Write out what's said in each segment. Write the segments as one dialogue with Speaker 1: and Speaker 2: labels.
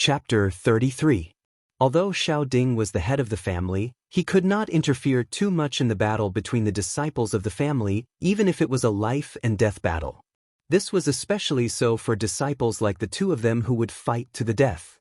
Speaker 1: Chapter 33. Although Xiao Ding was the head of the family, he could not interfere too much in the battle between the disciples of the family, even if it was a life and death battle. This was especially so for disciples like the two of them who would fight to the death.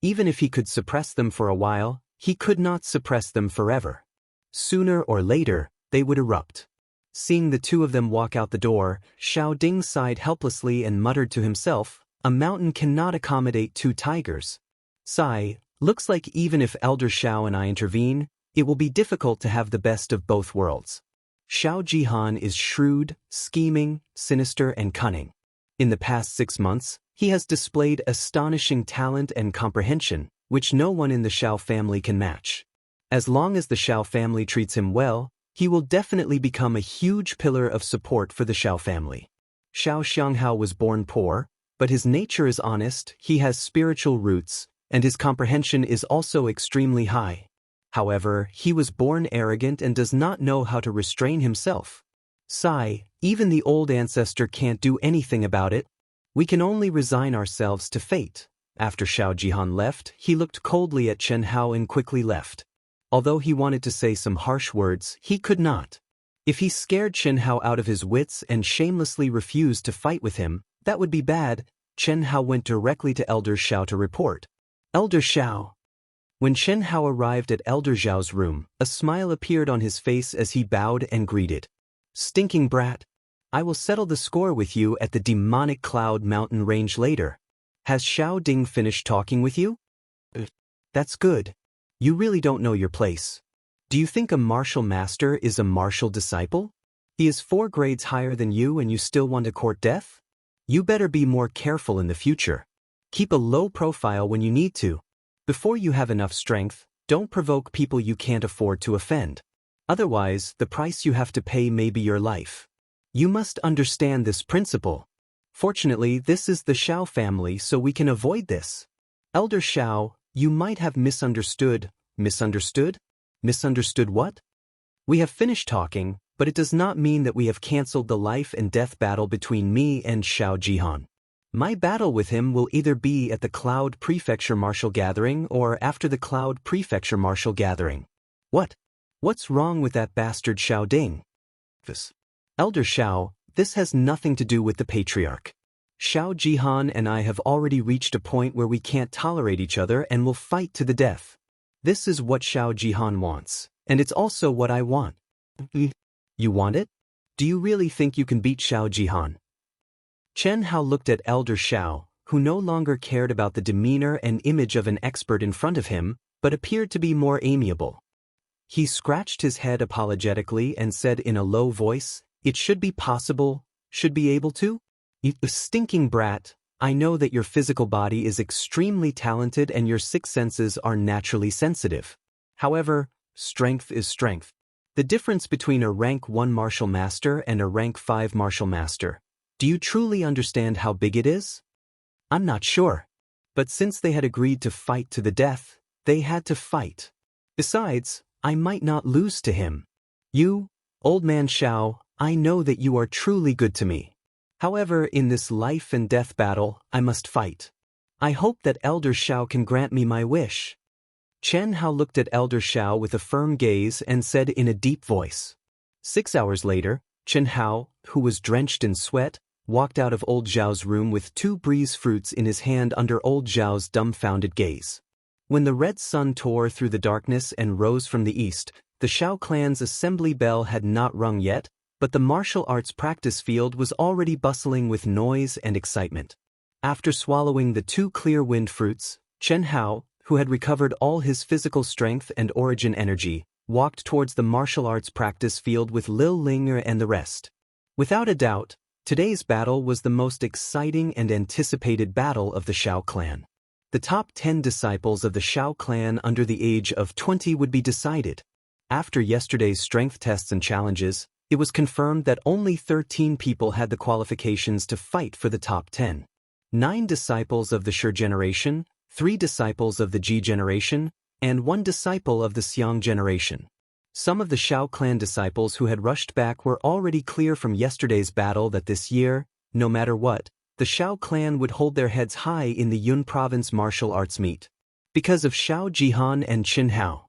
Speaker 1: Even if he could suppress them for a while, he could not suppress them forever. Sooner or later, they would erupt. Seeing the two of them walk out the door, Xiao Ding sighed helplessly and muttered to himself, "A mountain cannot accommodate two tigers. Sigh, looks like even if Elder Xiao and I intervene, it will be difficult to have the best of both worlds." Xiao Jihan is shrewd, scheming, sinister and cunning. In the past 6 months, he has displayed astonishing talent and comprehension, which no one in the Xiao family can match. As long as the Xiao family treats him well, he will definitely become a huge pillar of support for the Xiao family. Xiao Xianghao was born poor, but his nature is honest, he has spiritual roots, and his comprehension is also extremely high. However, he was born arrogant and does not know how to restrain himself. Sigh, even the old ancestor can't do anything about it. We can only resign ourselves to fate. After Xiao Jihan left, he looked coldly at Chen Hao and quickly left. Although he wanted to say some harsh words, he could not. If he scared Chen Hao out of his wits and shamelessly refused to fight with him, that would be bad. Chen Hao went directly to Elder Xiao to report. "Elder Xiao." When Chen Hao arrived at Elder Xiao's room, a smile appeared on his face as he bowed and greeted. "Stinking brat. I will settle the score with you at the demonic Cloud Mountain range later. Has Xiao Ding finished talking with you?" "That's good. You really don't know your place. Do you think a martial master is a martial disciple? He is 4 grades higher than you and you still want to court death? You better be more careful in the future. Keep a low profile when you need to. Before you have enough strength, don't provoke people you can't afford to offend. Otherwise, the price you have to pay may be your life. You must understand this principle. Fortunately, this is the Xiao family, so we can avoid this. Elder Xiao, you might have misunderstood." "Misunderstood? Misunderstood what?" "We have finished talking, but it does not mean that we have cancelled the life and death battle between me and Xiao Jihan. My battle with him will either be at the Cloud Prefecture Martial Gathering or after the Cloud Prefecture Martial Gathering." What's wrong with that bastard Xiao Ding?" "Elder Xiao, this has nothing to do with the Patriarch. Xiao Jihan and I have already reached a point where we can't tolerate each other and will fight to the death. This is what Xiao Jihan wants, and it's also what I want." "You want it? Do you really think you can beat Xiao Jihan?" Chen Hao looked at Elder Xiao, who no longer cared about the demeanor and image of an expert in front of him, but appeared to be more amiable. He scratched his head apologetically and said in a low voice, "It should be possible, should be able to? You stinking brat, I know that your physical body is extremely talented and your 6 senses are naturally sensitive. However, strength is strength. The difference between a rank 1 martial master and a rank 5 martial master, do you truly understand how big it is?" "I'm not sure." But since they had agreed to fight to the death, they had to fight. Besides, I might not lose to him. "You, old man Xiao, I know that you are truly good to me. However, in this life and death battle, I must fight. I hope that Elder Xiao can grant me my wish." Chen Hao looked at Elder Xiao with a firm gaze and said in a deep voice. 6 hours later, Chen Hao, who was drenched in sweat, walked out of Old Zhao's room with 2 breeze fruits in his hand under Old Zhao's dumbfounded gaze. When the red sun tore through the darkness and rose from the east, the Xiao clan's assembly bell had not rung yet, but the martial arts practice field was already bustling with noise and excitement. After swallowing the 2 clear wind fruits, Chen Hao, who had recovered all his physical strength and origin energy, walked towards the martial arts practice field with Lil Linger and the rest. Without a doubt, today's battle was the most exciting and anticipated battle of the Xiao clan. The top 10 disciples of the Xiao clan under the age of 20 would be decided. After yesterday's strength tests and challenges, it was confirmed that only 13 people had the qualifications to fight for the top 10. 9 disciples of the Shi generation, 3 disciples of the Ji generation, and 1 disciple of the Xiang generation. Some of the Xiao clan disciples who had rushed back were already clear from yesterday's battle that this year, no matter what, the Shao clan would hold their heads high in the Yun province martial arts meet. Because of Shao Jihan and Chen Hao.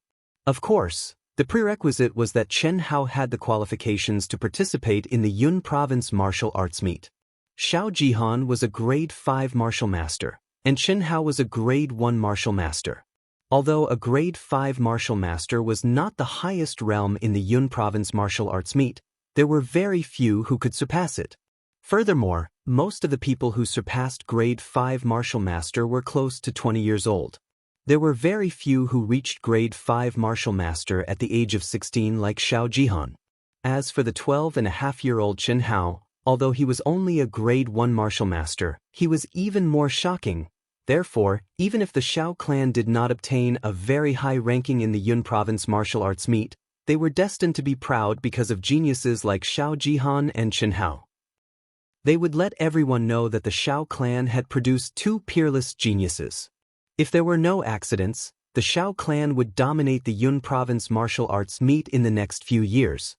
Speaker 1: Of course, the prerequisite was that Chen Hao had the qualifications to participate in the Yun province martial arts meet. Shao Jihan was a grade 5 martial master, and Chen Hao was a grade 1 martial master. Although a grade 5 martial master was not the highest realm in the Yun province martial arts meet, there were very few who could surpass it. Furthermore, most of the people who surpassed grade 5 martial master were close to 20 years old. There were very few who reached grade 5 martial master at the age of 16 like Shao Jihan. As for the 12-and-a-half-year-old Chen Hao, although he was only a grade 1 martial master, he was even more shocking. Therefore, even if the Shao clan did not obtain a very high ranking in the Yun province martial arts meet, they were destined to be proud because of geniuses like Shao Jihan and Chen Hao. They would let everyone know that the Shao clan had produced two peerless geniuses. If there were no accidents, the Shao clan would dominate the Yun province martial arts meet in the next few years.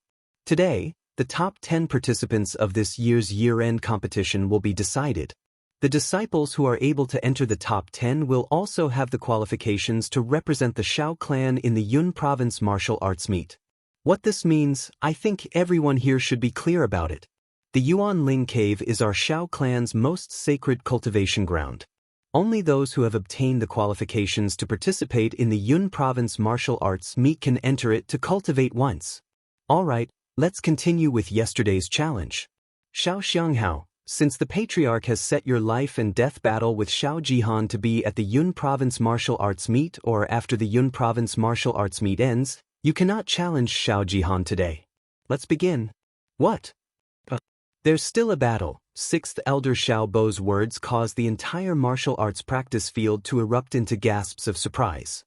Speaker 1: Today, the top 10 participants of this year's year-end competition will be decided. The disciples who are able to enter the top 10 will also have the qualifications to represent the Shao clan in the Yun province martial arts meet. What this means, I think everyone here should be clear about it. The Yuan Ling Cave is our Shao clan's most sacred cultivation ground. Only those who have obtained the qualifications to participate in the Yun province martial arts meet can enter it to cultivate once. Alright, let's continue with yesterday's challenge. Shao Xianghao, since the Patriarch has set your life and death battle with Shao Jihan to be at the Yun province martial arts meet or after the Yun province martial arts meet ends, you cannot challenge Shao Jihan today. Let's begin. What? There's still a battle. 6th Elder Shao Bo's words caused the entire martial arts practice field to erupt into gasps of surprise.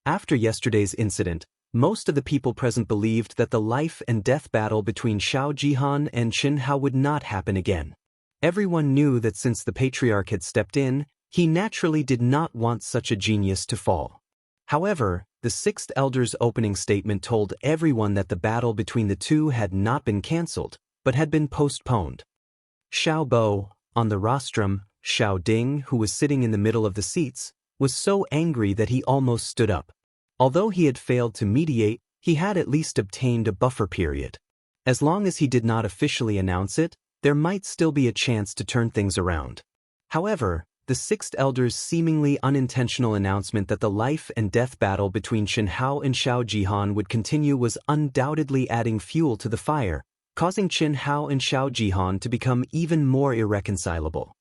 Speaker 1: After yesterday's incident, most of the people present believed that the life and death battle between Shao Jihan and Chen Hao would not happen again. Everyone knew that since the Patriarch had stepped in, he naturally did not want such a genius to fall. However, the 6th Elder's opening statement told everyone that the battle between the two had not been cancelled, but had been postponed. Shao Bo, on the rostrum, Shao Ding, who was sitting in the middle of the seats, was so angry that he almost stood up. Although he had failed to mediate, he had at least obtained a buffer period. As long as he did not officially announce it, there might still be a chance to turn things around. However, the 6th Elder's seemingly unintentional announcement that the life and death battle between Chen Hao and Shao Jihan would continue was undoubtedly adding fuel to the fire, causing Chen Hao and Shao Jihan to become even more irreconcilable.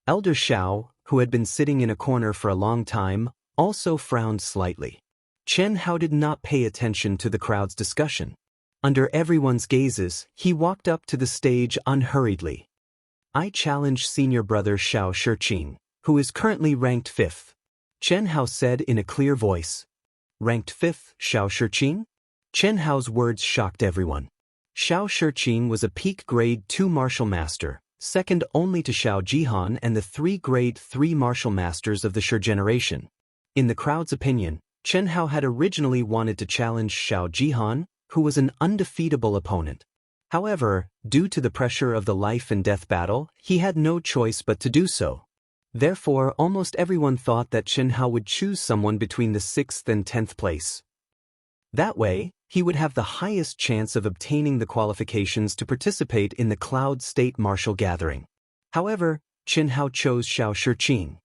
Speaker 1: Elder Shao, who had been sitting in a corner for a long time, also frowned slightly. Chen Hao did not pay attention to the crowd's discussion. Under everyone's gazes, he walked up to the stage unhurriedly. I challenge senior brother Shao Shiqing, who is currently ranked 5th. Chen Hao said in a clear voice. Ranked 5th, Shao Shiqing? Chen Hao's words shocked everyone. Shao Shiqing was a peak grade 2 martial master, second only to Shao Jihan and the 3 grade 3 martial masters of the Shi generation. In the crowd's opinion, Chen Hao had originally wanted to challenge Shao Jihan, who was an undefeatable opponent. However, due to the pressure of the life and death battle, he had no choice but to do so. Therefore, almost everyone thought that Chen Hao would choose someone between the 6th and 10th place. That way, he would have the highest chance of obtaining the qualifications to participate in the Cloud State Martial Gathering. However, Chen Hao chose Shao Shiqing.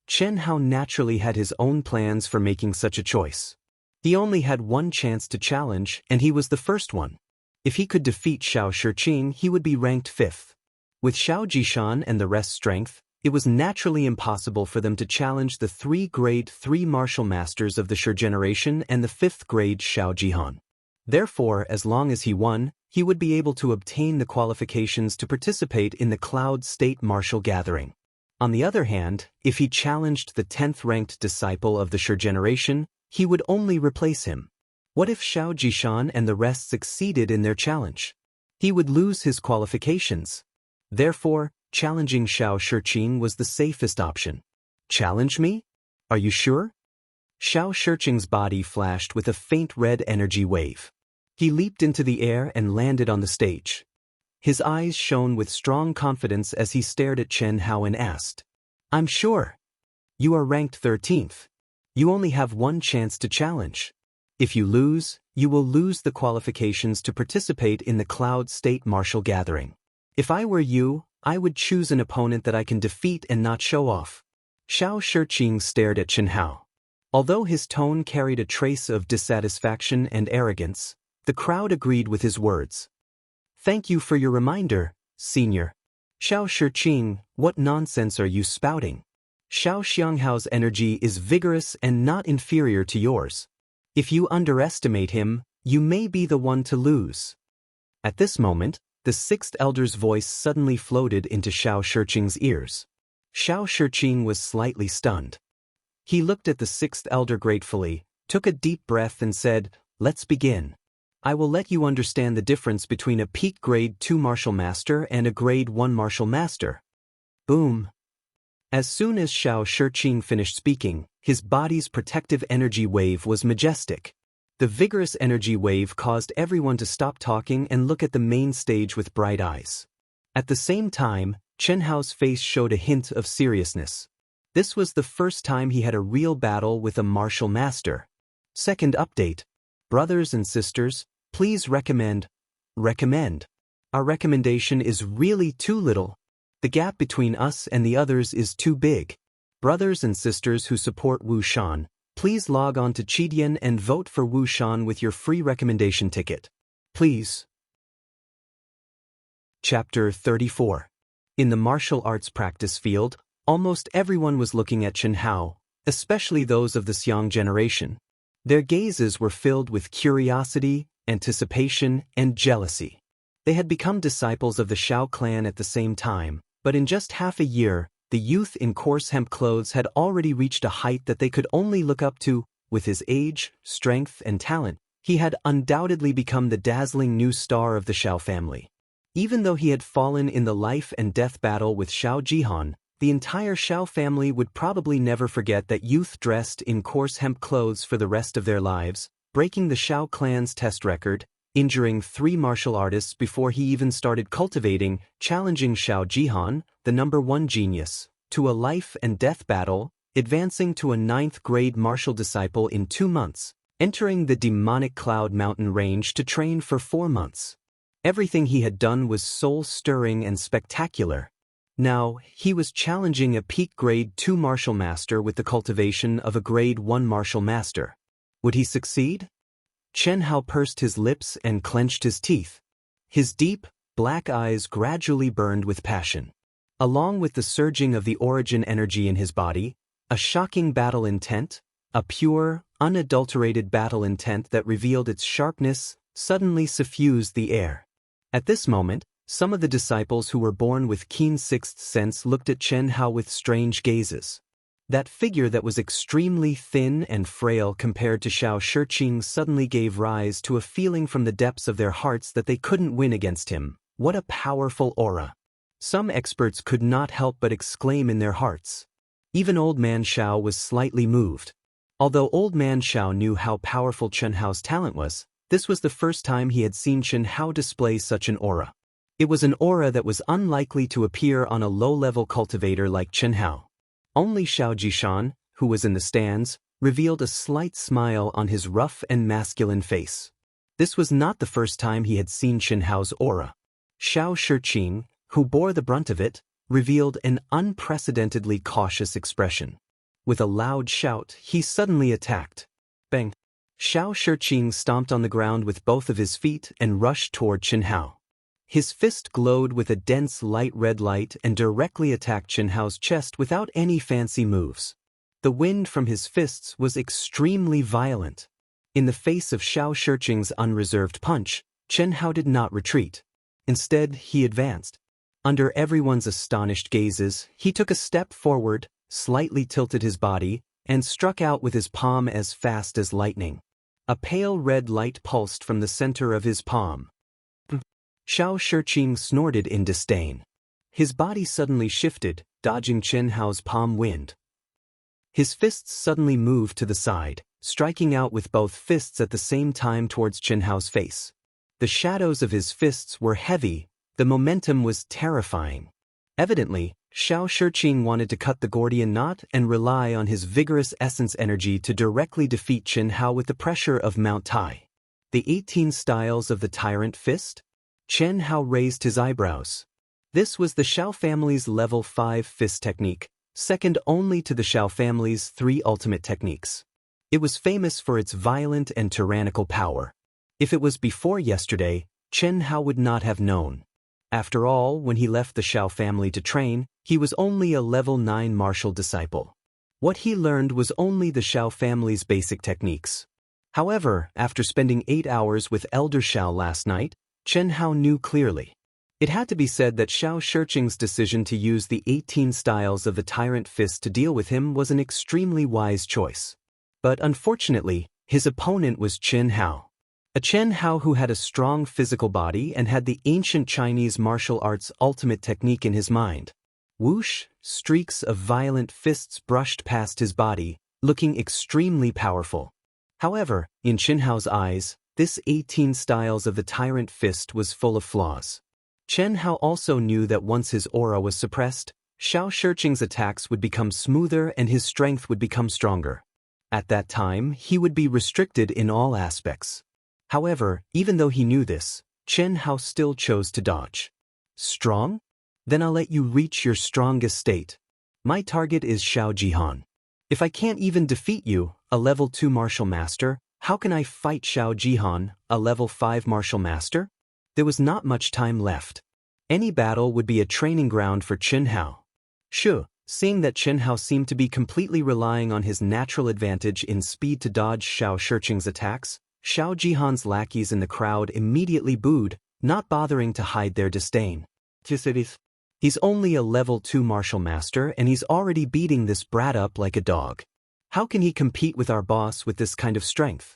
Speaker 1: Chen Hao naturally had his own plans for making such a choice. He only had one chance to challenge, and he was the first one. If he could defeat Shao Shiqing, he would be ranked 5th. With Shao Jishan and the rest's strength, it was naturally impossible for them to challenge the 3 grade 3 martial masters of the Shi generation and the 5th grade Shao Jihan. Therefore, as long as he won, he would be able to obtain the qualifications to participate in the Cloud State Martial Gathering. On the other hand, if he challenged the 10th-ranked disciple of the Shi generation, he would only replace him. What if Shao Jishan and the rest succeeded in their challenge? He would lose his qualifications. Therefore, challenging Shao Shiqing was the safest option. Challenge me? Are you sure? Shao Shiqing's body flashed with a faint red energy wave. He leaped into the air and landed on the stage. His eyes shone with strong confidence as he stared at Chen Hao and asked, "I'm sure. You are ranked 13th. You only have one chance to challenge. If you lose, you will lose the qualifications to participate in the Cloud State Martial Gathering. If I were you, I would choose an opponent that I can defeat and not show off." Xiao Shiqing stared at Chen Hao. Although his tone carried a trace of dissatisfaction and arrogance, the crowd agreed with his words. "Thank you for your reminder, senior. Xiao Shiqing, what nonsense are you spouting? Xiao Xianghao's energy is vigorous and not inferior to yours. If you underestimate him, you may be the one to lose." At this moment, the sixth elder's voice suddenly floated into Xiao Shiqing's ears. Xiao Shiqing was slightly stunned. He looked at the sixth elder gratefully, took a deep breath and said, "Let's begin. I will let you understand the difference between a peak grade 2 martial master and a grade 1 martial master." Boom. As soon as Xiao Shiqing finished speaking, his body's protective energy wave was majestic. The vigorous energy wave caused everyone to stop talking and look at the main stage with bright eyes. At the same time, Chen Hao's face showed a hint of seriousness. This was the first time he had a real battle with a martial master. Second update. Brothers and sisters, please recommend. Our recommendation is really too little. The gap between us and the others is too big. Brothers and sisters who support Wu Shan, please log on to Qidian and vote for Wu Shan with your free recommendation ticket. Please. Chapter 34. In the martial arts practice field, almost everyone was looking at Chen Hao, especially those of the Xiang generation. Their gazes were filled with curiosity, anticipation, and jealousy. They had become disciples of the Shao clan at the same time, but in just half a year, the youth in coarse hemp clothes had already reached a height that they could only look up to. With his age, strength, and talent, he had undoubtedly become the dazzling new star of the Shao family. Even though he had fallen in the life and death battle with Shao Jihan, the entire Shao family would probably never forget that youth dressed in coarse hemp clothes for the rest of their lives, breaking the Shao clan's test record, injuring 3 martial artists before he even started cultivating, challenging Shao Jihan, the #1 genius, to a life and death battle, advancing to a 9th grade martial disciple in 2 months, entering the demonic Cloud Mountain range to train for 4 months. Everything he had done was soul-stirring and spectacular. Now, he was challenging a peak grade 2 martial master with the cultivation of a grade 1 martial master. Would he succeed? Chen Hao pursed his lips and clenched his teeth. His deep, black eyes gradually burned with passion. Along with the surging of the origin energy in his body, a shocking battle intent, a pure, unadulterated battle intent that revealed its sharpness, suddenly suffused the air. At this moment, some of the disciples who were born with keen sixth sense looked at Chen Hao with strange gazes. That figure that was extremely thin and frail compared to Xiao Shiqing suddenly gave rise to a feeling from the depths of their hearts that they couldn't win against him. What a powerful aura! Some experts could not help but exclaim in their hearts. Even Old Man Xiao was slightly moved. Although Old Man Xiao knew how powerful Chen Hao's talent was, this was the first time he had seen Chen Hao display such an aura. It was an aura that was unlikely to appear on a low-level cultivator like Chen Hao. Only Xiao Jishan, who was in the stands, revealed a slight smile on his rough and masculine face. This was not the first time he had seen Chen Hao's aura. Xiao Shiqing, who bore the brunt of it, revealed an unprecedentedly cautious expression. With a loud shout, he suddenly attacked. Bang! Xiao Shiqing stomped on the ground with both of his feet and rushed toward Chen Hao. His fist glowed with a dense light red light and directly attacked Chen Hao's chest without any fancy moves. The wind from his fists was extremely violent. In the face of Xiao Shiqing's unreserved punch, Chen Hao did not retreat. Instead, he advanced. Under everyone's astonished gazes, he took a step forward, slightly tilted his body, and struck out with his palm as fast as lightning. A pale red light pulsed from the center of his palm. Xiao Shiqing snorted in disdain. His body suddenly shifted, dodging Chen Hao's palm wind. His fists suddenly moved to the side, striking out with both fists at the same time towards Chen Hao's face. The shadows of his fists were heavy, The momentum was terrifying. Evidently, Xiao Shiqing wanted to cut the Gordian knot and rely on his vigorous essence energy to directly defeat Qin Hao with the pressure of Mount Tai. The 18 styles of the Tyrant Fist? Chen Hao raised his eyebrows. This was the Xiao family's level 5 fist technique, second only to the Xiao family's 3 ultimate techniques. It was famous for its violent and tyrannical power. If it was before yesterday, Chen Hao would not have known. After all, when he left the Xiao family to train, he was only a level 9 martial disciple. What he learned was only the Xiao family's basic techniques. However, after spending 8 hours with Elder Xiao last night, Chen Hao knew clearly. It had to be said that Xiao Shiqing's decision to use the 18 styles of the Tyrant Fist to deal with him was an extremely wise choice. But unfortunately, his opponent was Chen Hao. A Chen Hao who had a strong physical body and had the ancient Chinese martial arts ultimate technique in his mind. Whoosh, streaks of violent fists brushed past his body, looking extremely powerful. However, in Chen Hao's eyes, this 18 styles of the Tyrant Fist was full of flaws. Chen Hao also knew that once his aura was suppressed, Xiao Shiqing's attacks would become smoother and his strength would become stronger. At that time, he would be restricted in all aspects. However, even though he knew this, Chen Hao still chose to dodge. Strong? Then I'll let you reach your strongest state. My target is Xiao Jihan. If I can't even defeat you, a level 2 martial master, how can I fight Xiao Jihan, a level 5 martial master? There was not much time left. Any battle would be a training ground for Chen Hao. Shu, seeing that Chen Hao seemed to be completely relying on his natural advantage in speed to dodge Xiao Shiqing's attacks, Xiao Jihan's lackeys in the crowd immediately booed, not bothering to hide their disdain. He's only a level 2 martial master and he's already beating this brat up like a dog. How can he compete with our boss with this kind of strength?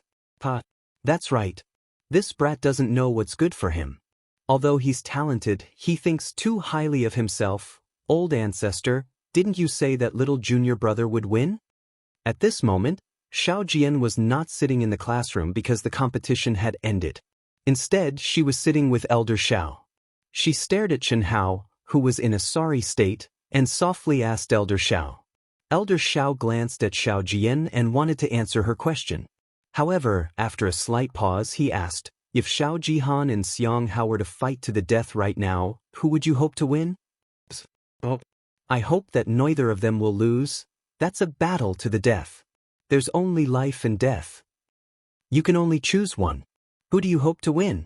Speaker 1: That's right. This brat doesn't know what's good for him. Although he's talented, he thinks too highly of himself. Old ancestor, didn't you say that little junior brother would win? At this moment, Xiao Jian was not sitting in the classroom because the competition had ended. Instead, she was sitting with Elder Xiao. She stared at Chen Hao, who was in a sorry state, and softly asked Elder Xiao. Elder Xiao glanced at Xiao Jian and wanted to answer her question. However, after a slight pause, he asked, if Xiao Jihan and Xiang Hao were to fight to the death right now, who would you hope to win? I hope that neither of them will lose. That's a battle to the death. There's only life and death. You can only choose one. Who do you hope to win?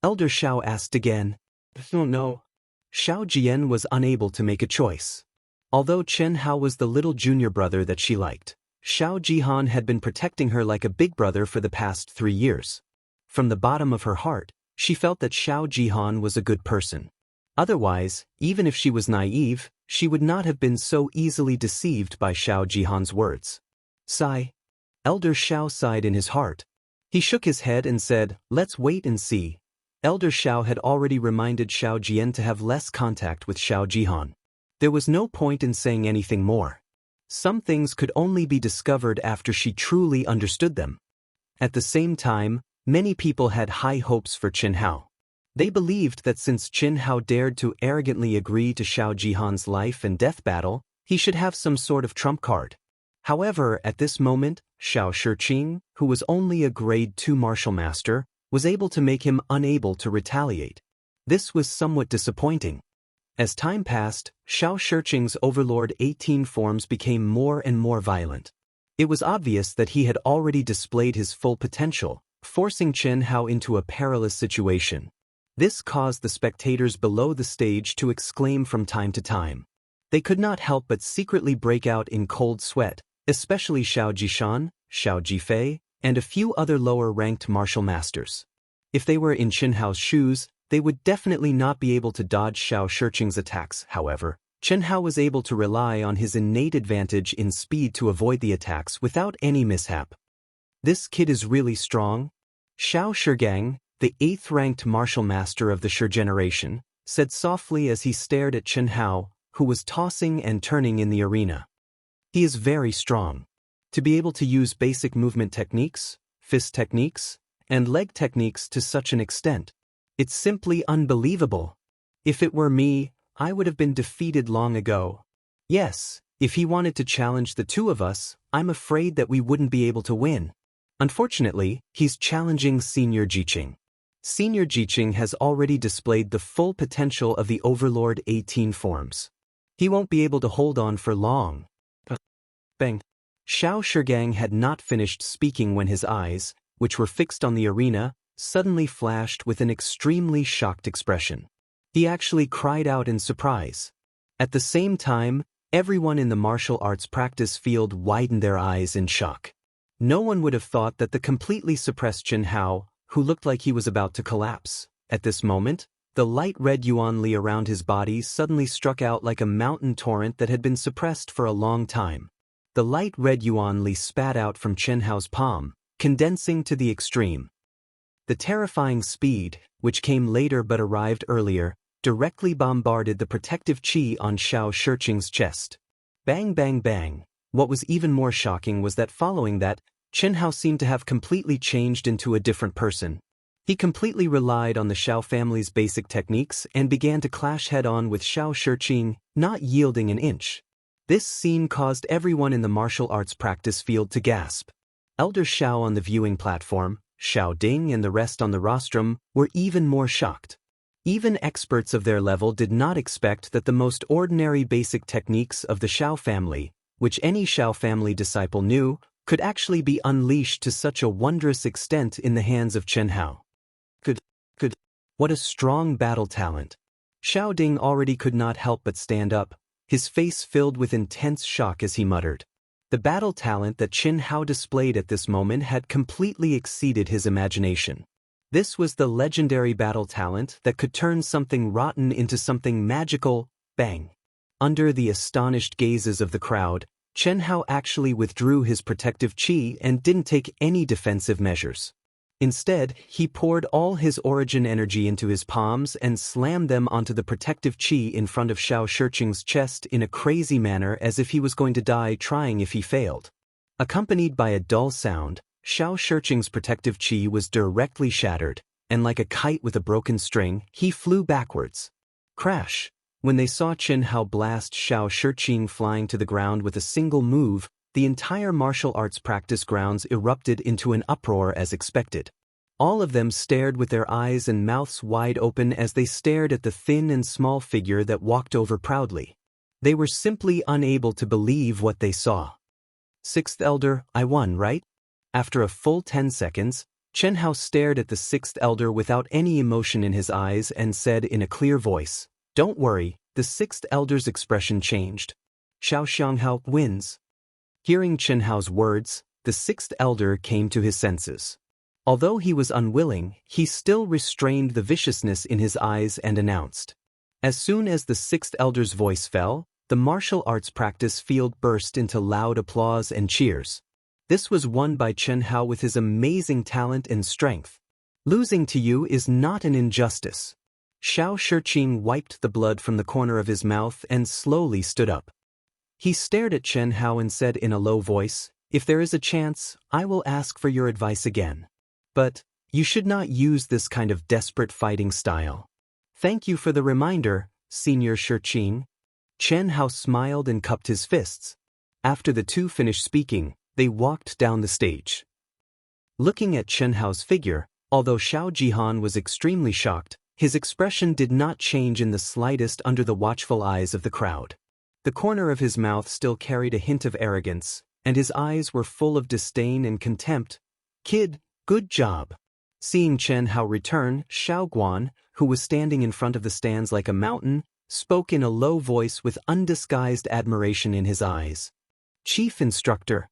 Speaker 1: Elder Xiao asked again. I don't know. Xiao Jian was unable to make a choice. Although Chen Hao was the little junior brother that she liked, Xiao Jihan had been protecting her like a big brother for the past 3 years. From the bottom of her heart, she felt that Xiao Jihan was a good person. Otherwise, even if she was naive, she would not have been so easily deceived by Xiao Jihan's words. Sigh. Elder Xiao sighed in his heart. He shook his head and said, let's wait and see. Elder Xiao had already reminded Xiao Jian to have less contact with Xiao Jihan. There was no point in saying anything more. Some things could only be discovered after she truly understood them. At the same time, many people had high hopes for Chen Hao. They believed that since Chen Hao dared to arrogantly agree to Xiao Jihan's life and death battle, he should have some sort of trump card. However, at this moment, Xiao Shiqing, who was only a grade 2 martial master, was able to make him unable to retaliate. This was somewhat disappointing. As time passed, Xiao Shiqing's overlord 18 forms became more and more violent. It was obvious that he had already displayed his full potential, forcing Chen Hao into a perilous situation. This caused the spectators below the stage to exclaim from time to time. They could not help but secretly break out in cold sweat, especially Xiao Jishan, Xiao Jifei, and a few other lower-ranked martial masters. If they were in Chen Hao's shoes, they would definitely not be able to dodge Xiao Shiqing's attacks. However, Chen Hao was able to rely on his innate advantage in speed to avoid the attacks without any mishap. This kid is really strong. Xiao Shigang, the 8th-ranked martial master of the Shi generation, said softly as he stared at Chen Hao, who was tossing and turning in the arena. He is very strong. To be able to use basic movement techniques, fist techniques, and leg techniques to such an extent, it's simply unbelievable. If it were me, I would have been defeated long ago. Yes, if he wanted to challenge the two of us, I'm afraid that we wouldn't be able to win. Unfortunately, he's challenging Senior Jiqing. Senior Jiqing has already displayed the full potential of the Overlord 18 forms. He won't be able to hold on for long. Bang. Xiao Shigang had not finished speaking when his eyes, which were fixed on the arena, suddenly flashed with an extremely shocked expression. He actually cried out in surprise. At the same time, everyone in the martial arts practice field widened their eyes in shock. No one would have thought that the completely suppressed Chen Hao, who looked like he was about to collapse. At this moment, the light red yuan li around his body suddenly struck out like a mountain torrent that had been suppressed for a long time. The light red yuan li spat out from Chen Hao's palm, condensing to the extreme. The terrifying speed, which came later but arrived earlier, directly bombarded the protective chi on Xiao Shiqing's chest. Bang bang bang. What was even more shocking was that following that, Chen Hao seemed to have completely changed into a different person. He completely relied on the Xiao family's basic techniques and began to clash head-on with Xiao Shiqing, not yielding an inch. This scene caused everyone in the martial arts practice field to gasp. Elder Xiao on the viewing platform, Xiao Ding and the rest on the rostrum were even more shocked. Even experts of their level did not expect that the most ordinary basic techniques of the Xiao family, which any Xiao family disciple knew, could actually be unleashed to such a wondrous extent in the hands of Chen Hao. Good. What a strong battle talent. Xiao Ding already could not help but stand up, his face filled with intense shock as he muttered. The battle talent that Chen Hao displayed at this moment had completely exceeded his imagination. This was the legendary battle talent that could turn something rotten into something magical. Bang. Under the astonished gazes of the crowd, Chen Hao actually withdrew his protective chi and didn't take any defensive measures. Instead, he poured all his origin energy into his palms and slammed them onto the protective chi in front of Xiao Shiqing's chest in a crazy manner as if he was going to die trying if he failed. Accompanied by a dull sound, Xiao Shiqing's protective chi was directly shattered, and like a kite with a broken string, he flew backwards. Crash! When they saw Chen Hao blast Xiao Shiqing flying to the ground with a single move, the entire martial arts practice grounds erupted into an uproar as expected. All of them stared with their eyes and mouths wide open as they stared at the thin and small figure that walked over proudly. They were simply unable to believe what they saw. Sixth Elder, I won, right? After a full 10 seconds, Chen Hao stared at the Sixth Elder without any emotion in his eyes and said in a clear voice, "Don't worry." The Sixth Elder's expression changed. Xiao Xianghao wins. Hearing Chen Hao's words, the Sixth Elder came to his senses. Although he was unwilling, he still restrained the viciousness in his eyes and announced. As soon as the Sixth Elder's voice fell, the martial arts practice field burst into loud applause and cheers. This was won by Chen Hao with his amazing talent and strength. Losing to you is not an injustice. Xiao Shiqing wiped the blood from the corner of his mouth and slowly stood up. He stared at Chen Hao and said in a low voice, "If there is a chance, I will ask for your advice again. But, you should not use this kind of desperate fighting style." "Thank you for the reminder, Senior Shiqing." Chen Hao smiled and cupped his fists. After the two finished speaking, they walked down the stage. Looking at Chen Hao's figure, although Xiao Jihan was extremely shocked, his expression did not change in the slightest under the watchful eyes of the crowd. The corner of his mouth still carried a hint of arrogance, and his eyes were full of disdain and contempt. "Kid, good job." Seeing Chen Hao return, Xiao Guan, who was standing in front of the stands like a mountain, spoke in a low voice with undisguised admiration in his eyes. "Chief Instructor."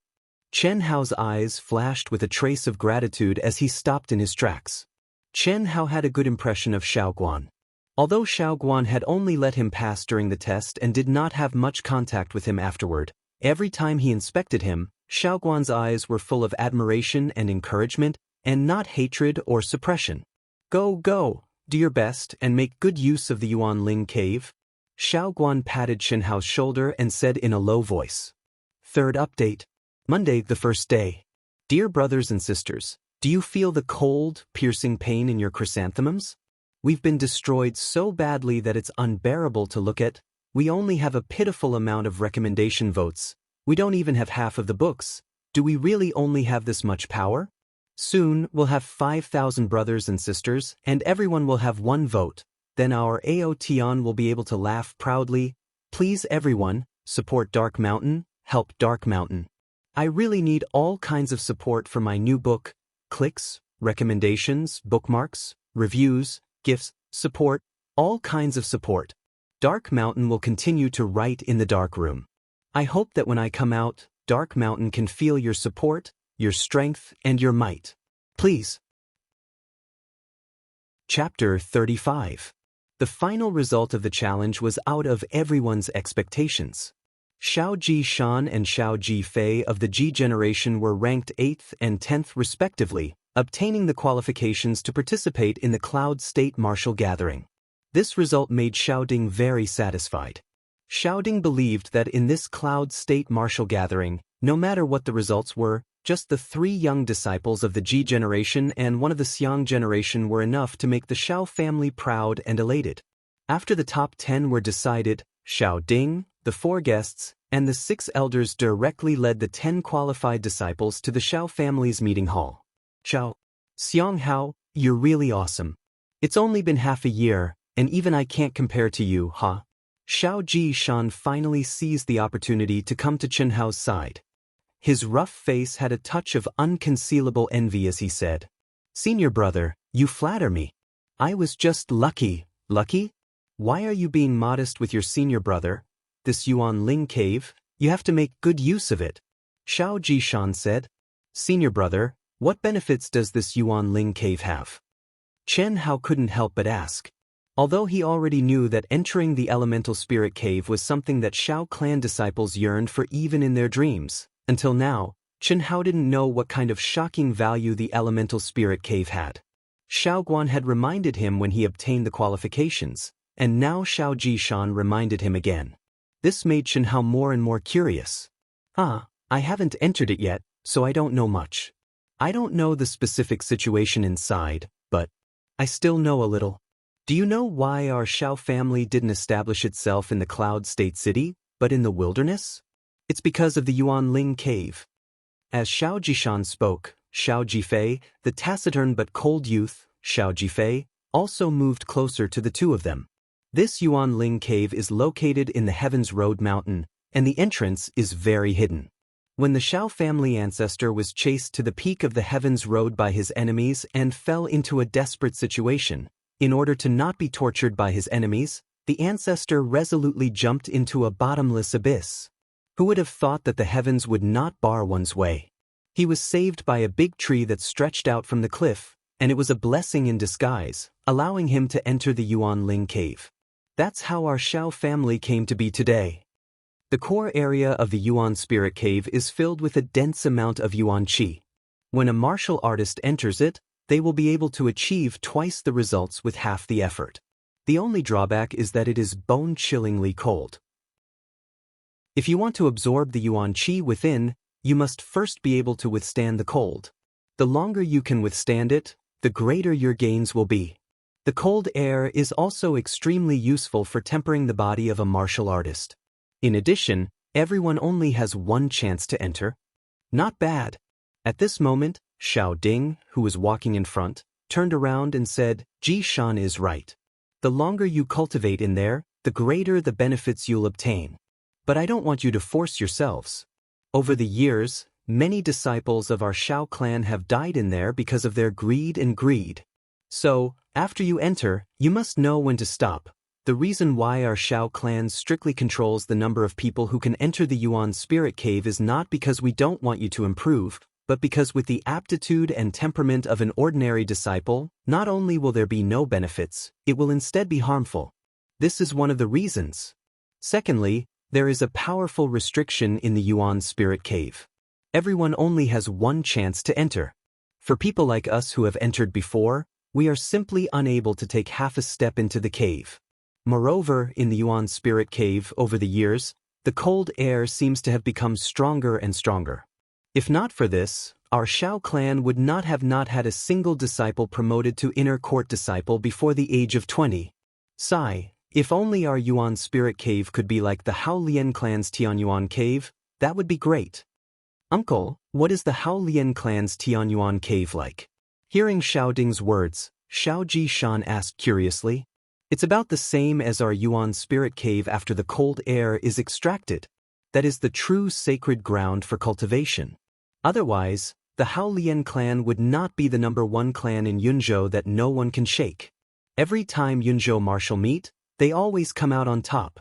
Speaker 1: Chen Hao's eyes flashed with a trace of gratitude as he stopped in his tracks. Chen Hao had a good impression of Xiao Guan. Although Xiao Guan had only let him pass during the test and did not have much contact with him afterward, every time he inspected him, Xiao Guan's eyes were full of admiration and encouragement, and not hatred or suppression. Go, do your best and make good use of the Yuan Ling cave." Xiao Guan patted Chen Hao's shoulder and said in a low voice. Third update. Monday, the first day. Dear brothers and sisters, do you feel the cold, piercing pain in your chrysanthemums? We've been destroyed so badly that it's unbearable to look at. We only have a pitiful amount of recommendation votes. We don't even have half of the books. Do we really only have this much power? Soon, we'll have 5,000 brothers and sisters, and everyone will have one vote. Then our Aotion will be able to laugh proudly. Please everyone, support Dark Mountain, help Dark Mountain. I really need all kinds of support for my new book. Clicks, recommendations, bookmarks, reviews, gifts, support, all kinds of support. Dark Mountain will continue to write in the dark room. I hope that when I come out, Dark Mountain can feel your support, your strength, and your might. Please. Chapter 35. The final result of the challenge was out of everyone's expectations. Xiao Ji Shan and Xiao Ji Fei of the Ji generation were ranked 8th and 10th respectively, obtaining the qualifications to participate in the Cloud State Martial Gathering. This result made Xiaoding very satisfied. Xiaoding believed that in this Cloud State Martial Gathering, no matter what the results were, just the 3 young disciples of the Ji generation and one of the Xiang generation were enough to make the Xiao family proud and elated. After the top 10 were decided, Xiaoding, the 4 guests, and the 6 elders directly led the 10 qualified disciples to the Xiao family's meeting hall. Xiao, Xiang Hao, you're really awesome. It's only been half a year, and even I can't compare to you, huh? Xiao Ji Shan finally seized the opportunity to come to Chen Hao's side. His rough face had a touch of unconcealable envy as he said, "Senior brother, you flatter me. I was just lucky." Lucky? Why are you being modest with your senior brother? This Yuan Ling cave, you have to make good use of it. Xiao Ji Shan said, "Senior brother, what benefits does this Yuan Ling cave have?" Chen Hao couldn't help but ask. Although he already knew that entering the elemental spirit cave was something that Xiao clan disciples yearned for even in their dreams, until now, Chen Hao didn't know what kind of shocking value the elemental spirit cave had. Xiao Guan had reminded him when he obtained the qualifications, and now Xiao Ji Shan reminded him again. This made Chen Hao more and more curious. I haven't entered it yet, so I don't know much. I don't know the specific situation inside, but I still know a little. Do you know why our Xiao family didn't establish itself in the Cloud State City, but in the wilderness? It's because of the Yuan Ling cave. As Xiao Jishan spoke, Xiao Jifei, the taciturn but cold youth, Xiao Jifei, also moved closer to the two of them. This Yuan Ling cave is located in the Heavens Road Mountain, and the entrance is very hidden. When the Xiao family ancestor was chased to the peak of the Heavens Road by his enemies and fell into a desperate situation, in order to not be tortured by his enemies, the ancestor resolutely jumped into a bottomless abyss. Who would have thought that the heavens would not bar one's way? He was saved by a big tree that stretched out from the cliff, and it was a blessing in disguise, allowing him to enter the Yuan Ling cave. That's how our Xiao family came to be today. The core area of the Yuan Spirit Cave is filled with a dense amount of Yuan Qi. When a martial artist enters it, they will be able to achieve twice the results with half the effort. The only drawback is that it is bone-chillingly cold. If you want to absorb the Yuan Qi within, you must first be able to withstand the cold. The longer you can withstand it, the greater your gains will be. The cold air is also extremely useful for tempering the body of a martial artist. In addition, everyone only has one chance to enter. Not bad. At this moment, Xiao Ding, who was walking in front, turned around and said, "Ji Shan is right. The longer you cultivate in there, the greater the benefits you'll obtain. But I don't want you to force yourselves. Over the years, many disciples of our Xiao clan have died in there because of their greed. So, after you enter, you must know when to stop. The reason why our Xiao clan strictly controls the number of people who can enter the Yuan Spirit Cave is not because we don't want you to improve, but because with the aptitude and temperament of an ordinary disciple, not only will there be no benefits, it will instead be harmful. This is one of the reasons. Secondly, there is a powerful restriction in the Yuan Spirit Cave. Everyone only has one chance to enter. For people like us who have entered before, we are simply unable to take half a step into the cave. Moreover, in the Yuan Spirit Cave over the years, the cold air seems to have become stronger and stronger. If not for this, our Shao clan would not had a single disciple promoted to inner court disciple before the age of 20. Sigh, if only our Yuan spirit cave could be like the Hao Lian clan's Tianyuan cave, that would be great. Uncle, what is the Hao Lian clan's Tianyuan cave like? Hearing Shao Ding's words, Shao Jishan asked curiously. It's about the same as our Yuan spirit cave after the cold air is extracted. That is the true sacred ground for cultivation. Otherwise, the Hao Lian clan would not be the #1 clan in Yunzhou that no one can shake. Every time Yunzhou martial meet, they always come out on top.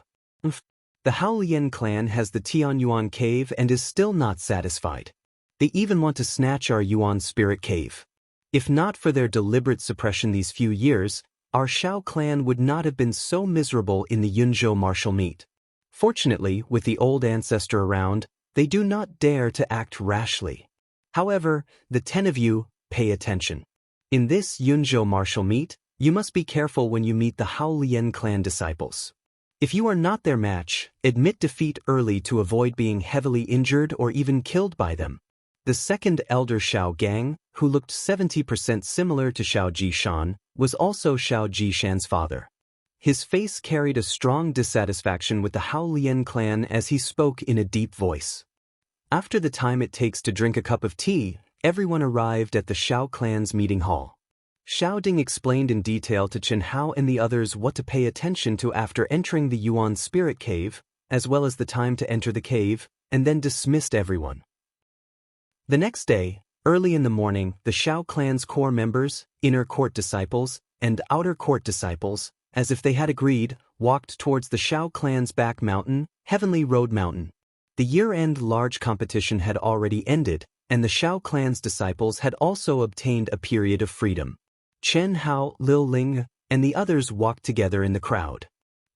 Speaker 1: The Hao Lian clan has the Tianyuan cave and is still not satisfied. They even want to snatch our Yuan spirit cave. If not for their deliberate suppression these few years, our Shao clan would not have been so miserable in the Yunzhou martial meet. Fortunately, with the old ancestor around, they do not dare to act rashly. However, the 10 of you, pay attention. In this Yunzhou martial meet, you must be careful when you meet the Hao Lian clan disciples. If you are not their match, admit defeat early to avoid being heavily injured or even killed by them. The second elder Shao Gang, who looked 70% similar to Shao Jishan, was also Shao Jishan's father. His face carried a strong dissatisfaction with the Hao Lian clan as he spoke in a deep voice. After the time it takes to drink a cup of tea, everyone arrived at the Shao clan's meeting hall. Shao Ding explained in detail to Chen Hao and the others what to pay attention to after entering the Yuan spirit cave, as well as the time to enter the cave, and then dismissed everyone. The next day, early in the morning, the Shao clan's core members, inner court disciples, and outer court disciples, as if they had agreed, walked towards the Shao clan's back mountain, Heavenly Road Mountain. The year-end large competition had already ended, and the Shao clan's disciples had also obtained a period of freedom. Chen Hao, Lil Ling, and the others walked together in the crowd.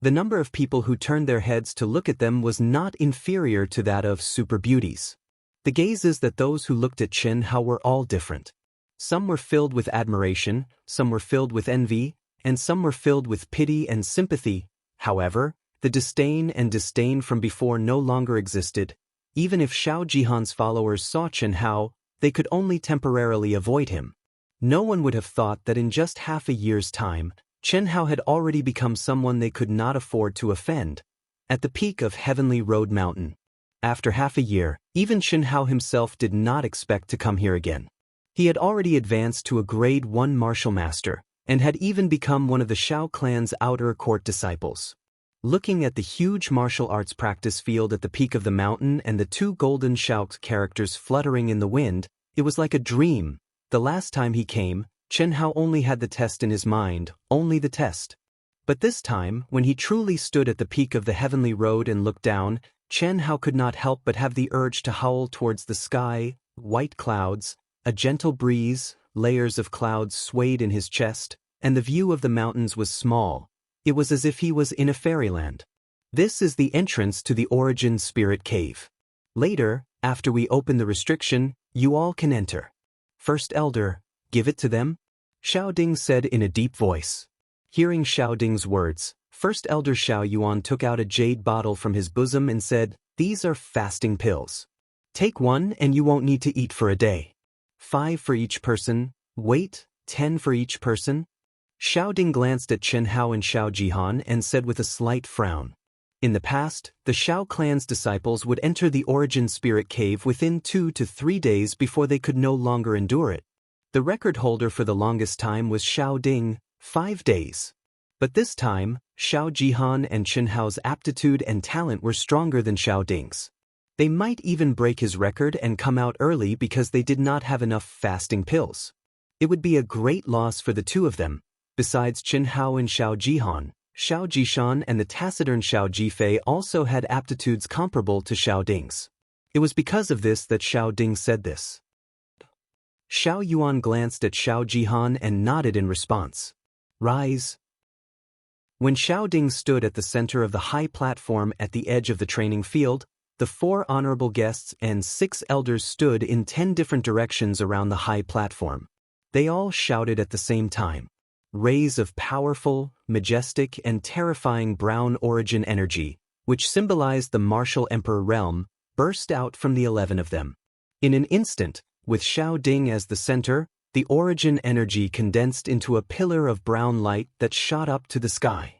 Speaker 1: The number of people who turned their heads to look at them was not inferior to that of super beauties. The gazes that those who looked at Chen Hao were all different. Some were filled with admiration, some were filled with envy, and some were filled with pity and sympathy. However, the disdain from before no longer existed. Even if Shao Jihan's followers saw Chen Hao, they could only temporarily avoid him. No one would have thought that in just half a year's time, Chen Hao had already become someone they could not afford to offend. At the peak of Heavenly Road Mountain. After half a year, even Chen Hao himself did not expect to come here again. He had already advanced to a grade 1 martial master, and had even become one of the Shao clan's outer court disciples. Looking at the huge martial arts practice field at the peak of the mountain and the 2 golden Shao characters fluttering in the wind, it was like a dream. The last time he came, Chen Hao only had the test in his mind, only the test. But this time, when he truly stood at the peak of the heavenly road and looked down, Chen Hao could not help but have the urge to howl towards the sky, white clouds, a gentle breeze, layers of clouds swayed in his chest, and the view of the mountains was small. It was as if he was in a fairyland. This is the entrance to the Origin Spirit Cave. Later, after we open the restriction, you all can enter. First Elder, give it to them? Shao Ding said in a deep voice. Hearing Shao Ding's words, First Elder Shao Yuan took out a jade bottle from his bosom and said, "These are fasting pills. Take one and you won't need to eat for a day. 5 for each person, wait, 10 for each person." Shao Ding glanced at Chen Hao and Shao Jihan and said with a slight frown. In the past, the Shao clan's disciples would enter the Origin Spirit Cave within 2 to 3 days before they could no longer endure it. The record holder for the longest time was Shao Ding, 5 days. But this time, Shao Jihan and Chen Hao's aptitude and talent were stronger than Shao Ding's. They might even break his record and come out early because they did not have enough fasting pills. It would be a great loss for the 2 of them. Besides Chen Hao and Shao Jihan, Shao Jishan and the taciturn Shao Jifei also had aptitudes comparable to Shao Ding's. It was because of this that Shao Ding said this. Shao Yuan glanced at Shao Jihan and nodded in response. Rise. When Shao Ding stood at the center of the high platform at the edge of the training field, the 4 honorable guests and 6 elders stood in 10 different directions around the high platform. They all shouted at the same time. Rays of powerful, majestic, and terrifying brown origin energy, which symbolized the martial emperor realm, burst out from the 11 of them. In an instant, With Xiao Ding as the center, the origin energy condensed into a pillar of brown light that shot up to the sky.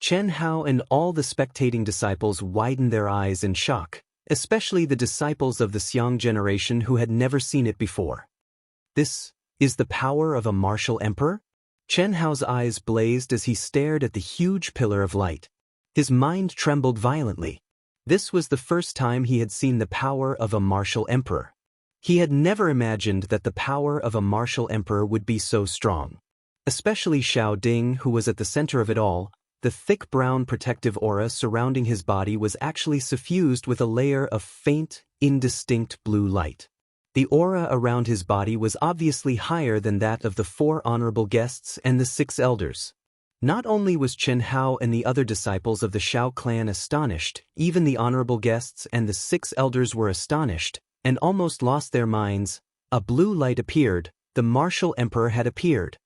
Speaker 1: Chen Hao and all the spectating disciples widened their eyes in shock, especially the disciples of the Xiang generation who had never seen it before. This is the power of a martial emperor? Chen Hao's eyes blazed as he stared at the huge pillar of light. His mind trembled violently. This was the first time he had seen the power of a martial emperor. He had never imagined that the power of a martial emperor would be so strong. Especially Xiao Ding, who was at the center of it all. The thick brown protective aura surrounding his body was actually suffused with a layer of faint, indistinct blue light. The aura around his body was obviously higher than that of the 4 honorable guests and the 6 elders. Not only was Chen Hao and the other disciples of the Shao clan astonished, even the honorable guests and the 6 elders were astonished, and almost lost their minds. A blue light appeared, the martial emperor had appeared.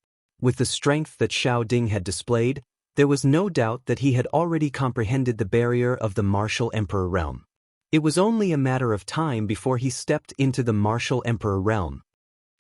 Speaker 1: With the strength that Xiao Ding had displayed, there was no doubt that he had already comprehended the barrier of the martial emperor realm. It was only a matter of time before he stepped into the martial emperor realm.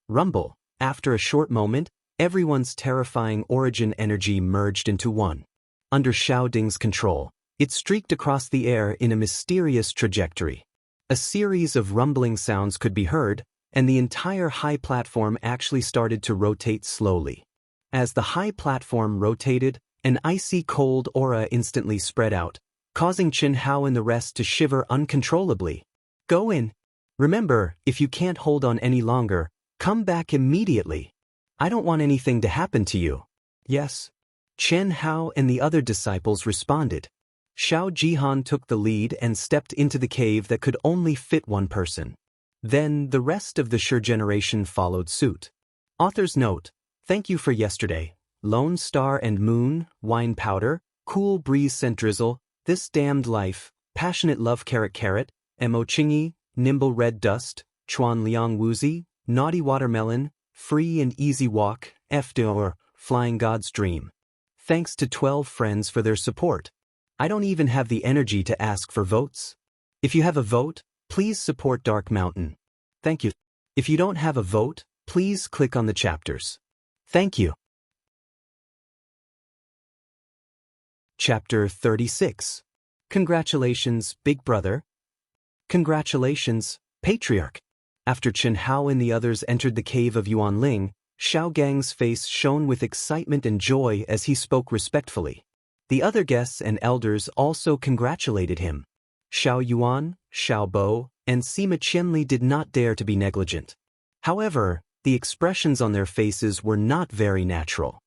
Speaker 1: Rumble. After a short moment, everyone's terrifying origin energy merged into one. Under Xiao Ding's control, it streaked across the air in a mysterious trajectory. A series of rumbling sounds could be heard, and the entire high platform actually started to rotate slowly. As the high platform rotated, an icy cold aura instantly spread out, causing Chen Hao and the rest to shiver uncontrollably. Go in. Remember, if you can't hold on any longer, come back immediately. I don't want anything to happen to you. Yes. Chen Hao and the other disciples responded. Xiao Jihan took the lead and stepped into the cave that could only fit one person. Then the rest of the Shi generation followed suit. Author's note: thank you for yesterday. Lone Star and Moon, Wine Powder, Cool Breeze Scent Drizzle, This Damned Life, Passionate Love Carrot, Mo Chingy, Nimble Red Dust, Chuan Liang Woozy, Naughty Watermelon, Free and Easy Walk, Or Flying God's Dream. Thanks to 12 friends for their support. I don't even have the energy to ask for votes. If you have a vote, please support Dark Mountain. Thank you. If you don't have a vote, please click on the chapters. Thank you. Chapter 36. Congratulations, Big Brother. Congratulations, Patriarch. After Chen Hao and the others entered the cave of Yuanling, Xiao Gang's face shone with excitement and joy as he spoke respectfully. The other guests and elders also congratulated him. Xiao Yuan, Xiao Bo, and Sima Qianli did not dare to be negligent. However, the expressions on their faces were not very natural.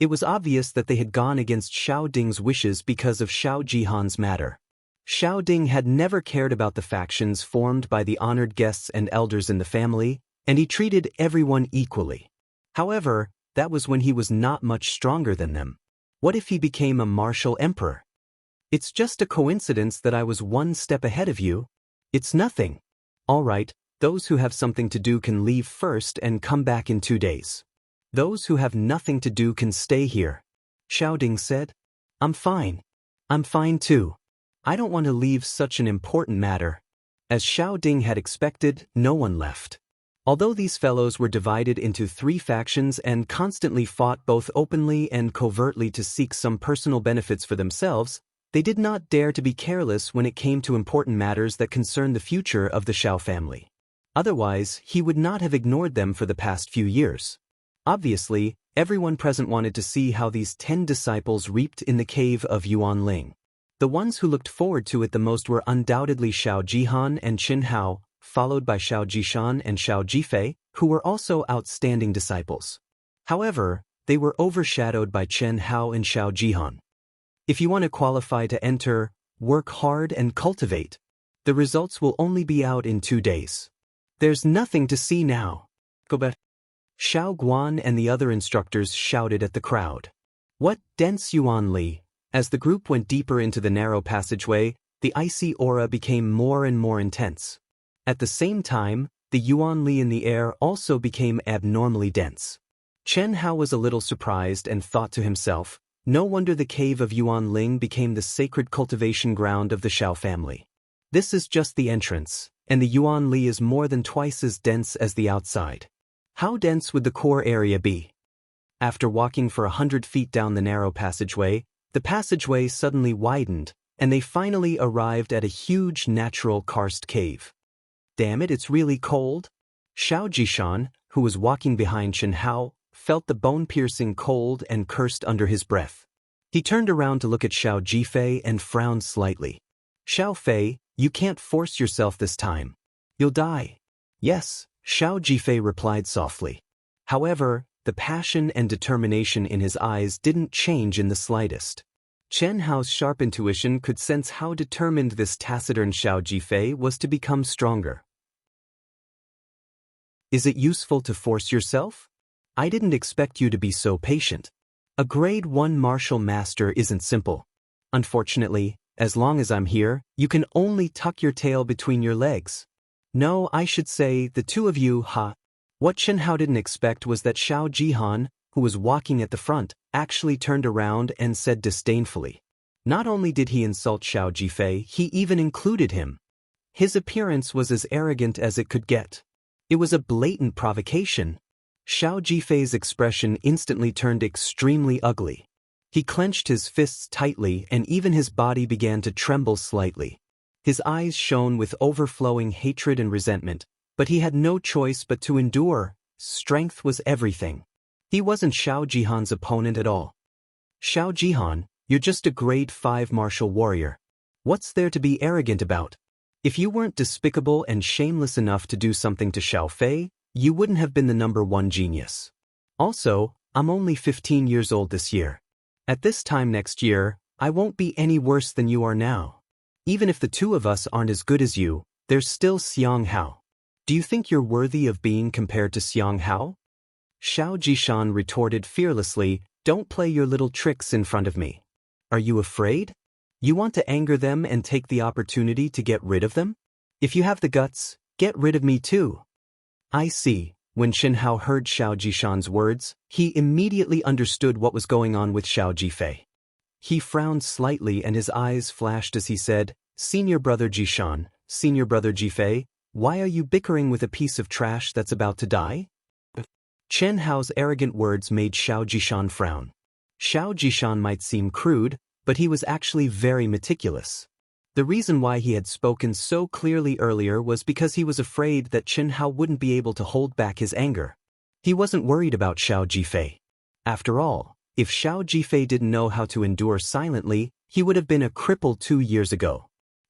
Speaker 1: It was obvious that they had gone against Xiao Ding's wishes because of Xiao Jihan's matter. Xiao Ding had never cared about the factions formed by the honored guests and elders in the family, and he treated everyone equally. However, that was when he was not much stronger than them. What if he became a martial emperor? It's just a coincidence that I was one step ahead of you. It's nothing. All right, those who have something to do can leave first and come back in 2 days. Those who have nothing to do can stay here. Xiao Ding said. I'm fine. I'm fine too. I don't want to leave such an important matter. As Xiao Ding had expected, no one left. Although these fellows were divided into 3 factions and constantly fought both openly and covertly to seek some personal benefits for themselves, they did not dare to be careless when it came to important matters that concerned the future of the Shao family. Otherwise, he would not have ignored them for the past few years. Obviously, everyone present wanted to see how these 10 disciples reaped in the cave of Yuanling. The ones who looked forward to it the most were undoubtedly Xiao Jihan and Chen Hao, followed by Xiao Jishan and Xiao Jifei, who were also outstanding disciples. However, they were overshadowed by Chen Hao and Xiao Jihan. If you want to qualify to enter, work hard and cultivate. The results will only be out in 2 days. There's nothing to see now. Go back. Xiao Guan and the other instructors shouted at the crowd. What dense Yuanli? As the group went deeper into the narrow passageway, the icy aura became more and more intense. At the same time, the Yuanli in the air also became abnormally dense. Chen Hao was a little surprised and thought to himself, no wonder the cave of Yuanling became the sacred cultivation ground of the Shao family. This is just the entrance. and the Yuan Li is more than twice as dense as the outside. How dense would the core area be? After walking for 100 feet down the narrow passageway, the passageway suddenly widened, and they finally arrived at a huge natural karst cave. Damn it, it's really cold? Xiao Jishan, who was walking behind Chen Hao, felt the bone-piercing cold and cursed under his breath. He turned around to look at Xiao Jifei and frowned slightly. Xiao Fei, you can't force yourself this time. You'll die. Yes, Xiao Jifei replied softly. However, the passion and determination in his eyes didn't change in the slightest. Chen Hao's sharp intuition could sense how determined this taciturn Xiao Jifei was to become stronger. Is it useful to force yourself? I didn't expect you to be so patient. A grade 1 martial master isn't simple. Unfortunately, as long as I'm here, you can only tuck your tail between your legs. No, I should say, the two of you, ha. What Chen Hao didn't expect was that Xiao Jihan, who was walking at the front, actually turned around and said disdainfully. Not only did he insult Xiao Jifei, he even included him. His appearance was as arrogant as it could get. It was a blatant provocation. Xiao Jifei's expression instantly turned extremely ugly. He clenched his fists tightly and even his body began to tremble slightly. His eyes shone with overflowing hatred and resentment, but he had no choice but to endure. Strength was everything. He wasn't Xiao Jihan's opponent at all. Xiao Jihan, you're just a grade 5 martial warrior. What's there to be arrogant about? If you weren't despicable and shameless enough to do something to Xiao Fei, you wouldn't have been the #1 genius. Also, I'm only 15 years old this year. At this time next year, I won't be any worse than you are now. Even if the two of us aren't as good as you, there's still Xiang Hao. Do you think you're worthy of being compared to Xiang Hao? Xiao Jishan retorted fearlessly, don't play your little tricks in front of me. Are you afraid? You want to anger them and take the opportunity to get rid of them? If you have the guts, get rid of me too. I see. When Chen Hao heard Xiao Jishan's words, he immediately understood what was going on with Xiao Jifei. He frowned slightly and his eyes flashed as he said, Senior brother Jishan, Senior brother Jifei, why are you bickering with a piece of trash that's about to die? Chen Hao's arrogant words made Xiao Jishan frown. Xiao Jishan might seem crude, but he was actually very meticulous. The reason why he had spoken so clearly earlier was because he was afraid that Chen Hao wouldn't be able to hold back his anger. He wasn't worried about Xiao Jifei. After all, if Xiao Jifei didn't know how to endure silently, he would have been a cripple 2 years ago.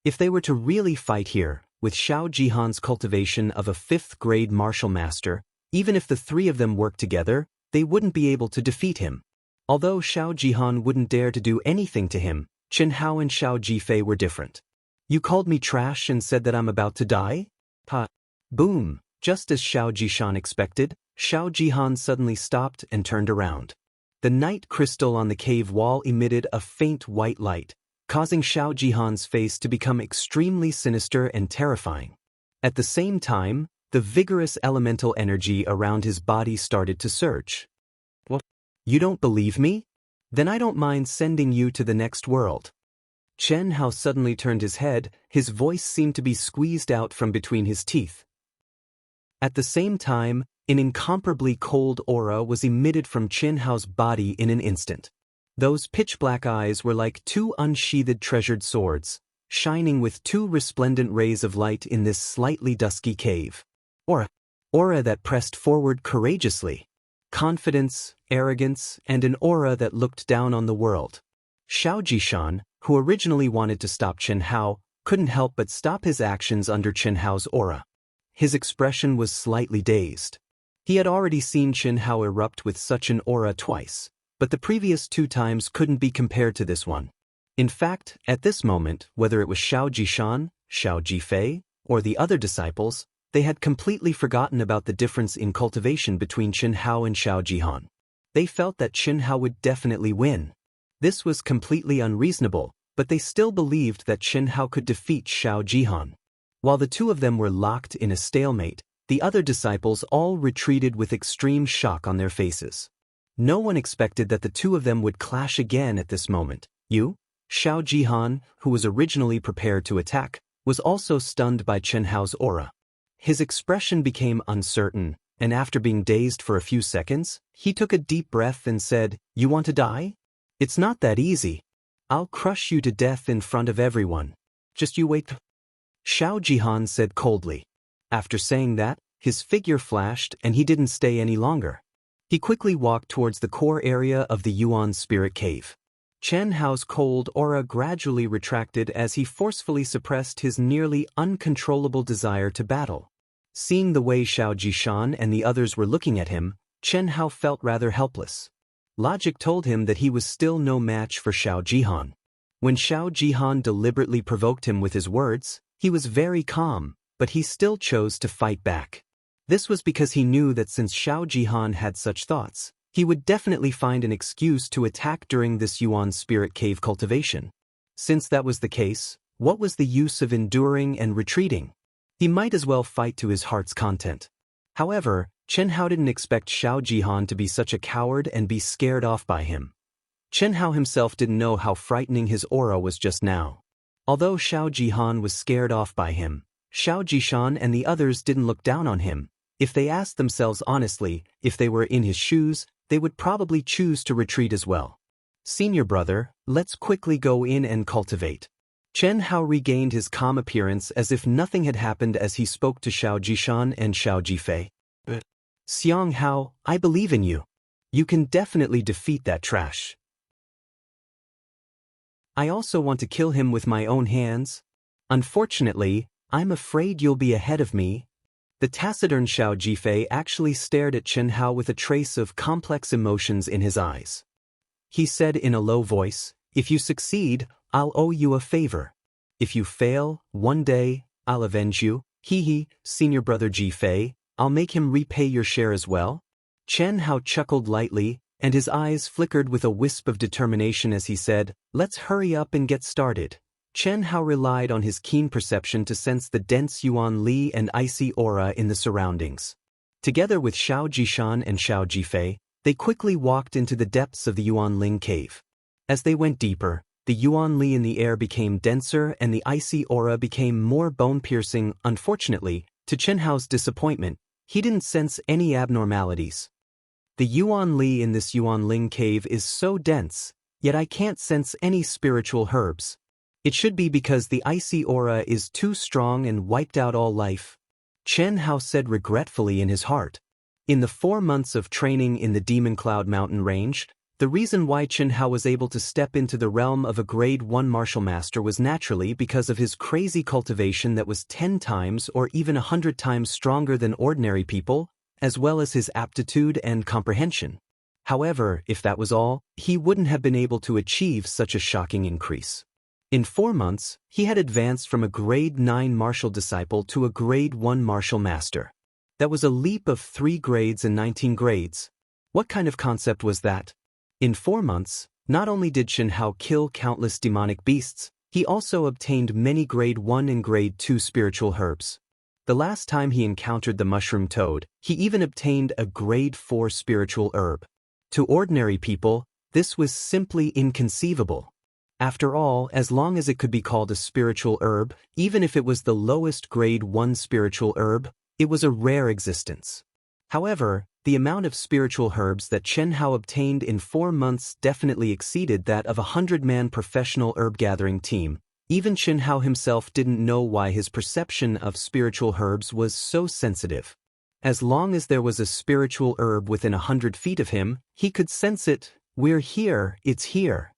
Speaker 1: If they were to really fight here, with Xiao Jihan's cultivation of a 5th grade martial master, even if the three of them worked together, they wouldn't be able to defeat him. Although Xiao Jihan wouldn't dare to do anything to him, Chen Hao and Xiao Jifei were different. You called me trash and said that I'm about to die? Ha! Boom! Just as Xiao Jishan expected, Xiao Jihan suddenly stopped and turned around. The night crystal on the cave wall emitted a faint white light, causing Xiao Jihan's face to become extremely sinister and terrifying. At the same time, the vigorous elemental energy around his body started to surge. What? You don't believe me? Then I don't mind sending you to the next world. Chen Hao suddenly turned his head, his voice seemed to be squeezed out from between his teeth. At the same time, an incomparably cold aura was emitted from Chen Hao's body in an instant. Those pitch-black eyes were like two unsheathed treasured swords, shining with two resplendent rays of light in this slightly dusky cave. Aura that pressed forward courageously. Confidence, arrogance, and an aura that looked down on the world. Xiao Jishan, who originally wanted to stop Chen Hao, couldn't help but stop his actions under Chen Hao's aura. His expression was slightly dazed. He had already seen Chen Hao erupt with such an aura twice, but the previous 2 times couldn't be compared to this one. In fact, at this moment, whether it was Xiao Jishan, Xiao Jifei, or the other disciples, they had completely forgotten about the difference in cultivation between Chen Hao and Xiao Jihan. They felt that Chen Hao would definitely win. This was completely unreasonable, but they still believed that Chen Hao could defeat Xiao Jihan. While the two of them were locked in a stalemate, the other disciples all retreated with extreme shock on their faces. No one expected that the two of them would clash again at this moment. Xiao Jihan, who was originally prepared to attack, was also stunned by Chen Hao's aura. His expression became uncertain, and after being dazed for a few seconds, he took a deep breath and said, "You want to die? It's not that easy. I'll crush you to death in front of everyone. Just you wait." Xiao Jihan said coldly. After saying that, his figure flashed and he didn't stay any longer. He quickly walked towards the core area of the Yuan Spirit Cave. Chen Hao's cold aura gradually retracted as he forcefully suppressed his nearly uncontrollable desire to battle. Seeing the way Xiao Jishan and the others were looking at him, Chen Hao felt rather helpless. Logic told him that he was still no match for Xiao Jihan. When Xiao Jihan deliberately provoked him with his words, he was very calm, but he still chose to fight back. This was because he knew that since Xiao Jihan had such thoughts, he would definitely find an excuse to attack during this Yuan Spirit Cave cultivation. Since that was the case, what was the use of enduring and retreating? He might as well fight to his heart's content. However, Chen Hao didn't expect Xiao Jihan to be such a coward and be scared off by him. Chen Hao himself didn't know how frightening his aura was just now. Although Xiao Jihan was scared off by him, Xiao Jishan and the others didn't look down on him. If they asked themselves honestly, if they were in his shoes, they would probably choose to retreat as well. "Senior brother, let's quickly go in and cultivate." Chen Hao regained his calm appearance as if nothing had happened as he spoke to Xiao Jishan and Xiao Jifei. "Xiang Hao, I believe in you. You can definitely defeat that trash. I also want to kill him with my own hands. Unfortunately, I'm afraid you'll be ahead of me." The taciturn Xiao Jifei actually stared at Chen Hao with a trace of complex emotions in his eyes. He said in a low voice, "If you succeed, I'll owe you a favor. If you fail, one day, I'll avenge you. Hee, senior brother Jifei, I'll make him repay your share as well." Chen Hao chuckled lightly, and his eyes flickered with a wisp of determination as he said, "Let's hurry up and get started." Chen Hao relied on his keen perception to sense the dense Yuan Li and icy aura in the surroundings. Together with Xiao Jishan and Xiao Jifei, they quickly walked into the depths of the Yuan Ling cave. As they went deeper, the Yuan Li in the air became denser and the icy aura became more bone-piercing. Unfortunately, to Chen Hao's disappointment, he didn't sense any abnormalities. "The Yuan Li in this Yuan Ling cave is so dense, yet I can't sense any spiritual herbs. It should be because the icy aura is too strong and wiped out all life," Chen Hao said regretfully in his heart. In the 4 months of training in the Demon Cloud Mountain range, the reason why Chen Hao was able to step into the realm of a Grade 1 martial master was naturally because of his crazy cultivation that was 10 times or even 100 times stronger than ordinary people, as well as his aptitude and comprehension. However, if that was all, he wouldn't have been able to achieve such a shocking increase. In 4 months, he had advanced from a Grade 9 martial disciple to a Grade 1 martial master. That was a leap of 3 grades and 19 grades. What kind of concept was that? In 4 months, not only did Chen Hao kill countless demonic beasts, he also obtained many Grade 1 and Grade 2 spiritual herbs. The last time he encountered the mushroom toad, he even obtained a Grade 4 spiritual herb. To ordinary people, this was simply inconceivable. After all, as long as it could be called a spiritual herb, even if it was the lowest Grade 1 spiritual herb, it was a rare existence. However, the amount of spiritual herbs that Chen Hao obtained in 4 months definitely exceeded that of a 100-man professional herb-gathering team. Even Chen Hao himself didn't know why his perception of spiritual herbs was so sensitive. As long as there was a spiritual herb within 100 feet of him, he could sense it. "We're here, it's here."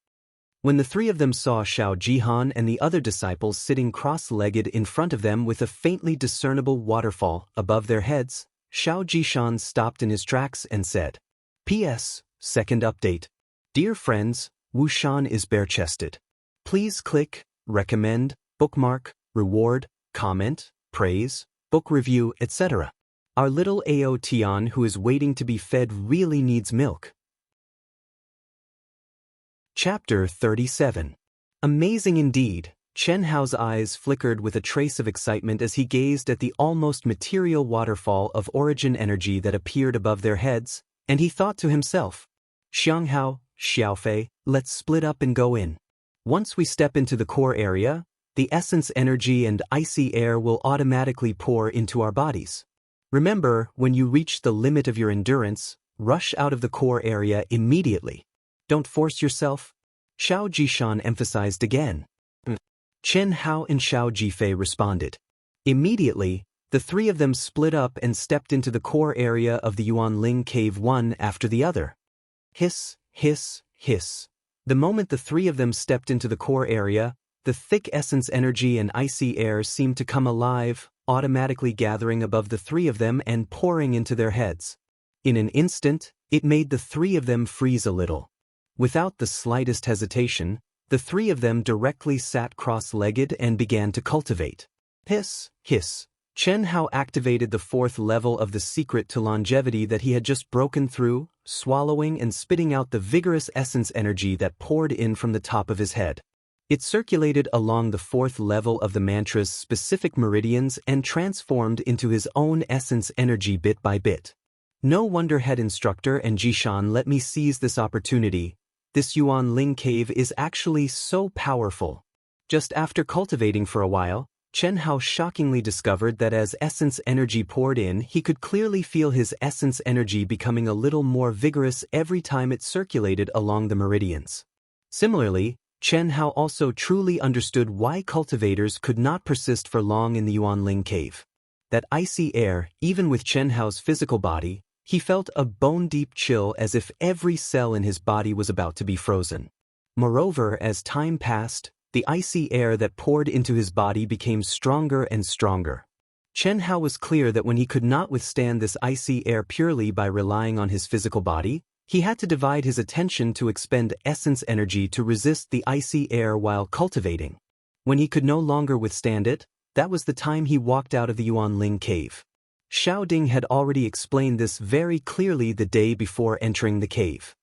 Speaker 1: When the 3 of them saw Xiao Jihan and the other disciples sitting cross-legged in front of them with a faintly discernible waterfall above their heads, Xiao Jishan stopped in his tracks and said, "P.S. Second update. Dear friends, Wu Shan is bare-chested. Please click, recommend, bookmark, reward, comment, praise, book review, etc. Our little Ao Tian who is waiting to be fed really needs milk." Chapter 37. Amazing indeed. Chen Hao's eyes flickered with a trace of excitement as he gazed at the almost material waterfall of origin energy that appeared above their heads, and he thought to himself, "Xiang Hao, Xiaofei, let's split up and go in. Once we step into the core area, the essence energy and icy air will automatically pour into our bodies. Remember, when you reach the limit of your endurance, rush out of the core area immediately. Don't force yourself. Xiao Jishan emphasized again. Chen Hao and Xiao Jifei responded. Immediately, the three of them split up and stepped into the core area of the Yuanling cave one after the other. Hiss, hiss, hiss. The moment the three of them stepped into the core area, the thick essence energy and icy air seemed to come alive, automatically gathering above the three of them and pouring into their heads. In an instant, it made the three of them freeze a little. Without the slightest hesitation, the three of them directly sat cross-legged and began to cultivate. Hiss, hiss. Chen Hao activated the fourth level of the secret to longevity that he had just broken through, swallowing and spitting out the vigorous essence energy that poured in from the top of his head. It circulated along the fourth level of the mantra's specific meridians and transformed into his own essence energy bit by bit. No wonder head instructor and Jishan let me seize this opportunity. This Yuanling cave is actually so powerful. Just after cultivating for a while, Chen Hao shockingly discovered that as essence energy poured in, he could clearly feel his essence energy becoming a little more vigorous every time it circulated along the meridians. Similarly, Chen Hao also truly understood why cultivators could not persist for long in the Yuanling cave. That icy air, even with Chen Hao's physical body, he felt a bone-deep chill as if every cell in his body was about to be frozen. Moreover, as time passed, the icy air that poured into his body became stronger and stronger. Chen Hao was clear that when he could not withstand this icy air purely by relying on his physical body, he had to divide his attention to expend essence energy to resist the icy air while cultivating. When he could no longer withstand it, that was the time he walked out of the Yuanling cave. Xiao Ding had already explained this very clearly the day before entering the cave.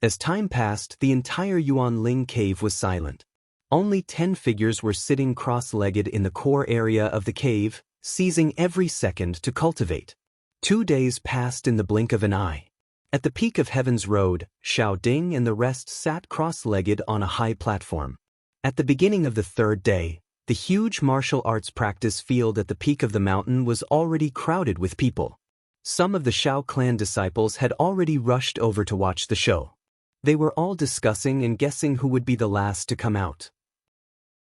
Speaker 1: As time passed, the entire Yuanling cave was silent. Only 10 figures were sitting cross-legged in the core area of the cave, seizing every second to cultivate. 2 days passed in the blink of an eye. At the peak of Heaven's Road, Xiao Ding and the rest sat cross-legged on a high platform. At the beginning of the third day, the huge martial arts practice field at the peak of the mountain was already crowded with people. Some of the Xiao clan disciples had already rushed over to watch the show. They were all discussing and guessing who would be the last to come out.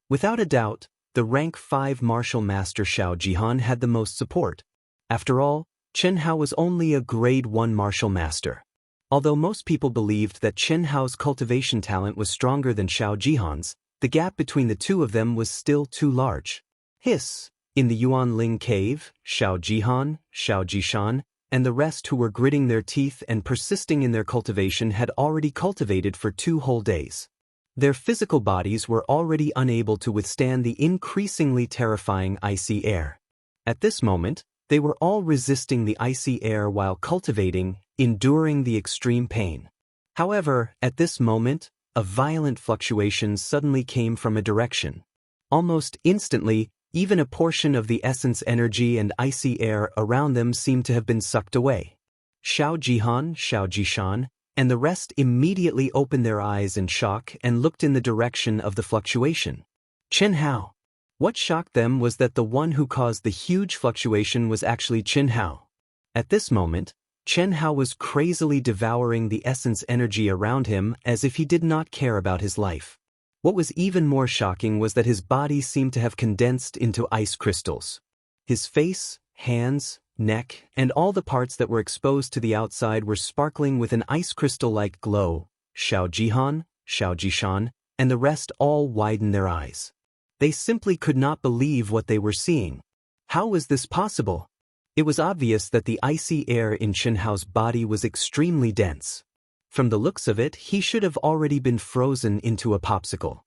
Speaker 1: Without a doubt, the rank 5 martial master Xiao Jihan had the most support. After all, Chen Hao was only a grade 1 martial master. Although most people believed that Chen Hao's cultivation talent was stronger than Xiao Jihan's, the gap between the two of them was still too large. Hiss! In the Yuanling cave, Xiao Jihan, Xiao Jishan, and the rest who were gritting their teeth and persisting in their cultivation had already cultivated for 2 whole days. Their physical bodies were already unable to withstand the increasingly terrifying icy air. At this moment, they were all resisting the icy air while cultivating, enduring the extreme pain. However, at this moment, a violent fluctuation suddenly came from a direction. Almost instantly, even a portion of the essence energy and icy air around them seemed to have been sucked away. Xiao Jihan, Xiao Jishan, and the rest immediately opened their eyes in shock and looked in the direction of the fluctuation. Chen Hao. What shocked them was that the one who caused the huge fluctuation was actually Chen Hao. At this moment, Chen Hao was crazily devouring the essence energy around him as if he did not care about his life. What was even more shocking was that his body seemed to have condensed into ice crystals. His face, hands, neck, and all the parts that were exposed to the outside were sparkling with an ice crystal-like glow. Xiao Jihan, Xiao Jishan, and the rest all widened their eyes. They simply could not believe what they were seeing. How was this possible? It was obvious that the icy air in Chen Hao's body was extremely dense. From the looks of it, he should have already been frozen into a popsicle.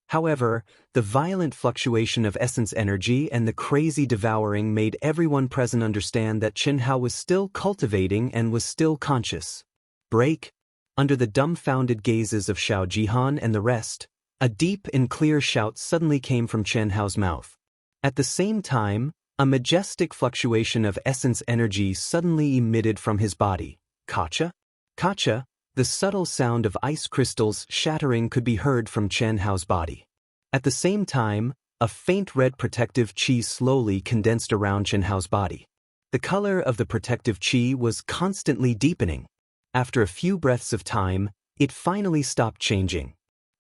Speaker 1: However, the violent fluctuation of essence energy and the crazy devouring made everyone present understand that Chen Hao was still cultivating and was still conscious. Break! Under the dumbfounded gazes of Xiao Jihan and the rest, a deep and clear shout suddenly came from Chen Hao's mouth. At the same time, a majestic fluctuation of essence energy suddenly emitted from his body. Kacha? Kacha, the subtle sound of ice crystals shattering could be heard from Chen Hao's body. At the same time, a faint red protective chi slowly condensed around Chen Hao's body. The color of the protective chi was constantly deepening. After a few breaths of time, it finally stopped changing.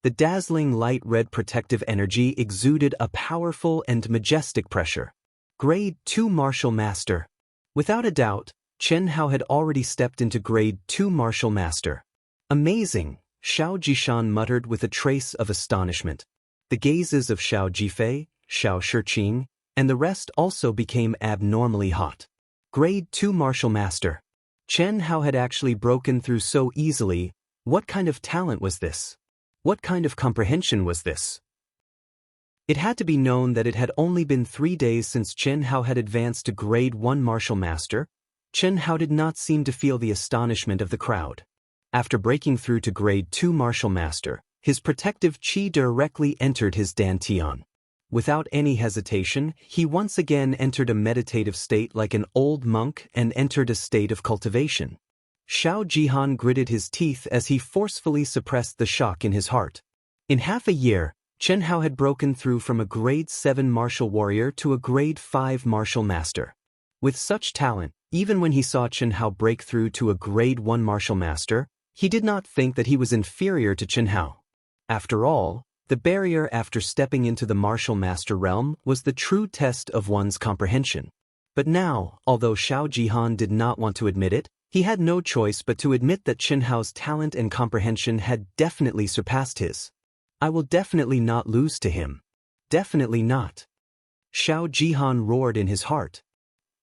Speaker 1: The dazzling light red protective energy exuded a powerful and majestic pressure. Grade 2 Martial Master. Without a doubt, Chen Hao had already stepped into Grade 2 Martial Master. Amazing, Xiao Jishan muttered with a trace of astonishment. The gazes of Xiao Jifei, Xiao Shiqing, and the rest also became abnormally hot. Grade 2 Martial Master. Chen Hao had actually broken through so easily. What kind of talent was this? What kind of comprehension was this? It had to be known that it had only been 3 days since Chen Hao had advanced to Grade 1 Martial Master. Chen Hao did not seem to feel the astonishment of the crowd. After breaking through to Grade 2 Martial Master, his protective chi directly entered his dantian. Without any hesitation, he once again entered a meditative state like an old monk and entered a state of cultivation. Xiao Jihan gritted his teeth as he forcefully suppressed the shock in his heart. In half a year, Chen Hao had broken through from a Grade 7 martial warrior to a Grade 5 martial master. With such talent, even when he saw Chen Hao break through to a Grade 1 martial master, he did not think that he was inferior to Chen Hao. After all, the barrier after stepping into the martial master realm was the true test of one's comprehension. But now, although Xiao Jihan did not want to admit it, he had no choice but to admit that Chen Hao's talent and comprehension had definitely surpassed his. I will definitely not lose to him. Definitely not. Xiao Jihan roared in his heart.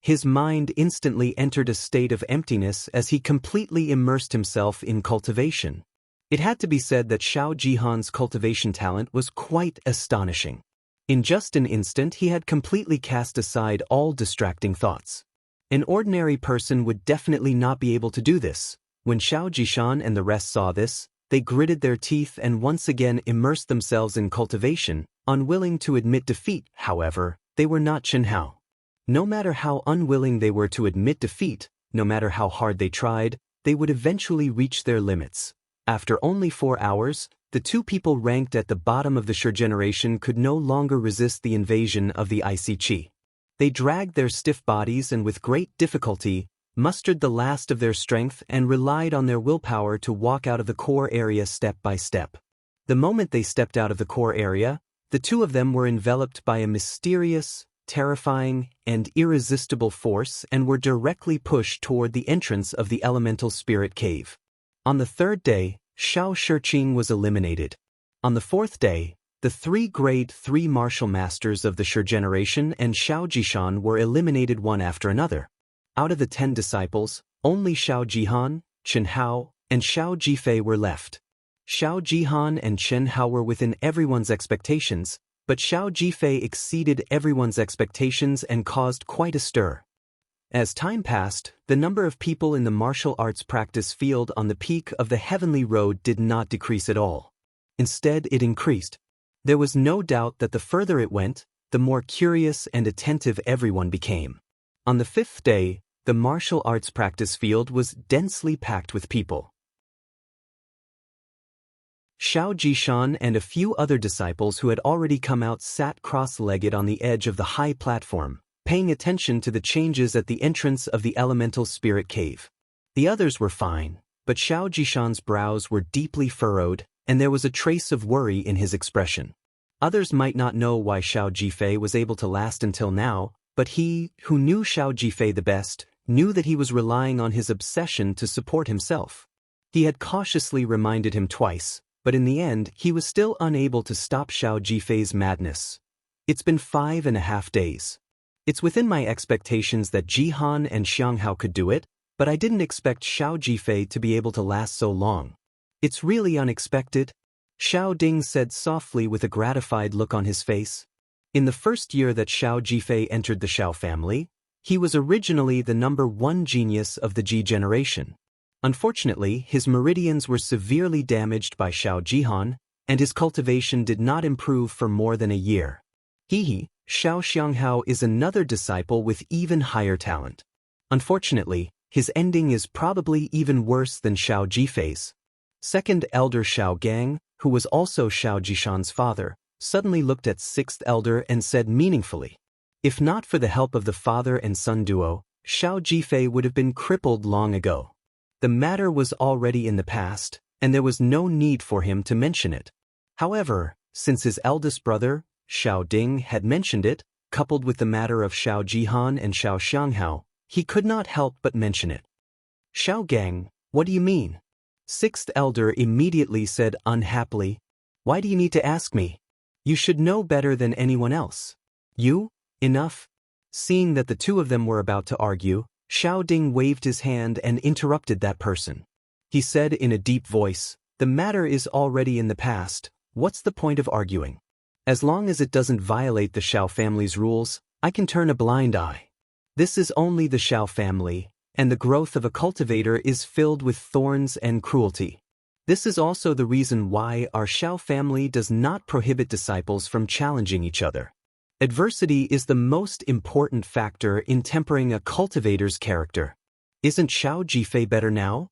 Speaker 1: His mind instantly entered a state of emptiness as he completely immersed himself in cultivation. It had to be said that Xiao Jihan's cultivation talent was quite astonishing. In just an instant he had completely cast aside all distracting thoughts. An ordinary person would definitely not be able to do this. When Xiao Jishan and the rest saw this, they gritted their teeth and once again immersed themselves in cultivation, unwilling to admit defeat. However, they were not Chen Hao. No matter how unwilling they were to admit defeat, no matter how hard they tried, they would eventually reach their limits. After only 4 hours, the two people ranked at the bottom of the Shi generation could no longer resist the invasion of the icy qi. They dragged their stiff bodies and with great difficulty, mustered the last of their strength and relied on their willpower to walk out of the core area step by step. The moment they stepped out of the core area, the two of them were enveloped by a mysterious, terrifying, and irresistible force and were directly pushed toward the entrance of the elemental spirit cave. On the third day, Xiao Shiqing was eliminated. On the fourth day, the 3 Grade 3 martial masters of the Shi generation and Xiao Jishan were eliminated one after another. Out of the 10 disciples, only Xiao Jihan, Chen Hao, and Xiao Jifei were left. Xiao Jihan and Chen Hao were within everyone's expectations, but Xiao Jifei exceeded everyone's expectations and caused quite a stir. As time passed, the number of people in the martial arts practice field on the peak of the heavenly road did not decrease at all. Instead, it increased. There was no doubt that the further it went, the more curious and attentive everyone became. On the 5th day, the martial arts practice field was densely packed with people. Xiao Jishan and a few other disciples who had already come out sat cross-legged on the edge of the high platform, paying attention to the changes at the entrance of the elemental spirit cave. The others were fine, but Xiao Jishan's brows were deeply furrowed, and there was a trace of worry in his expression. Others might not know why Xiao Jifei was able to last until now, but he, who knew Xiao Jifei the best, knew that he was relying on his obsession to support himself. He had cautiously reminded him twice, but in the end he was still unable to stop Xiao Jifei's madness. It's been 5.5 days. It's within my expectations that Jihan and Xianghao could do it, but I didn't expect Xiao Jifei to be able to last so long. It's really unexpected, Xiao Ding said softly with a gratified look on his face. In the first year that Xiao Jifei entered the Xiao family, he was originally the number 1 genius of the Ji generation. Unfortunately, his meridians were severely damaged by Xiao Jihan, and his cultivation did not improve for more than a year. Xiao Xianghao is another disciple with even higher talent. Unfortunately, his ending is probably even worse than Xiao Jifei's. Second elder Xiao Gang, who was also Xiao Jishan's father, suddenly looked at sixth elder and said meaningfully, "If not for the help of the father and son duo, Xiao Jifei would have been crippled long ago." The matter was already in the past, and there was no need for him to mention it. However, since his eldest brother, Xiao Ding, had mentioned it, coupled with the matter of Xiao Jihan and Xiao Xianghao, he could not help but mention it. "Xiao Gang, what do you mean?" Sixth elder immediately said unhappily, "Why do you need to ask me? You should know better than anyone else." "You? Enough." Seeing that the two of them were about to argue, Xiao Ding waved his hand and interrupted that person. He said in a deep voice, "The matter is already in the past, what's the point of arguing? As long as it doesn't violate the Xiao family's rules, I can turn a blind eye. This is only the Xiao family, and the growth of a cultivator is filled with thorns and cruelty. This is also the reason why our Xiao family does not prohibit disciples from challenging each other. Adversity is the most important factor in tempering a cultivator's character. Isn't Xiao Jifei better now?"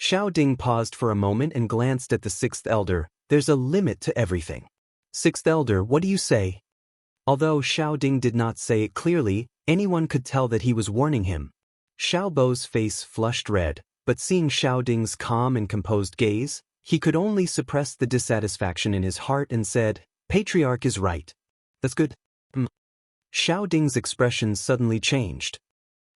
Speaker 1: Xiao Ding paused for a moment and glanced at the sixth elder. "There's a limit to everything." "Sixth elder, what do you say?" Although Xiao Ding did not say it clearly, anyone could tell that he was warning him. Xiao Bo's face flushed red, but seeing Xiao Ding's calm and composed gaze, he could only suppress the dissatisfaction in his heart and said, "Patriarch is right. That's good." Xiao Ding's expression suddenly changed.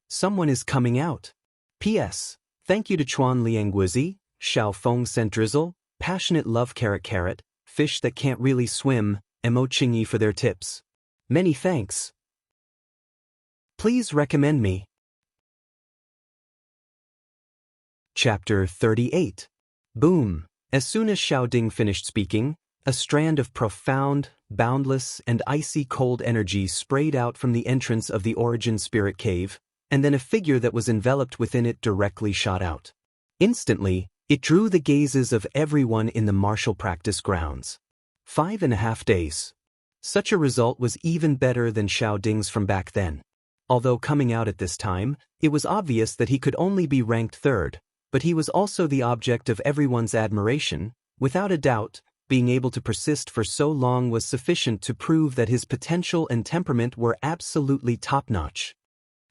Speaker 1: "Someone is coming out. P.S. Thank you to Chuan Liangguizi, Xiao Feng sent drizzle, passionate love carrot, fish that can't really swim, Mo Qingyi for their tips. Many thanks. Please recommend me." Chapter 38. Boom. As soon as Xiao Ding finished speaking, a strand of profound, boundless, and icy cold energy sprayed out from the entrance of the Origin Spirit Cave, and then a figure that was enveloped within it directly shot out. Instantly, it drew the gazes of everyone in the martial practice grounds. 5.5 days. Such a result was even better than Xiao Ding's from back then. Although coming out at this time, it was obvious that he could only be ranked third, but he was also the object of everyone's admiration. Without a doubt, being able to persist for so long was sufficient to prove that his potential and temperament were absolutely top-notch.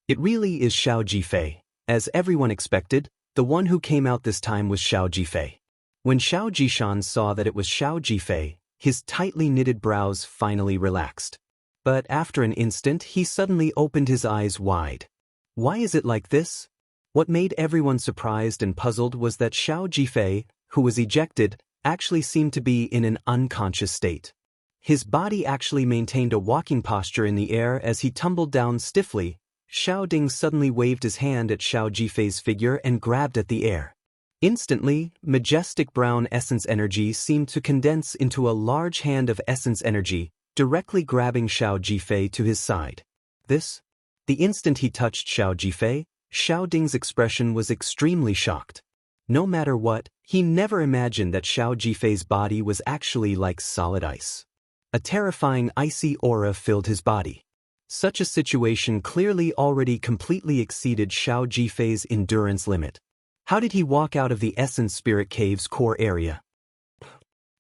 Speaker 1: It really is Xiao Jifei. As everyone expected, the one who came out this time was Xiao Jifei. When Xiao Jishan saw that it was Xiao Jifei, his tightly knitted brows finally relaxed. But after an instant he suddenly opened his eyes wide. Why is it like this? What made everyone surprised and puzzled was that Xiao Jifei, who was ejected, actually seemed to be in an unconscious state. His body actually maintained a walking posture in the air as he tumbled down stiffly. Xiao Ding suddenly waved his hand at Xiao Jifei's figure and grabbed at the air. Instantly, majestic brown essence energy seemed to condense into a large hand of essence energy, directly grabbing Xiao Jifei to his side. The instant he touched Xiao Jifei, Xiao Ding's expression was extremely shocked. No matter what, he never imagined that Xiao Jifei's body was actually like solid ice. A terrifying icy aura filled his body. Such a situation clearly already completely exceeded Xiao Jifei's endurance limit. How did he walk out of the Essence Spirit Cave's core area?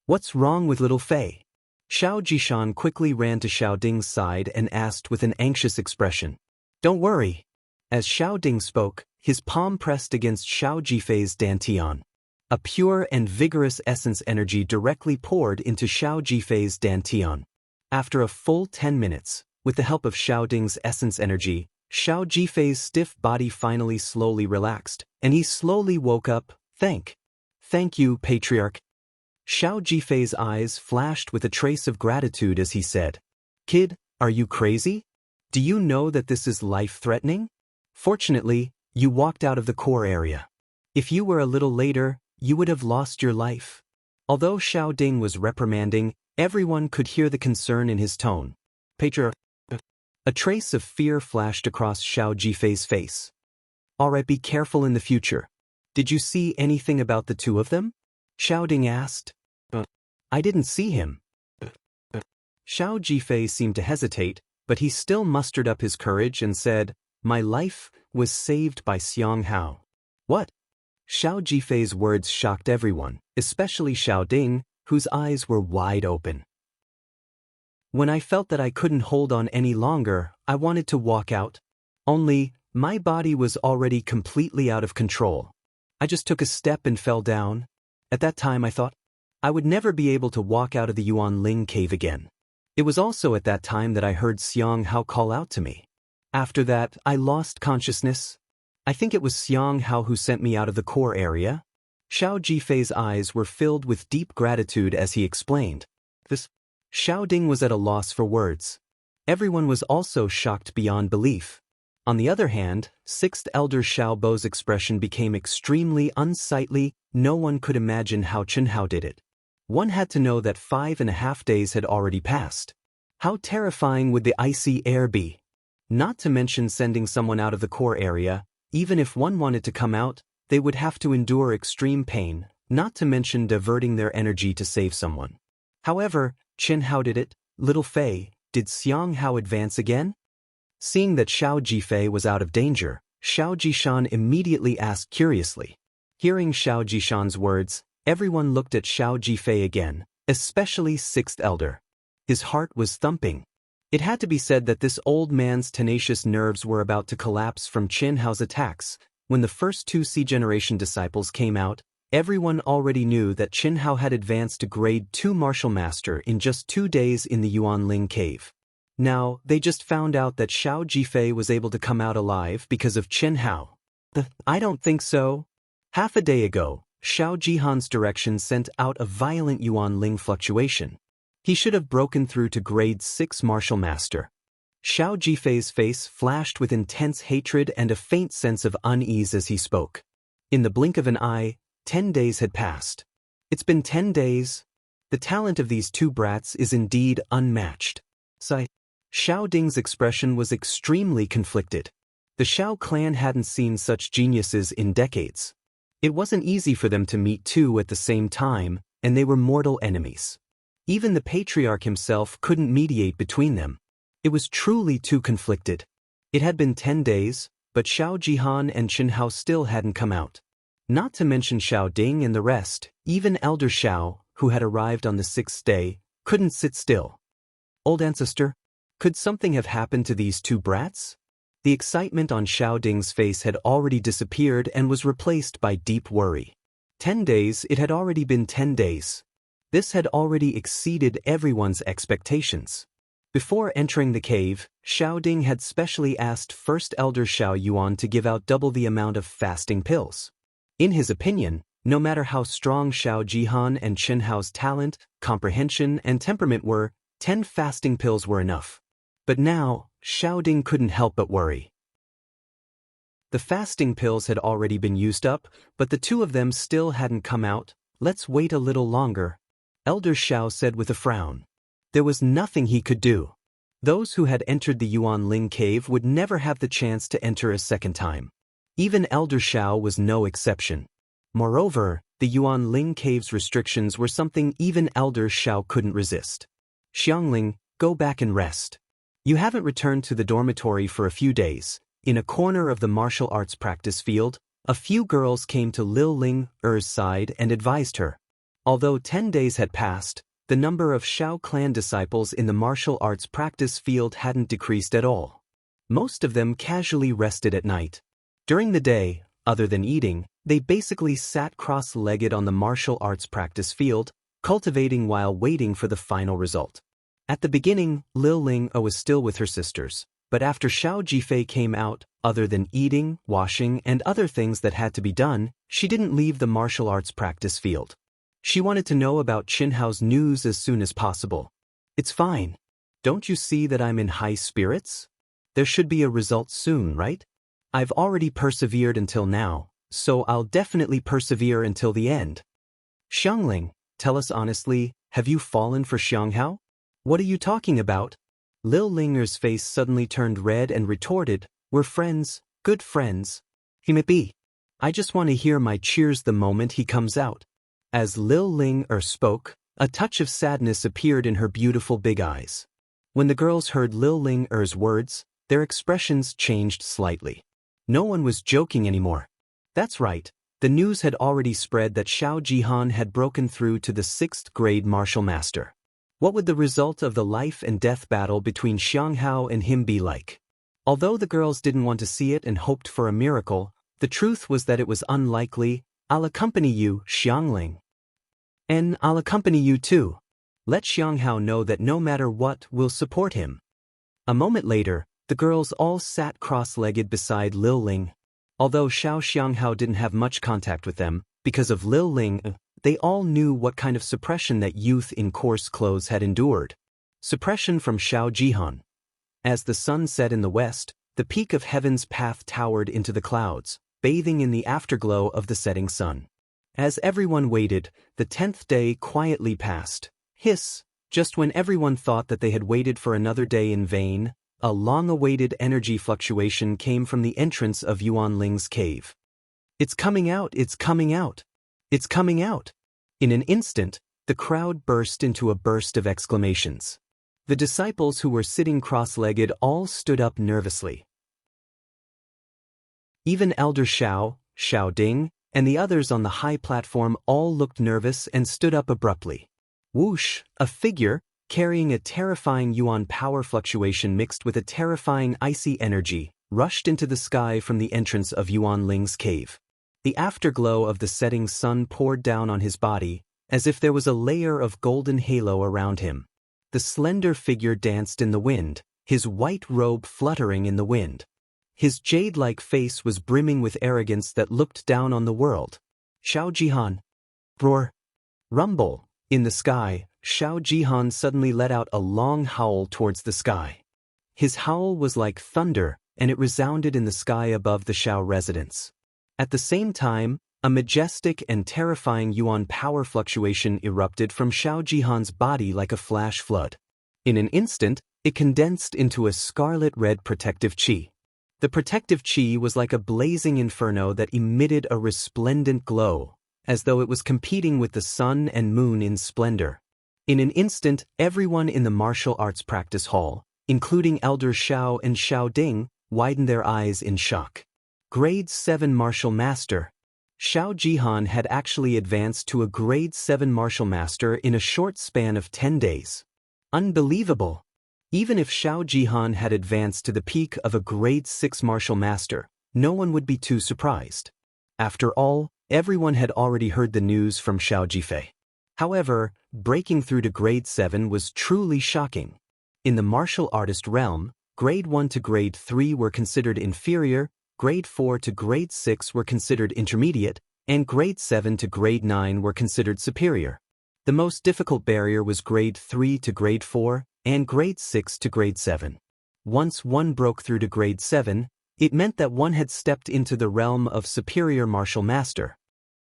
Speaker 1: "What's wrong with little Fei?" Xiao Jishan quickly ran to Xiao Ding's side and asked with an anxious expression. "Don't worry." As Xiao Ding spoke, his palm pressed against Xiao Jifei's dantian. A pure and vigorous essence energy directly poured into Xiao Jifei's dantian. After a full 10 minutes, with the help of Xiao Ding's essence energy, Xiao Jifei's stiff body finally slowly relaxed, and he slowly woke up. Thank you, Patriarch." Xiao Jifei's eyes flashed with a trace of gratitude as he said, "Kid, are you crazy? Do you know that this is life-threatening? Fortunately, you walked out of the core area. If you were a little later, you would have lost your life." Although Xiao Ding was reprimanding, everyone could hear the concern in his tone. "Patriarch." A trace of fear flashed across Xiao Jifei's face. "Alright, be careful in the future. Did you see anything about the two of them?" Xiao Ding asked. "I didn't see him." Xiao Jifei seemed to hesitate, but he still mustered up his courage and said, "My life was saved by Xiang Hao." "What?" Xiao Jifei's words shocked everyone, especially Xiao Ding, whose eyes were wide open. When I felt that I couldn't hold on any longer, I wanted to walk out. Only, my body was already completely out of control. I just took a step and fell down. At that time I thought, I would never be able to walk out of the Yuanling cave again. It was also at that time that I heard Xiang Hao call out to me. After that, I lost consciousness. I think it was Xiang Hao who sent me out of the core area. Xiao Jifei's eyes were filled with deep gratitude as he explained. Xiao Ding was at a loss for words. Everyone was also shocked beyond belief. On the other hand, Sixth Elder Xiao Bo's expression became extremely unsightly. No one could imagine how Chen Hao did it. One had to know that 5.5 days had already passed. How terrifying would the icy air be? Not to mention sending someone out of the core area. Even if one wanted to come out, they would have to endure extreme pain, not to mention diverting their energy to save someone. However, Chen Hao did it. Little Fei, did Xiang Hao advance again? Seeing that Xiao Jifei was out of danger, Xiao Jishan immediately asked curiously. Hearing Xiao Jishan's words, everyone looked at Xiao Jifei again, especially Sixth Elder. His heart was thumping. It had to be said that this old man's tenacious nerves were about to collapse from Chen Hao's attacks. When the first 2 C-generation disciples came out, everyone already knew that Chen Hao had advanced to grade 2 martial master in just 2 days in the Yuanling cave. Now, they just found out that Xiao Jifei was able to come out alive because of Chen Hao. I don't think so. Half a day ago, Xiao Jihan's direction sent out a violent Yuanling fluctuation. He should have broken through to grade 6 martial master. Xiao Jifei's face flashed with intense hatred and a faint sense of unease as he spoke. In the blink of an eye, 10 days had passed. It's been 10 days. The talent of these 2 brats is indeed unmatched. Xiao Ding's expression was extremely conflicted. The Xiao clan hadn't seen such geniuses in decades. It wasn't easy for them to meet 2 at the same time, and they were mortal enemies. Even the patriarch himself couldn't mediate between them. It was truly too conflicted. It had been 10 days, but Xiao Jihan and Chen Hao still hadn't come out. Not to mention Xiao Ding and the rest, even Elder Xiao, who had arrived on the 6th day, couldn't sit still. Old ancestor, could something have happened to these 2 brats? The excitement on Xiao Ding's face had already disappeared and was replaced by deep worry. 10 days, it had already been 10 days. This had already exceeded everyone's expectations. Before entering the cave, Xiao Ding had specially asked First Elder Xiao Yuan to give out double the amount of fasting pills. In his opinion, no matter how strong Xiao Jihan and Chen Hao's talent, comprehension, and temperament were, 10 fasting pills were enough. But now, Xiao Ding couldn't help but worry. The fasting pills had already been used up, but the 2 of them still hadn't come out. Let's wait a little longer, Elder Xiao said with a frown. There was nothing he could do. Those who had entered the Yuanling cave would never have the chance to enter a second time. Even Elder Xiao was no exception. Moreover, the Yuanling cave's restrictions were something even Elder Xiao couldn't resist. Xiangling, go back and rest. You haven't returned to the dormitory for a few days. In a corner of the martial arts practice field, a few girls came to Lil Ling Er's side and advised her. Although 10 days had passed, the number of Xiao clan disciples in the martial arts practice field hadn't decreased at all. Most of them casually rested at night. During the day, other than eating, they basically sat cross-legged on the martial arts practice field, cultivating while waiting for the final result. At the beginning, Lil Ling was still with her sisters, but after Xiao Jifei came out, other than eating, washing, and other things that had to be done, she didn't leave the martial arts practice field. She wanted to know about Chen Hao's news as soon as possible. It's fine. Don't you see that I'm in high spirits? There should be a result soon, right? I've already persevered until now, so I'll definitely persevere until the end. Xiangling, tell us honestly, have you fallen for Xiang Hao? What are you talking about? Lil Linger's face suddenly turned red and retorted, we're friends, good friends. He may be. I just want to hear my cheers the moment he comes out. As Lil Ling spoke, a touch of sadness appeared in her beautiful big eyes. When the girls heard Lil Ling words, their expressions changed slightly. No one was joking anymore. That's right, the news had already spread that Xiao Jihan had broken through to the 6th grade martial master. What would the result of the life and death battle between Xianghao and him be like? Although the girls didn't want to see it and hoped for a miracle, the truth was that it was unlikely. I'll accompany you, Xiangling. And I'll accompany you too. Let Xianghao know that no matter what, we'll support him. A moment later, the girls all sat cross-legged beside Lil Ling. Although Xianghao didn't have much contact with them, because of Lil Ling, they all knew what kind of suppression that youth in coarse clothes had endured. Suppression from Xiao Jihan. As the sun set in the west, the peak of heaven's path towered into the clouds, bathing in the afterglow of the setting sun. As everyone waited, the 10th day quietly passed. Hiss! Just when everyone thought that they had waited for another day in vain, a long-awaited energy fluctuation came from the entrance of Yuan Ling's cave. It's coming out! It's coming out! It's coming out! In an instant, the crowd burst into a burst of exclamations. The disciples who were sitting cross-legged all stood up nervously. Even Elder Xiao, Xiao Ding, and the others on the high platform all looked nervous and stood up abruptly. Whoosh! A figure, carrying a terrifying yuan power fluctuation mixed with a terrifying icy energy, rushed into the sky from the entrance of Yuan Ling's cave. The afterglow of the setting sun poured down on his body, as if there was a layer of golden halo around him. The slender figure danced in the wind, his white robe fluttering in the wind. His jade-like face was brimming with arrogance that looked down on the world. Xiao Jihan. Roar. Rumble. In the sky, Xiao Jihan suddenly let out a long howl towards the sky. His howl was like thunder, and it resounded in the sky above the Xiao residence. At the same time, a majestic and terrifying yuan power fluctuation erupted from Xiao Jihan's body like a flash flood. In an instant, it condensed into a scarlet-red protective qi. The protective qi was like a blazing inferno that emitted a resplendent glow, as though it was competing with the sun and moon in splendor. In an instant, everyone in the martial arts practice hall, including Elder Xiao and Xiao Ding, widened their eyes in shock. Grade 7 Martial Master. Xiao Jihan had actually advanced to a Grade 7 Martial Master in a short span of 10 days. Unbelievable! Even if Xiao Jihan had advanced to the peak of a Grade 6 Martial Master, no one would be too surprised. After all, everyone had already heard the news from Xiao Jifei. However, breaking through to Grade 7 was truly shocking. In the martial artist realm, Grade 1 to Grade 3 were considered inferior, Grade 4 to Grade 6 were considered intermediate, and Grade 7 to Grade 9 were considered superior. The most difficult barrier was Grade 3 to Grade 4, and Grade 6 to Grade 7. Once one broke through to Grade 7, it meant that one had stepped into the realm of superior martial master.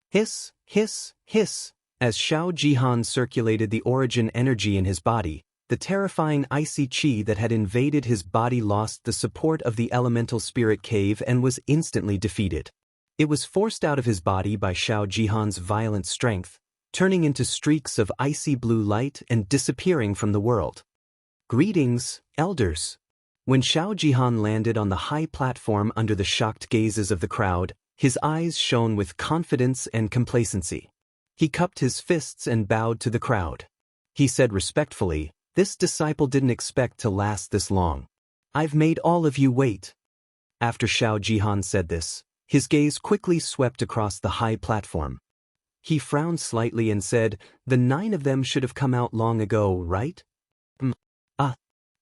Speaker 1: Hiss, hiss, hiss. As Xiao Jihan circulated the origin energy in his body, the terrifying icy qi that had invaded his body lost the support of the elemental spirit cave and was instantly defeated. It was forced out of his body by Xiao Jihan's violent strength, turning into streaks of icy blue light and disappearing from the world. Greetings, elders. When Xiao Jihan landed on the high platform under the shocked gazes of the crowd, his eyes shone with confidence and complacency. He cupped his fists and bowed to the crowd. He said respectfully, "This disciple didn't expect to last this long. I've made all of you wait." After Xiao Jihan said this, his gaze quickly swept across the high platform. He frowned slightly and said, "The 9 of them should have come out long ago, right?"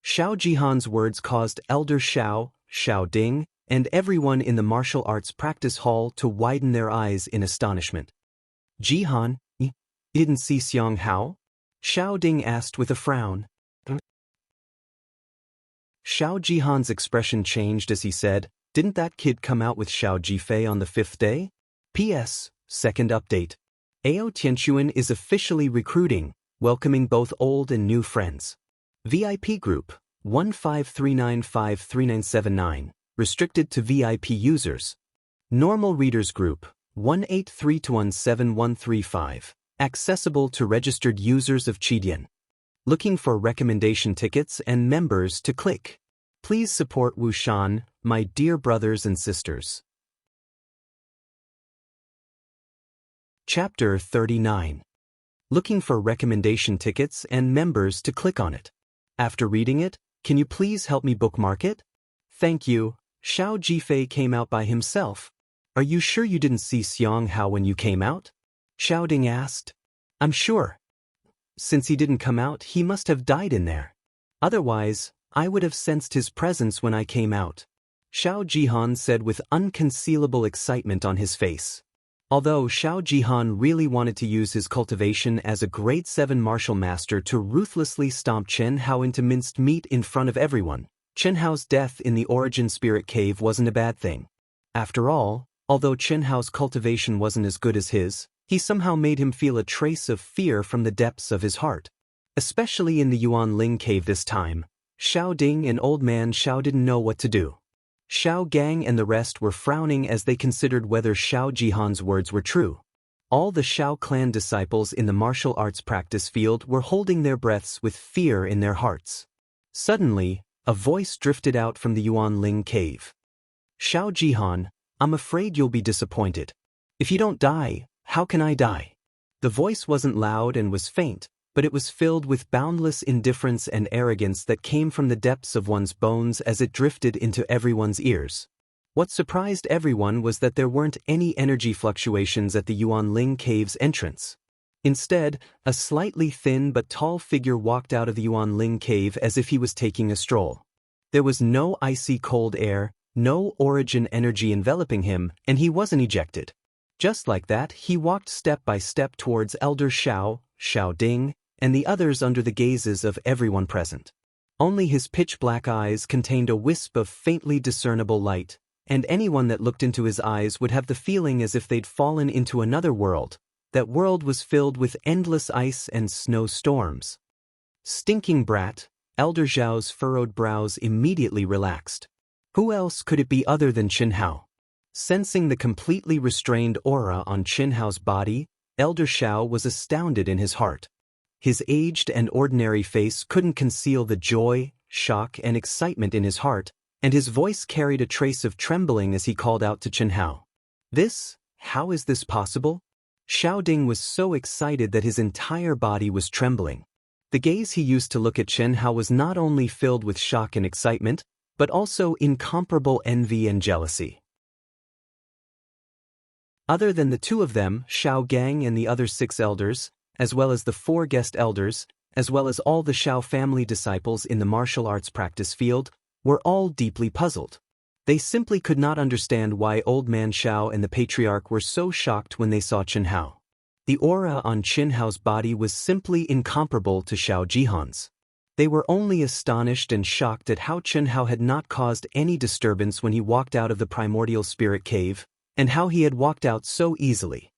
Speaker 1: Xiao Jihan's words caused Elder Xiao, Xiao Ding, and everyone in the martial arts practice hall to widen their eyes in astonishment. "Jihan, you didn't see Xianghao?" Xiao Ding asked with a frown. Xiao Jihan's expression changed as he said, "Didn't that kid come out with Xiao Jifei on the 5th day? P.S. Second update. AO Tianquan is officially recruiting, welcoming both old and new friends. VIP Group, 153953979, restricted to VIP users. Normal Readers Group, 183217135, accessible to registered users of Qidian. Looking for recommendation tickets and members to click. Please support Wushan, my dear brothers and sisters." Chapter 39. looking for recommendation tickets and members to click on it. After reading it, can you please help me bookmark it? Thank you. Xiao Jifei came out by himself. Are you sure you didn't see Xiang Hao when you came out? Xiao Ding asked. I'm sure. Since he didn't come out, he must have died in there. Otherwise, I would have sensed his presence when I came out, Xiao Jihan said with unconcealable excitement on his face. Although Xiao Jihan really wanted to use his cultivation as a grade 7 martial master to ruthlessly stomp Chen Hao into minced meat in front of everyone, Chen Hao's death in the Origin Spirit Cave wasn't a bad thing. After all, although Chen Hao's cultivation wasn't as good as his, he somehow made him feel a trace of fear from the depths of his heart. Especially in the Yuan Ling Cave this time, Xiao Ding and Old Man Xiao didn't know what to do. Xiao Gang and the rest were frowning as they considered whether Xiao Jihan's words were true. All the Xiao clan disciples in the martial arts practice field were holding their breaths with fear in their hearts. Suddenly, a voice drifted out from the Yuan Ling Cave. Xiao Jihan, I'm afraid you'll be disappointed. If you don't die, how can I die? The voice wasn't loud and was faint, but it was filled with boundless indifference and arrogance that came from the depths of one's bones as it drifted into everyone's ears. What surprised everyone was that there weren't any energy fluctuations at the Yuan Ling Cave's entrance. Instead, a slightly thin but tall figure walked out of the Yuan Ling Cave as if he was taking a stroll. There was no icy cold air, no origin energy enveloping him, and he wasn't ejected. Just like that, he walked step by step towards Elder Xiao, Xiao Ding, and the others under the gazes of everyone present. Only his pitch-black eyes contained a wisp of faintly discernible light, and anyone that looked into his eyes would have the feeling as if they'd fallen into another world. That world was filled with endless ice and snow storms. Stinking brat, Elder Zhao's furrowed brows immediately relaxed. Who else could it be other than Chen Hao? Sensing the completely restrained aura on Chen Hao's body, Elder Xiao was astounded in his heart. His aged and ordinary face couldn't conceal the joy, shock, and excitement in his heart, and his voice carried a trace of trembling as he called out to Chen Hao. How is this possible? Xiao Ding was so excited that his entire body was trembling. The gaze he used to look at Chen Hao was not only filled with shock and excitement, but also incomparable envy and jealousy. Other than the two of them, Xiao Gang and the other 6 elders, as well as the 4 guest elders, as well as all the Xiao family disciples in the martial arts practice field, were all deeply puzzled. They simply could not understand why Old Man Xiao and the Patriarch were so shocked when they saw Chen Hao. The aura on Chen Hao's body was simply incomparable to Xiao Jihan's. They were only astonished and shocked at how Chen Hao had not caused any disturbance when he walked out of the primordial spirit cave, and how he had walked out so easily.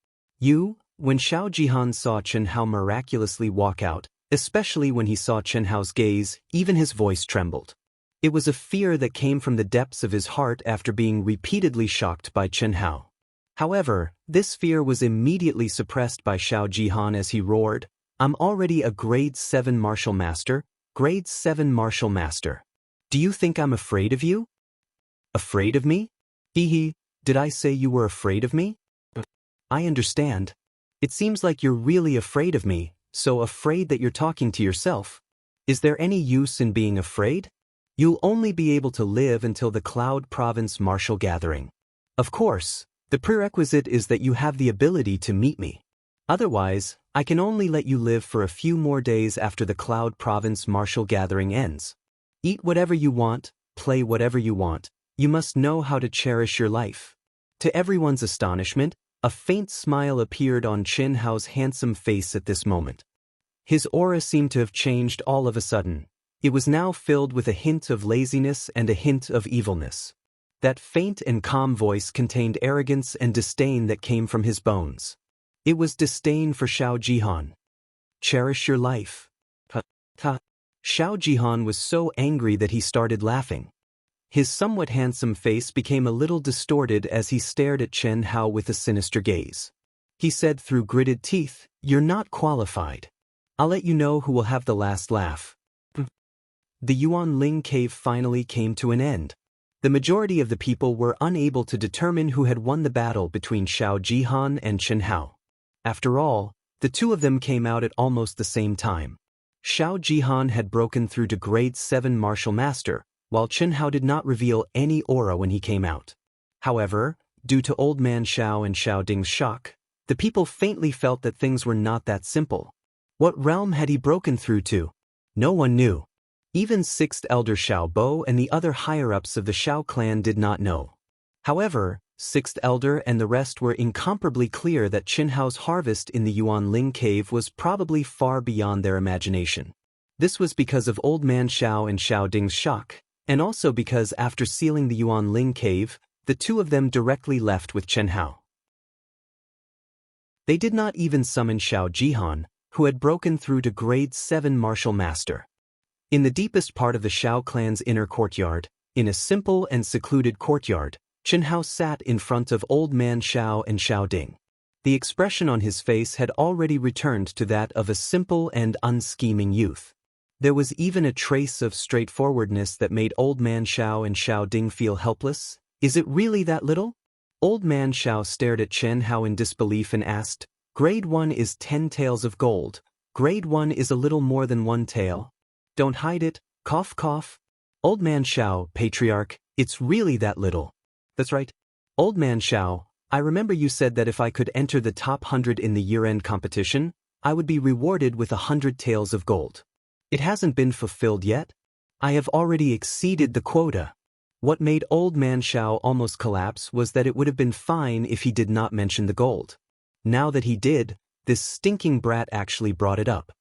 Speaker 1: When Xiao Jihan saw Chen Hao miraculously walk out, especially when he saw Chen Hao's gaze, even his voice trembled. It was a fear that came from the depths of his heart after being repeatedly shocked by Chen Hao. However, this fear was immediately suppressed by Xiao Jihan as he roared, I'm already a grade 7 martial master, grade 7 martial master. Do you think I'm afraid of you? Afraid of me? Hee, did I say you were afraid of me? I understand. It seems like you're really afraid of me, so afraid that you're talking to yourself. Is there any use in being afraid? You'll only be able to live until the Cloud Province Martial Gathering. Of course, the prerequisite is that you have the ability to meet me. Otherwise, I can only let you live for a few more days after the Cloud Province Martial Gathering ends. Eat whatever you want, play whatever you want. You must know how to cherish your life. To everyone's astonishment, a faint smile appeared on Chen Hao's handsome face at this moment. His aura seemed to have changed all of a sudden. It was now filled with a hint of laziness and a hint of evilness. That faint and calm voice contained arrogance and disdain that came from his bones. It was disdain for Xiao Jihan. Cherish your life. Xiao Jihan was so angry that he started laughing. His somewhat handsome face became a little distorted as he stared at Chen Hao with a sinister gaze. He said through gritted teeth, You're not qualified. I'll let you know who will have the last laugh. The Yuan Ling Cave finally came to an end. The majority of the people were unable to determine who had won the battle between Xiao Jihan and Chen Hao. After all, The two of them came out at almost the same time. Xiao Jihan had broken through to grade 7 martial master, while Chen Hao did not reveal any aura when he came out. However, due to Old Man Xiao and Xiao Ding's shock, the people faintly felt that things were not that simple. What realm had he broken through to? No one knew. Even 6th Elder Xiao Bo and the other higher-ups of the Xiao clan did not know. However, 6th Elder and the rest were incomparably clear that Qin Hao's harvest in the Yuanling cave was probably far beyond their imagination. This was because of Old Man Xiao and Xiao Ding's shock, and also because after sealing the Yuanling cave, the two of them directly left with Chen Hao. They did not even summon Xiao Jihan, who had broken through to grade 7 martial master. In the deepest part of the Xiao clan's inner courtyard, in a simple and secluded courtyard, Chen Hao sat in front of Old Man Xiao and Xiao Ding. The expression on his face had already returned to that of a simple and unscheming youth. There was even a trace of straightforwardness that made Old Man Xiao and Xiao Ding feel helpless. Is it really that little? Old Man Xiao stared at Chen Hao in disbelief and asked, "Grade 1 is 10 taels of gold. Grade 1 is a little more than 1 tael. Don't hide it, cough cough." Old Man Xiao, Patriarch, it's really that little. That's right. Old Man Xiao, I remember you said that if I could enter the top 100 in the year-end competition, I would be rewarded with 100 taels of gold. It hasn't been fulfilled yet. I have already exceeded the quota. What made Old Man Xiao almost collapse was that it would have been fine if he did not mention the gold. Now that he did, this stinking brat actually brought it up.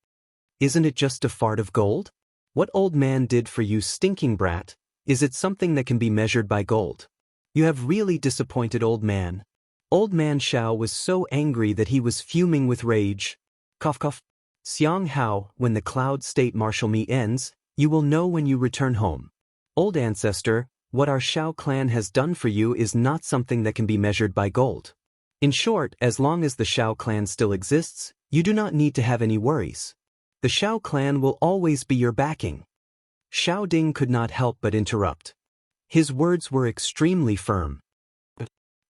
Speaker 1: Isn't it just a fart of gold? What Old Man did for you, stinking brat, is it something that can be measured by gold? You have really disappointed Old Man. Old Man Xiao was so angry that he was fuming with rage. Cough cough. Xiang Hao, when the Cloud State Martial Meet ends, you will know when you return home. Old Ancestor, what our Xiao clan has done for you is not something that can be measured by gold. In short, as long as the Xiao clan still exists, you do not need to have any worries. The Xiao clan will always be your backing. Xiao Ding could not help but interrupt. His words were extremely firm.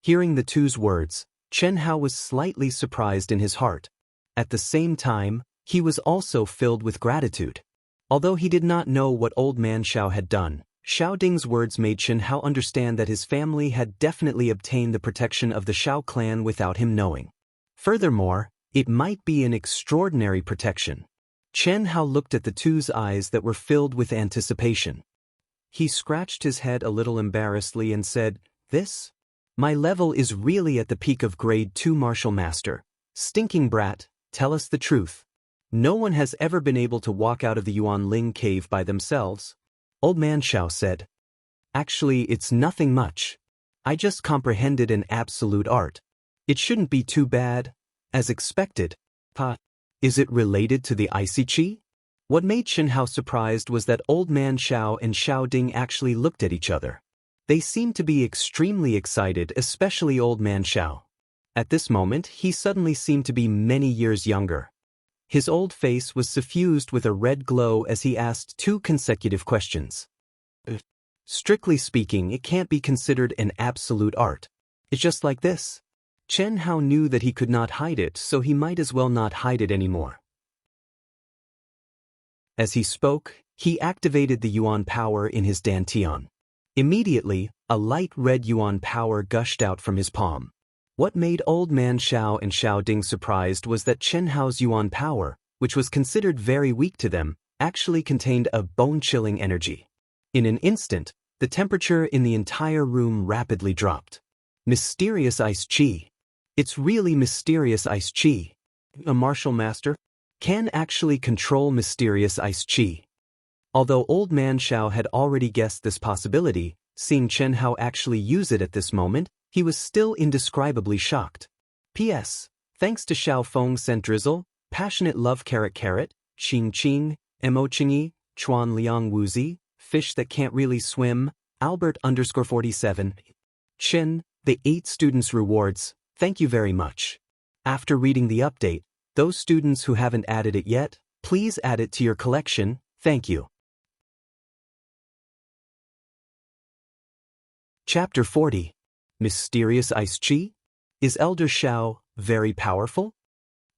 Speaker 1: Hearing the two's words, Chen Hao was slightly surprised in his heart. At the same time, he was also filled with gratitude. Although he did not know what Old Man Xiao had done, Xiao Ding's words made Chen Hao understand that his family had definitely obtained the protection of the Xiao clan without him knowing. Furthermore, it might be an extraordinary protection. Chen Hao looked at the two's eyes that were filled with anticipation. He scratched his head a little embarrassedly and said, "This? My level is really at the peak of grade 2 martial master. Stinking brat, tell us the truth. No one has ever been able to walk out of the Yuanling cave by themselves." Old Man Xiao said, "Actually, it's nothing much. I just comprehended an absolute art. It shouldn't be too bad, as expected." Pa. Is it related to the icy chi? What made Chen Hao surprised was that Old Man Xiao and Xiao Ding actually looked at each other. They seemed to be extremely excited, especially Old Man Xiao. At this moment, he suddenly seemed to be many years younger. His old face was suffused with a red glow as he asked 2 consecutive questions. Strictly speaking, it can't be considered an absolute art. It's just like this. Chen Hao knew that he could not hide it, so he might as well not hide it anymore. As he spoke, he activated the Yuan power in his dantian. Immediately, a light red Yuan power gushed out from his palm. What made Old Man Xiao and Xiao Ding surprised was that Chen Hao's Yuan power, which was considered very weak to them, actually contained a bone-chilling energy. In an instant, the temperature in the entire room rapidly dropped. Mysterious ice chi. It's really mysterious ice chi. A martial master can actually control mysterious ice chi. Although Old Man Xiao had already guessed this possibility, seeing Chen Hao actually use it at this moment, he was still indescribably shocked. P.S. Thanks to Xiao Feng sent drizzle, passionate love carrot, Xing Qing, Mo Qingyi, Chuan Liang Wuzi, fish that can't really swim, Albert_47. Chen, the 8 students' rewards, thank you very much. After reading the update, those students who haven't added it yet, please add it to your collection, thank you. Chapter 40. Mysterious Ice Chi? Is Elder Xiao very powerful?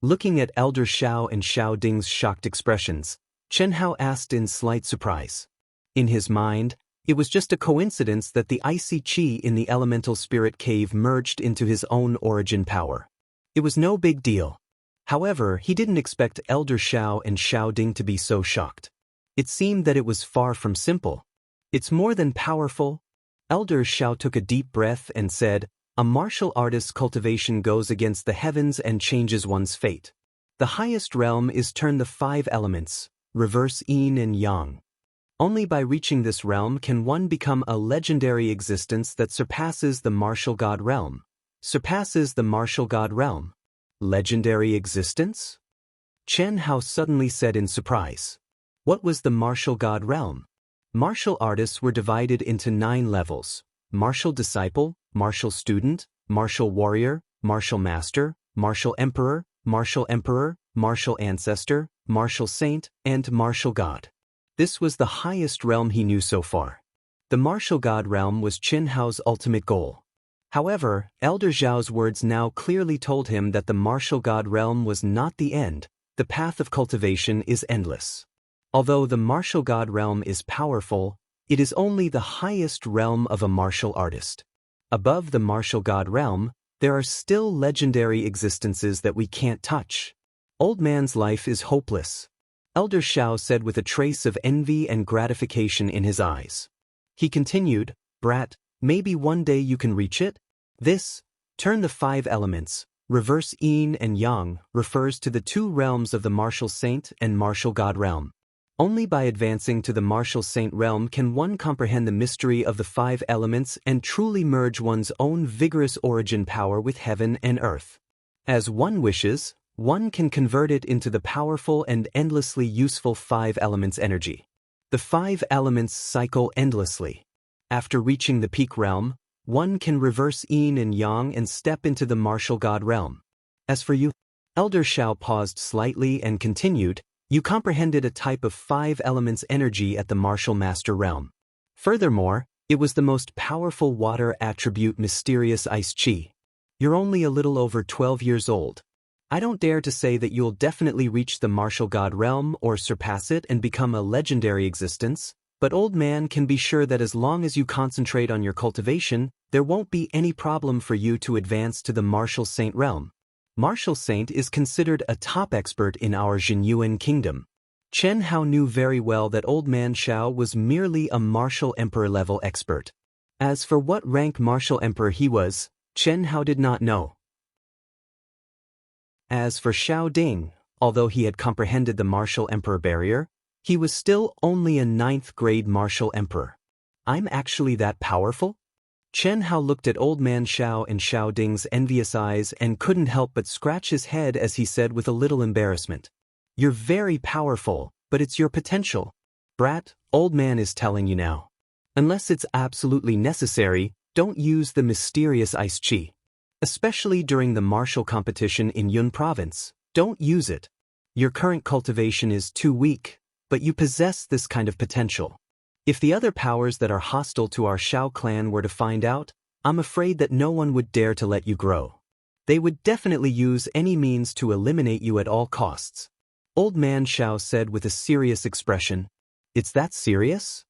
Speaker 1: Looking at Elder Xiao and Xiao Ding's shocked expressions, Chen Hao asked in slight surprise. In his mind, it was just a coincidence that the icy qi in the elemental spirit cave merged into his own origin power. It was no big deal. However, he didn't expect Elder Xiao and Xiao Ding to be so shocked. It seemed that it was far from simple. It's more than powerful. Elder Xiao took a deep breath and said, "A martial artist's cultivation goes against the heavens and changes one's fate. The highest realm is turn the 5 elements, reverse yin and yang. Only by reaching this realm can one become a legendary existence that surpasses the martial god realm. Surpasses the martial god realm. Legendary existence?" Chen Hao suddenly said in surprise. What was the martial god realm? Martial artists were divided into 9 levels: martial disciple, martial student, martial warrior, martial master, martial emperor, martial ancestor, martial saint, and martial god. This was the highest realm he knew so far. The martial god realm was Chen Hao's ultimate goal. However, Elder Zhao's words now clearly told him that the martial god realm was not the end. The path of cultivation is endless. Although the martial god realm is powerful, it is only the highest realm of a martial artist. Above the martial god realm, there are still legendary existences that we can't touch. Old man's life is hopeless, Elder Xiao said with a trace of envy and gratification in his eyes. He continued, "Brat, maybe one day you can reach it?" This, turn the 5 elements, reverse yin and yang, refers to the 2 realms of the martial saint and martial god realm. Only by advancing to the martial saint realm can one comprehend the mystery of the 5 elements and truly merge one's own vigorous origin power with heaven and earth. As one wishes, one can convert it into the powerful and endlessly useful 5 elements energy. The 5 elements cycle endlessly. After reaching the peak realm, one can reverse yin and yang and step into the martial god realm. As for you, Elder Xiao paused slightly and continued, you comprehended a type of 5 elements energy at the martial master realm. Furthermore, it was the most powerful water attribute mysterious ice qi. You're only a little over 12 years old. I don't dare to say that you'll definitely reach the martial god realm or surpass it and become a legendary existence, but old man can be sure that as long as you concentrate on your cultivation, there won't be any problem for you to advance to the martial saint realm. Martial saint is considered a top expert in our Jinyuan kingdom. Chen Hao knew very well that old man Xiao was merely a martial emperor level expert. As for what rank martial emperor he was, Chen Hao did not know. As for Xiao Ding, although he had comprehended the martial emperor barrier, he was still only a 9th grade martial emperor. I'm actually that powerful? Chen Hao looked at old man Xiao and Xiao Ding's envious eyes and couldn't help but scratch his head as he said with a little embarrassment. You're very powerful, but it's your potential. Brat, old man is telling you now. Unless it's absolutely necessary, don't use the mysterious ice qi. Especially during the martial competition in Yun province, don't use it. Your current cultivation is too weak, but you possess this kind of potential. If the other powers that are hostile to our Xiao clan were to find out, I'm afraid that no one would dare to let you grow. They would definitely use any means to eliminate you at all costs. Old man Xiao said with a serious expression. It's that serious?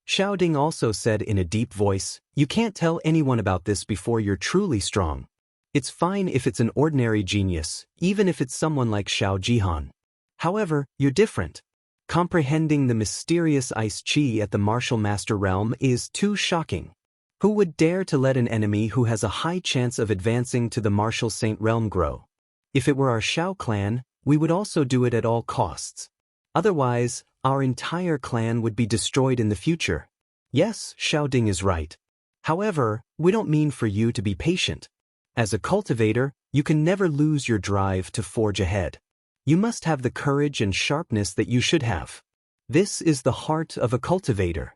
Speaker 1: Xiao Ding also said in a deep voice, you can't tell anyone about this before you're truly strong. It's fine if it's an ordinary genius, even if it's someone like Xiao Jihan. However, you're different. Comprehending the mysterious ice qi at the martial master realm is too shocking. Who would dare to let an enemy who has a high chance of advancing to the martial saint realm grow? If it were our Xiao clan, we would also do it at all costs. Otherwise, our entire clan would be destroyed in the future. Yes, Xiao Ding is right. However, we don't mean for you to be patient. As a cultivator, you can never lose your drive to forge ahead. You must have the courage and sharpness that you should have. This is the heart of a cultivator.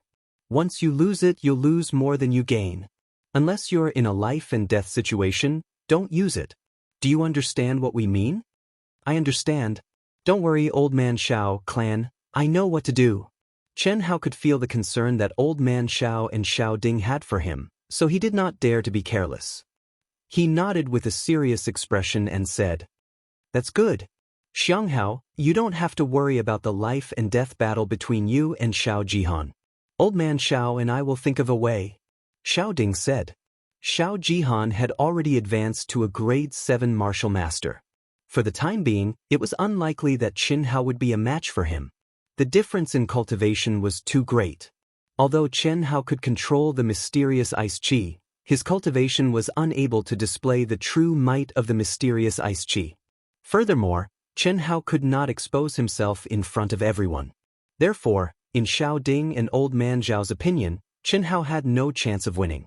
Speaker 1: Once you lose it, you'll lose more than you gain. Unless you're in a life and death situation, don't use it. Do you understand what we mean? I understand. Don't worry, old man Xiao clan, I know what to do. Chen Hao could feel the concern that old man Xiao and Xiao Ding had for him, so he did not dare to be careless. He nodded with a serious expression and said, That's good. Xianghao, you don't have to worry about the life and death battle between you and Xiao Jihan. Old man Xiao and I will think of a way. Xiao Ding said. Xiao Jihan had already advanced to a grade 7 martial master. For the time being, it was unlikely that Qin Hao would be a match for him. The difference in cultivation was too great. Although Chen Hao could control the mysterious ice qi, his cultivation was unable to display the true might of the mysterious ice qi. Furthermore, Chen Hao could not expose himself in front of everyone. Therefore, in Xiao Ding and Old Man Zhao's opinion, Chen Hao had no chance of winning.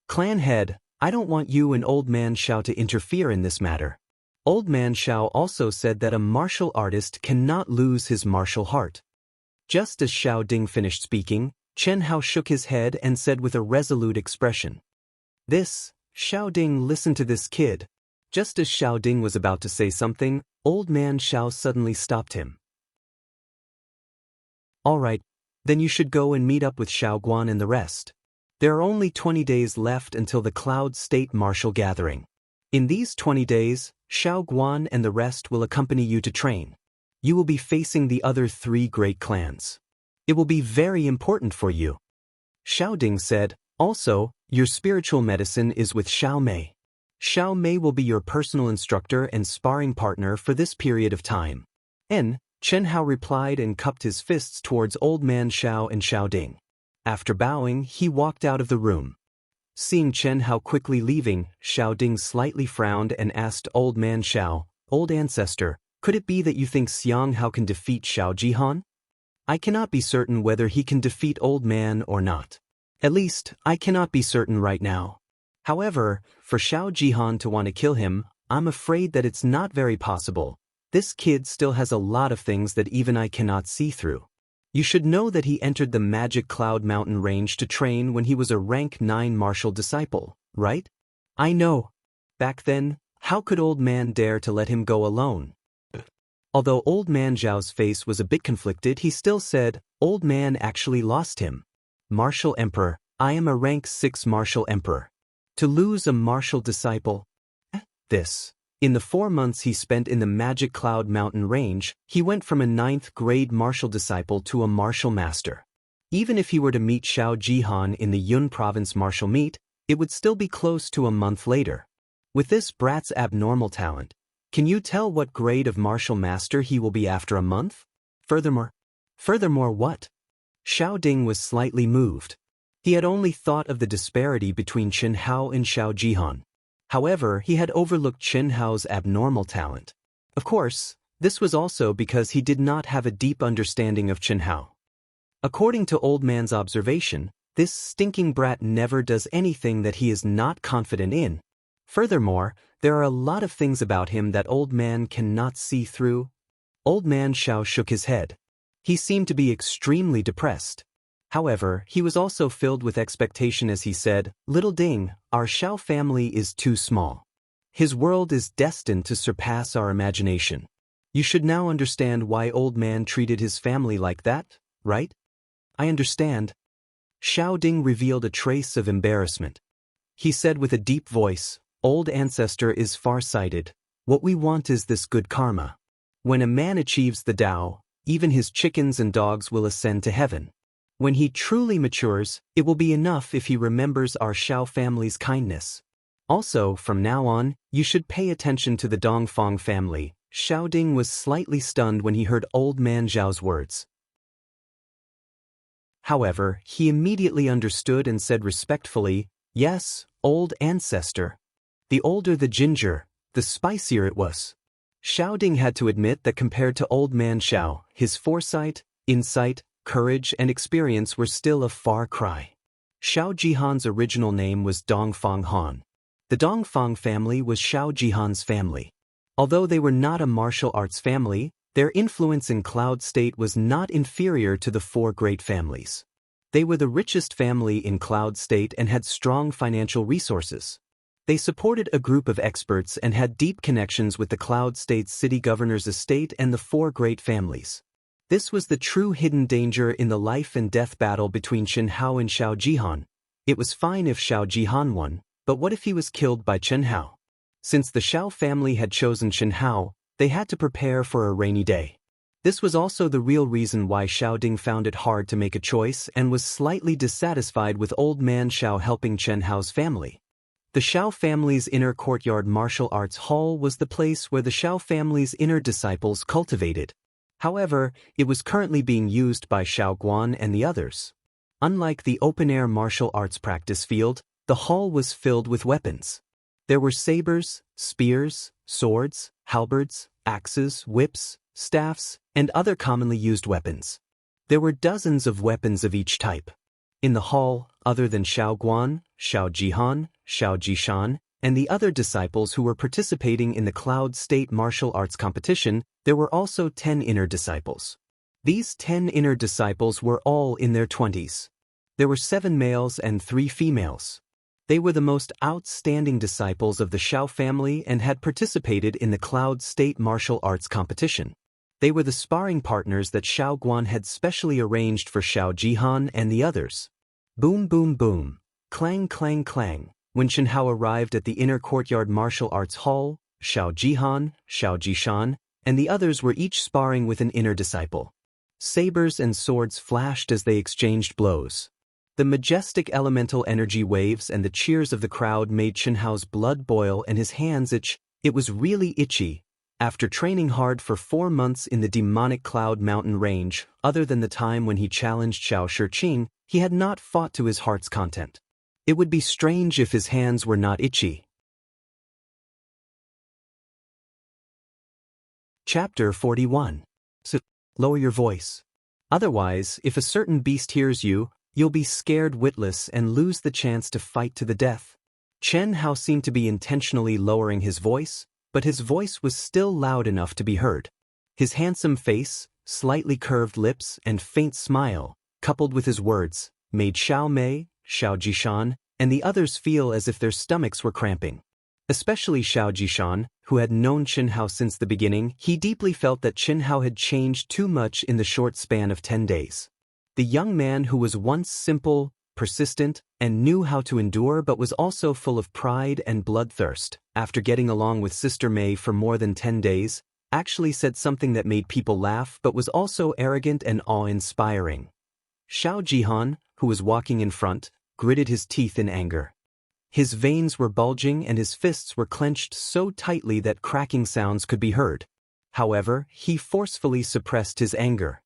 Speaker 1: Clan head, I don't want you and Old Man Xiao to interfere in this matter. Old Man Xiao also said that a martial artist cannot lose his martial heart. Just as Xiao Ding finished speaking, Chen Hao shook his head and said with a resolute expression. Xiao Ding, listen to this kid. Just as Xiao Ding was about to say something, Old Man Xiao suddenly stopped him. All right, then you should go and meet up with Xiao Guan and the rest. There are only 20 days left until the Cloud State Martial Gathering. In these 20 days, Xiao Guan and the rest will accompany you to train. You will be facing the other 3 great clans. It will be very important for you. Xiao Ding said, also, your spiritual medicine is with Xiao Mei. Xiao Mei will be your personal instructor and sparring partner for this period of time. Chen Hao replied and cupped his fists towards Old Man Xiao and Xiao Ding. After bowing, he walked out of the room. Seeing Chen Hao quickly leaving, Xiao Ding slightly frowned and asked Old Man Xiao, Old Ancestor, could it be that you think Xiang Hao can defeat Xiao Jihan? I cannot be certain whether he can defeat Old Man or not. At least, I cannot be certain right now. However, for Xiao Jihan to want to kill him, I'm afraid that it's not very possible. This kid still has a lot of things that even I cannot see through. You should know that he entered the Magic Cloud Mountain range to train when he was a rank 9 martial disciple, right? I know. Back then, how could Old Man dare to let him go alone? Although Old Man Zhao's face was a bit conflicted, he still said, Old Man actually lost him. Martial Emperor, I am a rank 6 martial emperor. To lose a martial disciple? In the 4 months he spent in the Magic Cloud Mountain range, he went from a 9th grade martial disciple to a martial master. Even if he were to meet Xiao Jihan in the Yun province martial meet, it would still be close to a month later. With this brat's abnormal talent, can you tell what grade of martial master he will be after a month? Furthermore what? Xiao Ding was slightly moved. He had only thought of the disparity between Qin Hao and Xiao Jihan. However, he had overlooked Qin Hao's abnormal talent. Of course, this was also because he did not have a deep understanding of Qin Hao. According to Old Man's observation, this stinking brat never does anything that he is not confident in. Furthermore, there are a lot of things about him that Old Man cannot see through. Old Man Xiao shook his head. He seemed to be extremely depressed. However, he was also filled with expectation as he said, Little Ding, our Xiao family is too small. His world is destined to surpass our imagination. You should now understand why Old Man treated his family like that, right? I understand. Xiao Ding revealed a trace of embarrassment. He said with a deep voice, Old Ancestor is far-sighted. What we want is this good karma. When a man achieves the Tao, even his chickens and dogs will ascend to heaven. When he truly matures, it will be enough if he remembers our Xiao family's kindness. Also, from now on, you should pay attention to the Dongfang family. Xiao Ding was slightly stunned when he heard Old Man Zhao's words. However, he immediately understood and said respectfully, Yes, Old Ancestor. The older the ginger, the spicier it was. Xiao Ding had to admit that compared to Old Man Xiao, his foresight, insight, courage and experience were still a far cry. Xiao Jihan's original name was Dongfang Han. The Dongfang family was Xiao Jihan's family. Although they were not a martial arts family, their influence in Cloud State was not inferior to the 4 great families. They were the richest family in Cloud State and had strong financial resources. They supported a group of experts and had deep connections with the Cloud State's city governor's estate and the 4 great families. This was the true hidden danger in the life and death battle between Qin Hao and Xiao Jihan. It was fine if Xiao Jihan won, but what if he was killed by Qin Hao? Since the Xiao family had chosen Qin Hao, They had to prepare for a rainy day. This was also the real reason why Xiao Ding found it hard to make a choice and was slightly dissatisfied with old man Xiao helping Chen Hao's family. The Xiao family's inner courtyard martial arts hall was the place where the Xiao family's inner disciples cultivated. However, it was currently being used by Xiao Guan and the others. Unlike the open-air martial arts practice field, the hall was filled with weapons. There were sabers, spears, swords, halberds, axes, whips, staffs, and other commonly used weapons. There were dozens of weapons of each type. In the hall, other than Xiao Guan, Xiao Jihan, Xiao Jishan, and the other disciples who were participating in the Cloud State martial arts competition, there were also 10 inner disciples. These 10 inner disciples were all in their 20s. There were 7 males and 3 females. They were the most outstanding disciples of the Xiao family and had participated in the Cloud State martial arts competition. They were the sparring partners that Xiao Guan had specially arranged for Xiao Jihan and the others. Boom boom boom, clang clang clang. When Chen Hao arrived at the inner courtyard martial arts hall, Xiao Jihan, Xiao Jishan, and the others were each sparring with an inner disciple. Sabers and swords flashed as they exchanged blows. The majestic elemental energy waves and the cheers of the crowd made Chen Hao's blood boil and his hands itch. It was really itchy. After training hard for 4 months in the demonic Cloud Mountain range, other than the time when he challenged Xiao Shiqing, he had not fought to his heart's content. It would be strange if his hands were not itchy. Chapter 41. So, lower your voice. Otherwise, if a certain beast hears you, you'll be scared witless and lose the chance to fight to the death. Chen Hao seemed to be intentionally lowering his voice, but his voice was still loud enough to be heard. His handsome face, slightly curved lips, and faint smile, coupled with his words, made Xiao Mei, Xiao Jishan, and the others feel as if their stomachs were cramping. Especially Xiao Jishan, who had known Chen Hao since the beginning, he deeply felt that Chen Hao had changed too much in the short span of 10 days. The young man who was once simple, persistent, and knew how to endure but was also full of pride and bloodthirst, after getting along with Sister Mei for more than 10 days, actually said something that made people laugh but was also arrogant and awe-inspiring. Xiao Jihan, who was walking in front, gritted his teeth in anger. His veins were bulging and his fists were clenched so tightly that cracking sounds could be heard. However, he forcefully suppressed his anger.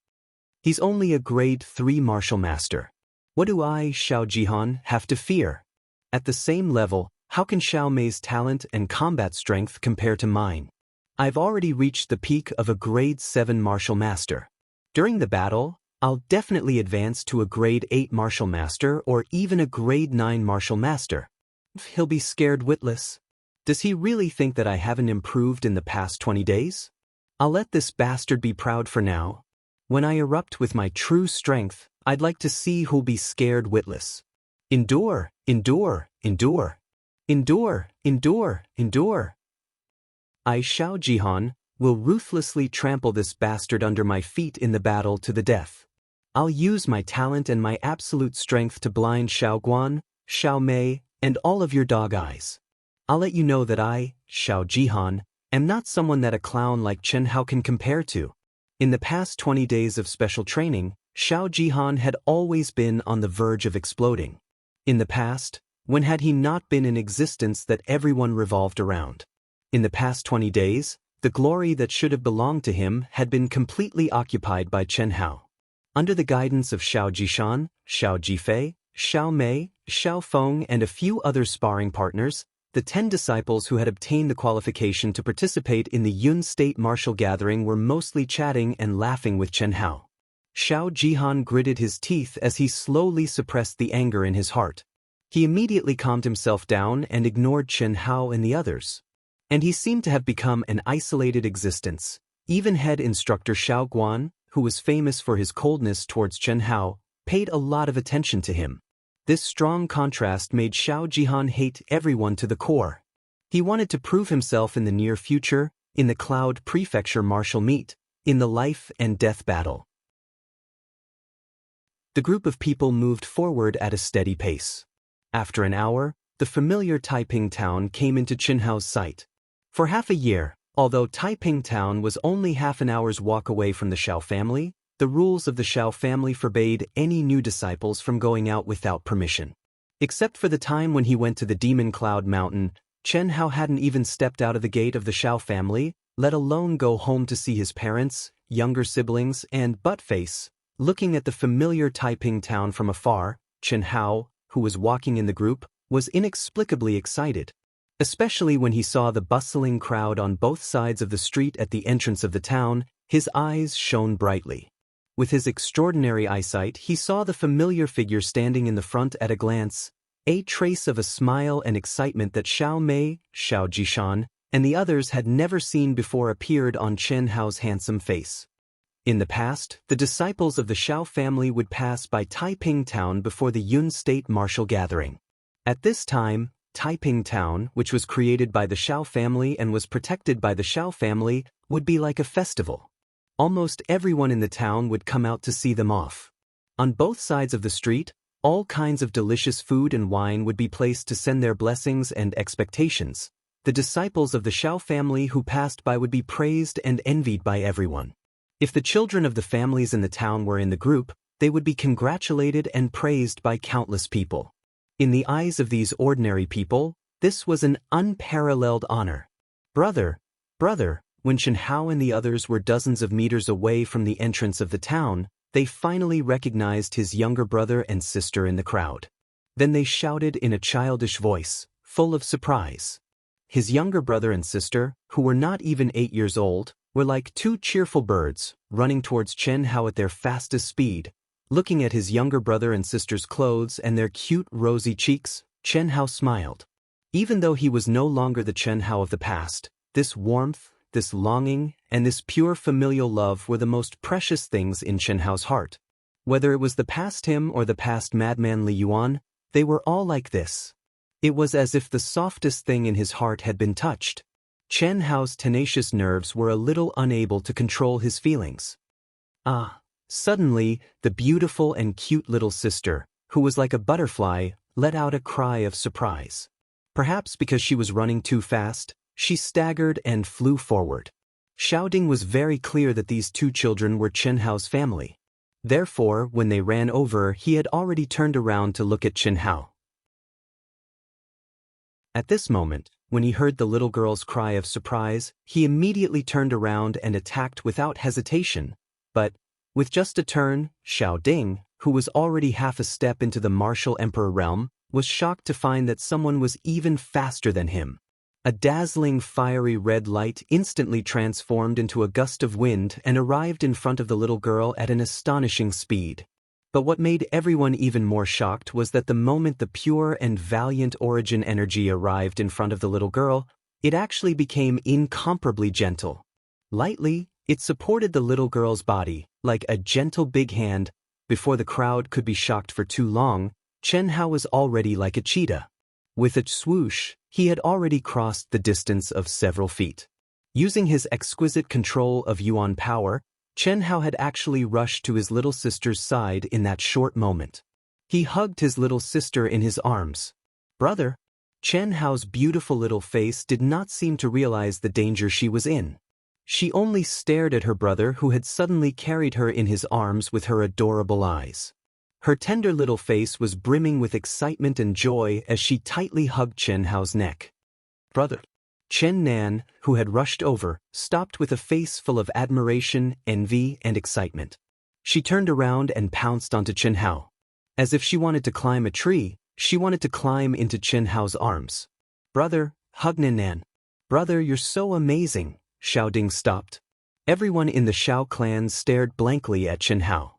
Speaker 1: He's only a grade 3 martial master. What do I, Xiao Jihan, have to fear? At the same level, how can Xiao Mei's talent and combat strength compare to mine? I've already reached the peak of a grade 7 martial master. During the battle, I'll definitely advance to a grade 8 martial master or even a grade 9 martial master. He'll be scared witless. Does he really think that I haven't improved in the past 20 days? I'll let this bastard be proud for now. When I erupt with my true strength, I'd like to see who'll be scared witless. Endure, endure, endure. Endure, endure, endure. I, Xiao Jihan, will ruthlessly trample this bastard under my feet in the battle to the death. I'll use my talent and my absolute strength to blind Xiao Guan, Xiao Mei, and all of your dog eyes. I'll let you know that I, Xiao Jihan, am not someone that a clown like Chen Hao can compare to. In the past 20 days of special training, Xiao Jihan had always been on the verge of exploding. In the past, when had he not been in existence that everyone revolved around? In the past 20 days, the glory that should have belonged to him had been completely occupied by Chen Hao. Under the guidance of Xiao Jishan, Xiao Jifei, Xiao Mei, Xiao Feng and a few other sparring partners, the 10 disciples who had obtained the qualification to participate in the Yun State martial gathering were mostly chatting and laughing with Chen Hao. Xiao Jihan gritted his teeth as he slowly suppressed the anger in his heart. He immediately calmed himself down and ignored Chen Hao and the others. And he seemed to have become an isolated existence. Even head instructor Xiao Guan, who was famous for his coldness towards Chen Hao, paid a lot of attention to him. This strong contrast made Xiao Jihan hate everyone to the core. He wanted to prove himself in the near future, in the Cloud Prefecture martial meet, in the life and death battle. The group of people moved forward at a steady pace. After an hour, the familiar Taiping town came into Chen Hao's sight. For half a year, Although Taiping Town was only half an hour's walk away from the Shao family, the rules of the Shao family forbade any new disciples from going out without permission. Except for the time when he went to the Demon Cloud Mountain, Chen Hao hadn't even stepped out of the gate of the Shao family, let alone go home to see his parents, younger siblings, and Buttface. Looking at the familiar Taiping Town from afar, Chen Hao, who was walking in the group, was inexplicably excited. Especially when he saw the bustling crowd on both sides of the street at the entrance of the town, his eyes shone brightly. With his extraordinary eyesight, he saw the familiar figure standing in the front at a glance, a trace of a smile and excitement that Xiao Mei, Xiao Jishan, and the others had never seen before appeared on Chen Hao's handsome face. In the past, the disciples of the Shao family would pass by Taiping Town before the Yun State martial gathering. At this time, Taiping Town, which was created by the Shao family and was protected by the Shao family, would be like a festival. Almost everyone in the town would come out to see them off. On both sides of the street, all kinds of delicious food and wine would be placed to send their blessings and expectations. The disciples of the Shao family who passed by would be praised and envied by everyone. If the children of the families in the town were in the group, they would be congratulated and praised by countless people. In the eyes of these ordinary people, this was an unparalleled honor. Brother, when Chen Hao and the others were dozens of meters away from the entrance of the town, they finally recognized his younger brother and sister in the crowd. Then they shouted in a childish voice, full of surprise. His younger brother and sister, who were not even 8 years old, were like two cheerful birds, running towards Chen Hao at their fastest speed. Looking at his younger brother and sister's clothes and their cute rosy cheeks, Chen Hao smiled. Even though he was no longer the Chen Hao of the past, this warmth, this longing, and this pure familial love were the most precious things in Chen Hao's heart. Whether it was the past him or the past madman Li Yuan, they were all like this. It was as if the softest thing in his heart had been touched. Chen Hao's tenacious nerves were a little unable to control his feelings. Suddenly, the beautiful and cute little sister, who was like a butterfly, let out a cry of surprise. Perhaps because she was running too fast, she staggered and flew forward. Xiaoding was very clear that these two children were Chen Hao's family. Therefore, when they ran over, he had already turned around to look at Chen Hao. At this moment, when he heard the little girl's cry of surprise, he immediately turned around and attacked without hesitation. But, with just a turn, Xiaoding, who was already half a step into the martial emperor realm, was shocked to find that someone was even faster than him. A dazzling fiery red light instantly transformed into a gust of wind and arrived in front of the little girl at an astonishing speed. But what made everyone even more shocked was that the moment the pure and valiant origin energy arrived in front of the little girl, it actually became incomparably gentle. Lightly, it supported the little girl's body, like a gentle big hand. Before the crowd could be shocked for too long, Chen Hao was already like a cheetah. With a swoosh, he had already crossed the distance of several feet. Using his exquisite control of Yuan power, Chen Hao had actually rushed to his little sister's side in that short moment. He hugged his little sister in his arms. Brother, Chen Hao's beautiful little face did not seem to realize the danger she was in. She only stared at her brother who had suddenly carried her in his arms with her adorable eyes. Her tender little face was brimming with excitement and joy as she tightly hugged Chen Hao's neck. Brother. Chen Nan, who had rushed over, stopped with a face full of admiration, envy, and excitement. She turned around and pounced onto Chen Hao. As if she wanted to climb a tree, she wanted to climb into Chen Hao's arms. Brother, hug Nan. Brother, you're so amazing. Xiaoding stopped. Everyone in the Shao clan stared blankly at Chen Hao.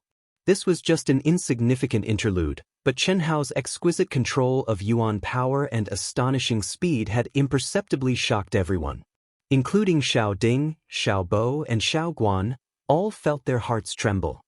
Speaker 1: This was just an insignificant interlude, but Chen Hao's exquisite control of Yuan power and astonishing speed had imperceptibly shocked everyone. Including Xiaoding, Xiaobo, and Xiaoguan, all felt their hearts tremble.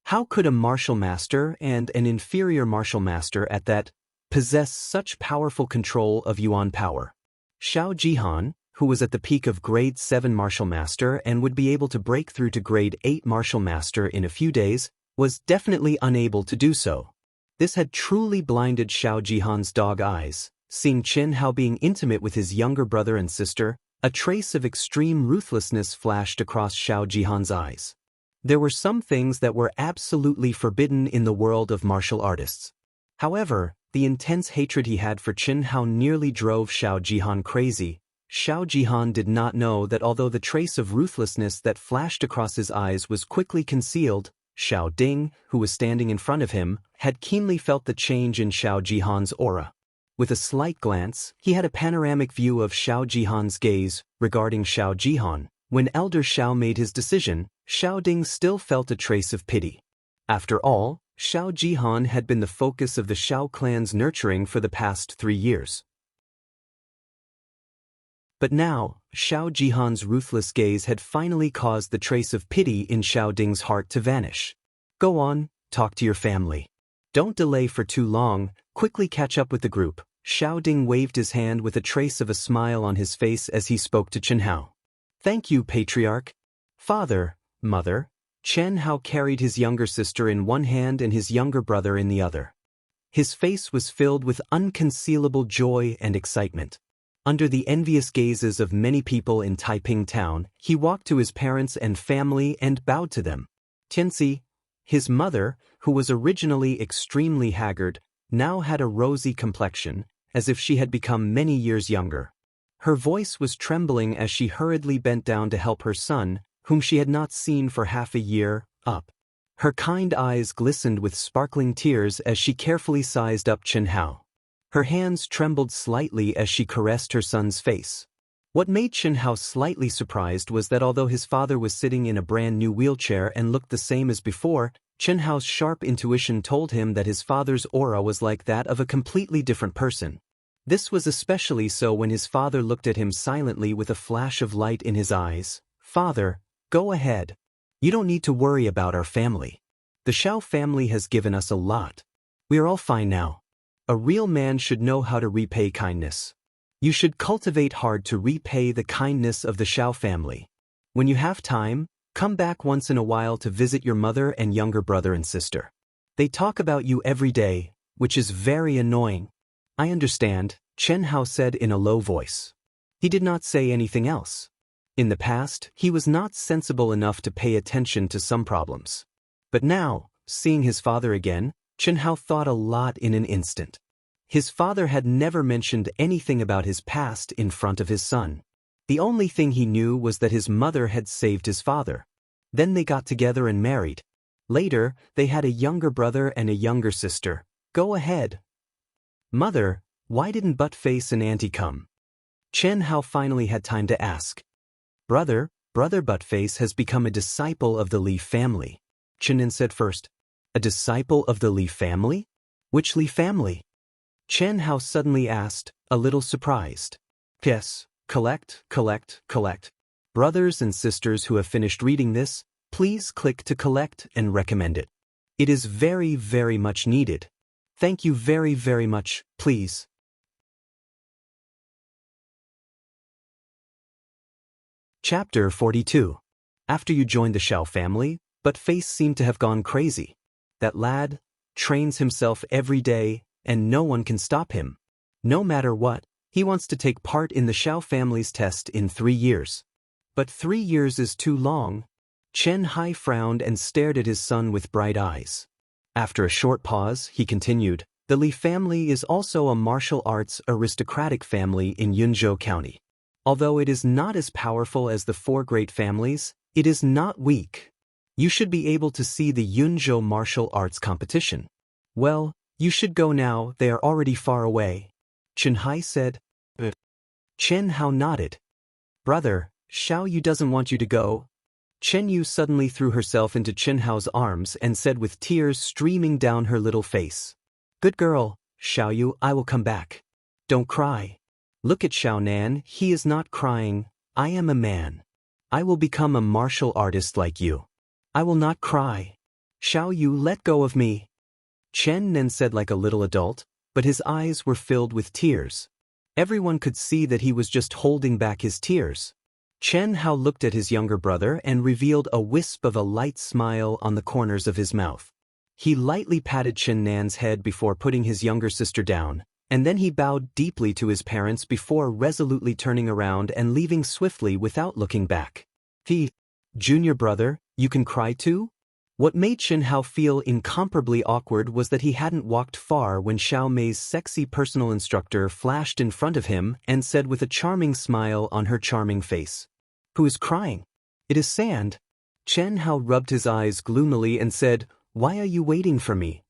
Speaker 1: How could a martial master and an inferior martial master at that possess such powerful control of Yuan power? Xiao Jihan, who was at the peak of Grade 7 Martial Master and would be able to break through to Grade 8 Martial Master in a few days, was definitely unable to do so. This had truly blinded Xiao Jihan's dog eyes. Seeing Chen Hao being intimate with his younger brother and sister, A trace of extreme ruthlessness flashed across Xiao Jihan's eyes. There were some things that were absolutely forbidden in the world of martial artists. However, the intense hatred he had for Chen Hao nearly drove Xiao Jihan crazy. Xiao Jihan did not know that although the trace of ruthlessness that flashed across his eyes was quickly concealed, Xiao Ding, who was standing in front of him, had keenly felt the change in Xiao Jihan's aura. With a slight glance, he had a panoramic view of Xiao Jihan's gaze regarding Xiao Jihan. When Elder Xiao made his decision, Xiao Ding still felt a trace of pity. After all, Xiao Jihan had been the focus of the Xiao clan's nurturing for the past 3 years. But now, Xiao Jihan's ruthless gaze had finally caused the trace of pity in Xiao Ding's heart to vanish. Go on, talk to your family. Don't delay for too long, quickly catch up with the group. Xiao Ding waved his hand with a trace of a smile on his face as he spoke to Chen Hao. Thank you, Patriarch. Father, Mother. Chen Hao carried his younger sister in one hand and his younger brother in the other. His face was filled with unconcealable joy and excitement. Under the envious gazes of many people in Taiping town, he walked to his parents and family and bowed to them. Tianxi, his mother, who was originally extremely haggard, now had a rosy complexion, as if she had become many years younger. Her voice was trembling as she hurriedly bent down to help her son, whom she had not seen for half a year, up. Her kind eyes glistened with sparkling tears as she carefully sized up Chen Hao. Her hands trembled slightly as she caressed her son's face. What made Chen Hao slightly surprised was that although his father was sitting in a brand new wheelchair and looked the same as before, Chen Hao's sharp intuition told him that his father's aura was like that of a completely different person. This was especially so when his father looked at him silently with a flash of light in his eyes. Father, go ahead. You don't need to worry about our family. The Xiao family has given us a lot. We are all fine now. A real man should know how to repay kindness. You should cultivate hard to repay the kindness of the Xiao family. When you have time, come back once in a while to visit your mother and younger brother and sister. They talk about you every day, which is very annoying. I understand, Chen Hao said in a low voice. He did not say anything else. In the past, he was not sensible enough to pay attention to some problems. But now, seeing his father again, Chen Hao thought a lot in an instant. His father had never mentioned anything about his past in front of his son. The only thing he knew was that his mother had saved his father. Then they got together and married. Later, they had a younger brother and a younger sister. Go ahead. Mother, why didn't Buttface and Auntie come? Chen Hao finally had time to ask. Brother Buttface has become a disciple of the Li family. Chen Nin said first. A disciple of the Li family? Which Li family? Chen Hao suddenly asked, a little surprised. Yes, collect. Brothers and sisters who have finished reading this, please click to collect and recommend it. It is very, very much needed. Thank you very, very much, please. Chapter 42. After you joined the Xiao family, Buttface seemed to have gone crazy. That lad trains himself every day, and no one can stop him. No matter what, he wants to take part in the Xiao family's test in 3 years. But 3 years is too long. Chen Hai frowned and stared at his son with bright eyes. After a short pause, he continued, the Li family is also a martial arts aristocratic family in Yunzhou County. Although it is not as powerful as the 4 great families, it is not weak. You should be able to see the Yunzhou martial arts competition. Well, you should go now, they are already far away. Chen Hai said. Chen Hao nodded. Brother, Xiao Yu doesn't want you to go. Chen Yu suddenly threw herself into Chen Hao's arms and said with tears streaming down her little face. Good girl, Xiao Yu, I will come back. Don't cry. Look at Xiao Nan, he is not crying. I am a man. I will become a martial artist like you. I will not cry. Xiao Yu, let go of me. Chen Nen said like a little adult, but his eyes were filled with tears. Everyone could see that he was just holding back his tears. Chen Hao looked at his younger brother and revealed a wisp of a light smile on the corners of his mouth. He lightly patted Chen Nan's head before putting his younger sister down. And then he bowed deeply to his parents before resolutely turning around and leaving swiftly without looking back. Junior brother, you can cry too? What made Chen Hao feel incomparably awkward was that he hadn't walked far when Xiao Mei's sexy personal instructor flashed in front of him and said with a charming smile on her charming face, "Who is crying?" "It is Sand." Chen Hao rubbed his eyes gloomily and said, "Why are you waiting for me?"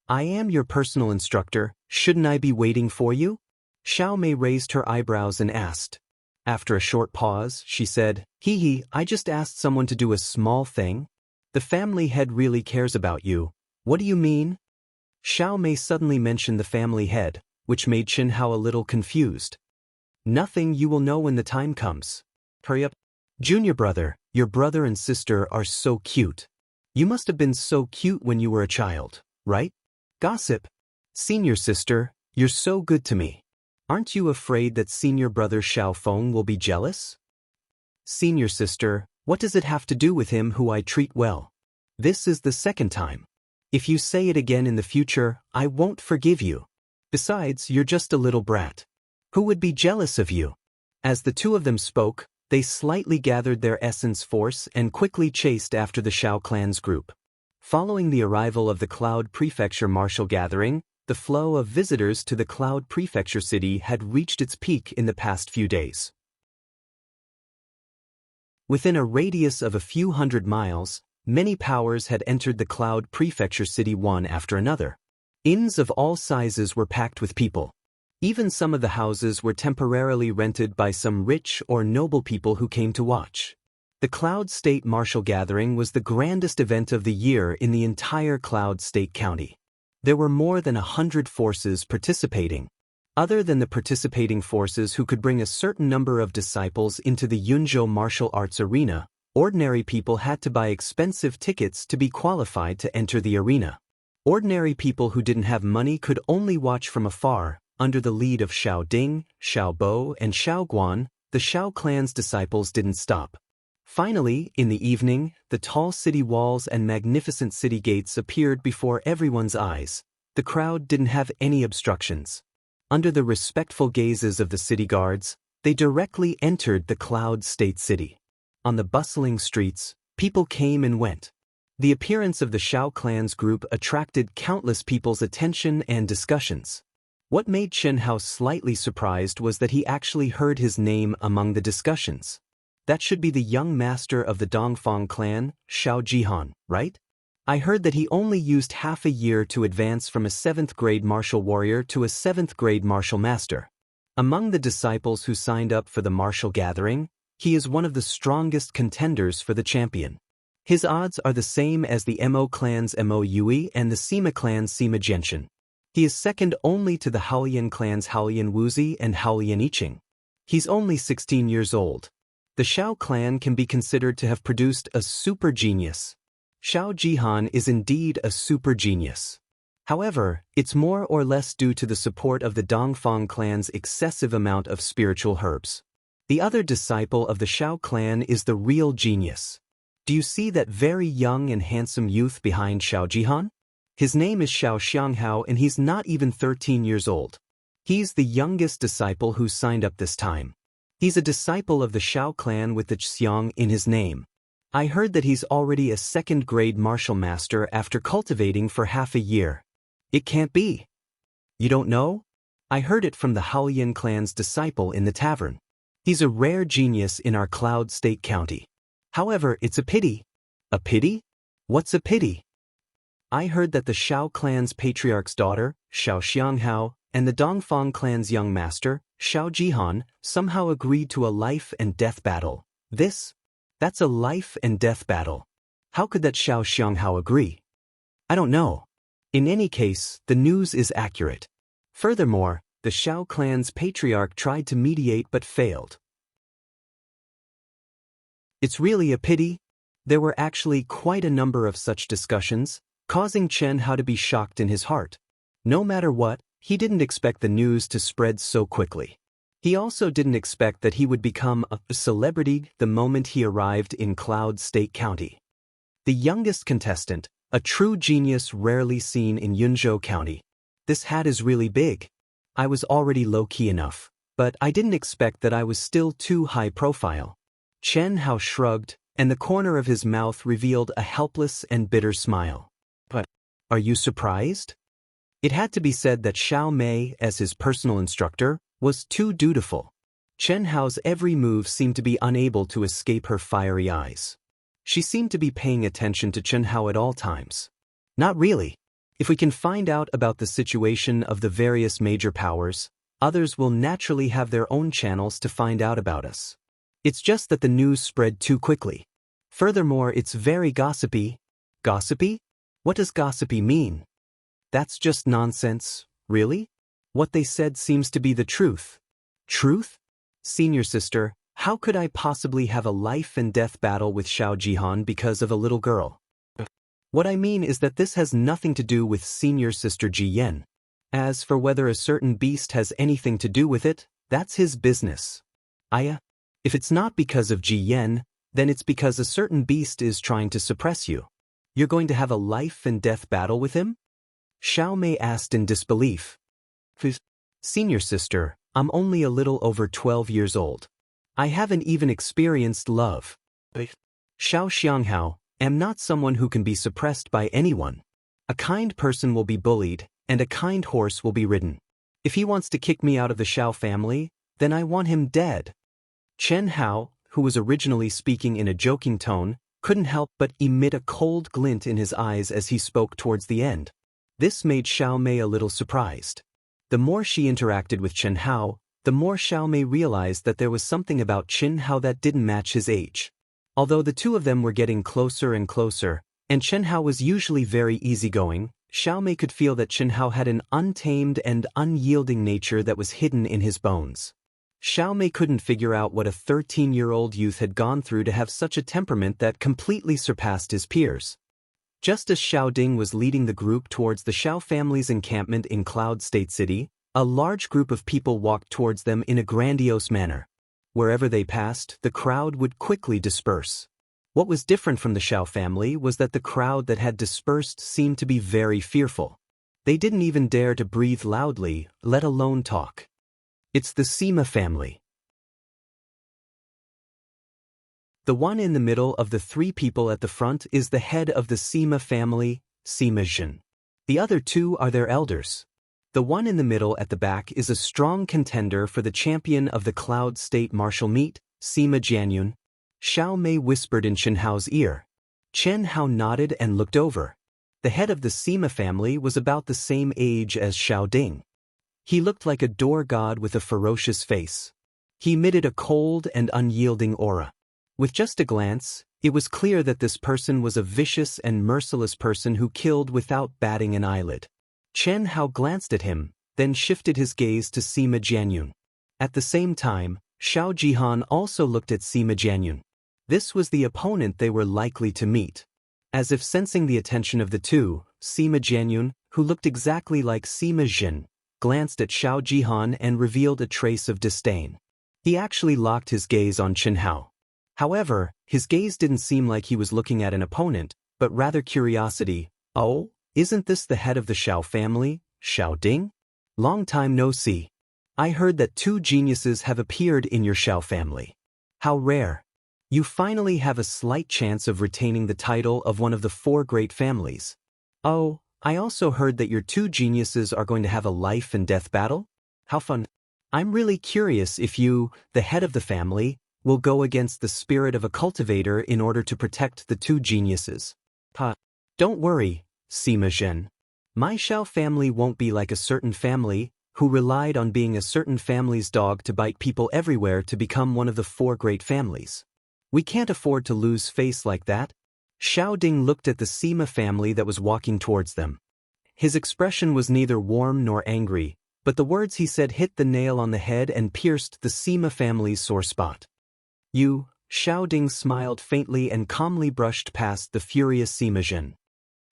Speaker 1: "I am your personal instructor, shouldn't I be waiting for you?" Xiao Mei raised her eyebrows and asked. After a short pause, she said, I just asked someone to do a small thing." "The family head really cares about you. What do you mean?" Xiao Mei suddenly mentioned the family head, which made Chen Hao a little confused. "Nothing, you will know when the time comes. Hurry up." "Junior brother, your brother and sister are so cute. You must have been so cute when you were a child, right?" "Gossip." "Senior sister, you're so good to me. Aren't you afraid that senior brother Xiao Feng will be jealous?" "Senior sister, what does it have to do with him who I treat well? This is the second time. If you say it again in the future, I won't forgive you. Besides, you're just a little brat. Who would be jealous of you?" As the two of them spoke, they slightly gathered their essence force and quickly chased after the Xiao clan's group. Following the arrival of the Cloud Prefecture martial gathering, the flow of visitors to the Cloud Prefecture city had reached its peak in the past few days. Within a radius of a few hundred miles, many powers had entered the Cloud Prefecture city one after another. Inns of all sizes were packed with people. Even some of the houses were temporarily rented by some rich or noble people who came to watch. The Cloud State Martial Gathering was the grandest event of the year in the entire Cloud State County. There were more than 100 forces participating. Other than the participating forces who could bring a certain number of disciples into the Yunzhou martial arts arena, ordinary people had to buy expensive tickets to be qualified to enter the arena. Ordinary people who didn't have money could only watch from afar. Under the lead of Xiao Ding, Xiao Bo, and Xiao Guan, the Xiao clan's disciples didn't stop. Finally, in the evening, the tall city walls and magnificent city gates appeared before everyone's eyes. The crowd didn't have any obstructions. Under the respectful gazes of the city guards, they directly entered the Cloud State City. On the bustling streets, people came and went. The appearance of the Xiao clan's group attracted countless people's attention and discussions. What made Chen Hao slightly surprised was that he actually heard his name among the discussions. That should be the young master of the Dongfang clan, Xiao Jihan, right? I heard that he only used half a year to advance from a 7th grade martial warrior to a 7th grade martial master. Among the disciples who signed up for the martial gathering, he is one of the strongest contenders for the champion. His odds are the same as the Mo clan's Mo Yui and the Sima clan's Sima Jianxin. He is second only to the Haolian clan's Haolian Wuzi and Haolian Yiqing. He's only 16 years old. The Xiao clan can be considered to have produced a super genius. Xiao Jihan is indeed a super genius. However, it's more or less due to the support of the Dongfang clan's excessive amount of spiritual herbs. The other disciple of the Xiao clan is the real genius. Do you see that very young and handsome youth behind Xiao Jihan? His name is Xiao Xianghao and he's not even 13 years old. He's the youngest disciple who signed up this time. He's a disciple of the Xiao clan with the Xiang in his name. I heard that he's already a 2nd grade martial master after cultivating for half a year. It can't be. You don't know? I heard it from the Haolian clan's disciple in the tavern. He's a rare genius in our Cloud State County. However, it's a pity. A pity? What's a pity? I heard that the Xiao clan's patriarch's daughter, Xiao Xianghao, and the Dongfang clan's young master, Xiao Jihan, somehow agreed to a life and death battle. That's a life and death battle. How could that Xiao Xianghao agree? I don't know. In any case, the news is accurate. Furthermore, the Xiao clan's patriarch tried to mediate but failed. It's really a pity. There were actually quite a number of such discussions, causing Chen Hao to be shocked in his heart. No matter what, he didn't expect the news to spread so quickly. He also didn't expect that he would become a celebrity the moment he arrived in Cloud State County. The youngest contestant, a true genius rarely seen in Yunzhou County. This hat is really big. I was already low-key enough, but I didn't expect that I was still too high profile. Chen Hao shrugged, and the corner of his mouth revealed a helpless and bitter smile. But, are you surprised? It had to be said that Xiao Mei, as his personal instructor, was too dutiful. Chen Hao's every move seemed to be unable to escape her fiery eyes. She seemed to be paying attention to Chen Hao at all times. Not really. If we can find out about the situation of the various major powers, others will naturally have their own channels to find out about us. It's just that the news spread too quickly. Furthermore, it's very gossipy. Gossipy? What does gossipy mean? That's just nonsense, really? What they said seems to be the truth. Truth? Senior sister, how could I possibly have a life and death battle with Xiao Jihan because of a little girl? What I mean is that this has nothing to do with senior sister Ji Yan. As for whether a certain beast has anything to do with it, that's his business. If it's not because of Ji Yan, then it's because a certain beast is trying to suppress you. You're going to have a life and death battle with him? Xiao Mei asked in disbelief. Senior sister, I'm only a little over 12 years old. I haven't even experienced love. Xiao Xianghao, am not someone who can be suppressed by anyone. A kind person will be bullied, and a kind horse will be ridden. If he wants to kick me out of the Xiao family, then I want him dead. Chen Hao, who was originally speaking in a joking tone, couldn't help but emit a cold glint in his eyes as he spoke towards the end. This made Xiao Mei a little surprised. The more she interacted with Chen Hao, the more Xiao Mei realized that there was something about Chen Hao that didn't match his age. Although the two of them were getting closer and closer, and Chen Hao was usually very easygoing, Xiao Mei could feel that Chen Hao had an untamed and unyielding nature that was hidden in his bones. Xiao Mei couldn't figure out what a 13-year-old youth had gone through to have such a temperament that completely surpassed his peers. Just as Xiao Ding was leading the group towards the Xiao family's encampment in Cloud State City, a large group of people walked towards them in a grandiose manner. Wherever they passed, the crowd would quickly disperse. What was different from the Xiao family was that the crowd that had dispersed seemed to be very fearful. They didn't even dare to breathe loudly, let alone talk. It's the Sima family. The one in the middle of the three people at the front is the head of the Sima family, Sima Zhen. The other two are their elders. The one in the middle at the back is a strong contender for the champion of the Cloud State martial meet, Sima Jianyun. Xiao Mei whispered in Chen Hao's ear. Chen Hao nodded and looked over. The head of the Sima family was about the same age as Xiao Ding. He looked like a door god with a ferocious face. He emitted a cold and unyielding aura. With just a glance, it was clear that this person was a vicious and merciless person who killed without batting an eyelid. Chen Hao glanced at him, then shifted his gaze to Sima Jianyun. At the same time, Xiao Jihan also looked at Sima Jianyun. This was the opponent they were likely to meet. As if sensing the attention of the two, Sima Jianyun, who looked exactly like Sima Zhen, glanced at Xiao Jihan and revealed a trace of disdain. He actually locked his gaze on Chen Hao. However, his gaze didn't seem like he was looking at an opponent, but rather curiosity. Oh, isn't this the head of the Xiao family, Xiao Ding? Long time no see. I heard that two geniuses have appeared in your Xiao family. How rare. You finally have a slight chance of retaining the title of one of the four great families. Oh, I also heard that your two geniuses are going to have a life and death battle? How fun. I'm really curious if you, the head of the family, will go against the spirit of a cultivator in order to protect the two geniuses. Don't worry, Sima Zhen. My Xiao family won't be like a certain family who relied on being a certain family's dog to bite people everywhere to become one of the four great families. We can't afford to lose face like that. Xiao Ding looked at the Sima family that was walking towards them. His expression was neither warm nor angry, but the words he said hit the nail on the head and pierced the Sima family's sore spot. You, Xiao Ding smiled faintly and calmly brushed past the furious Sima Zhen.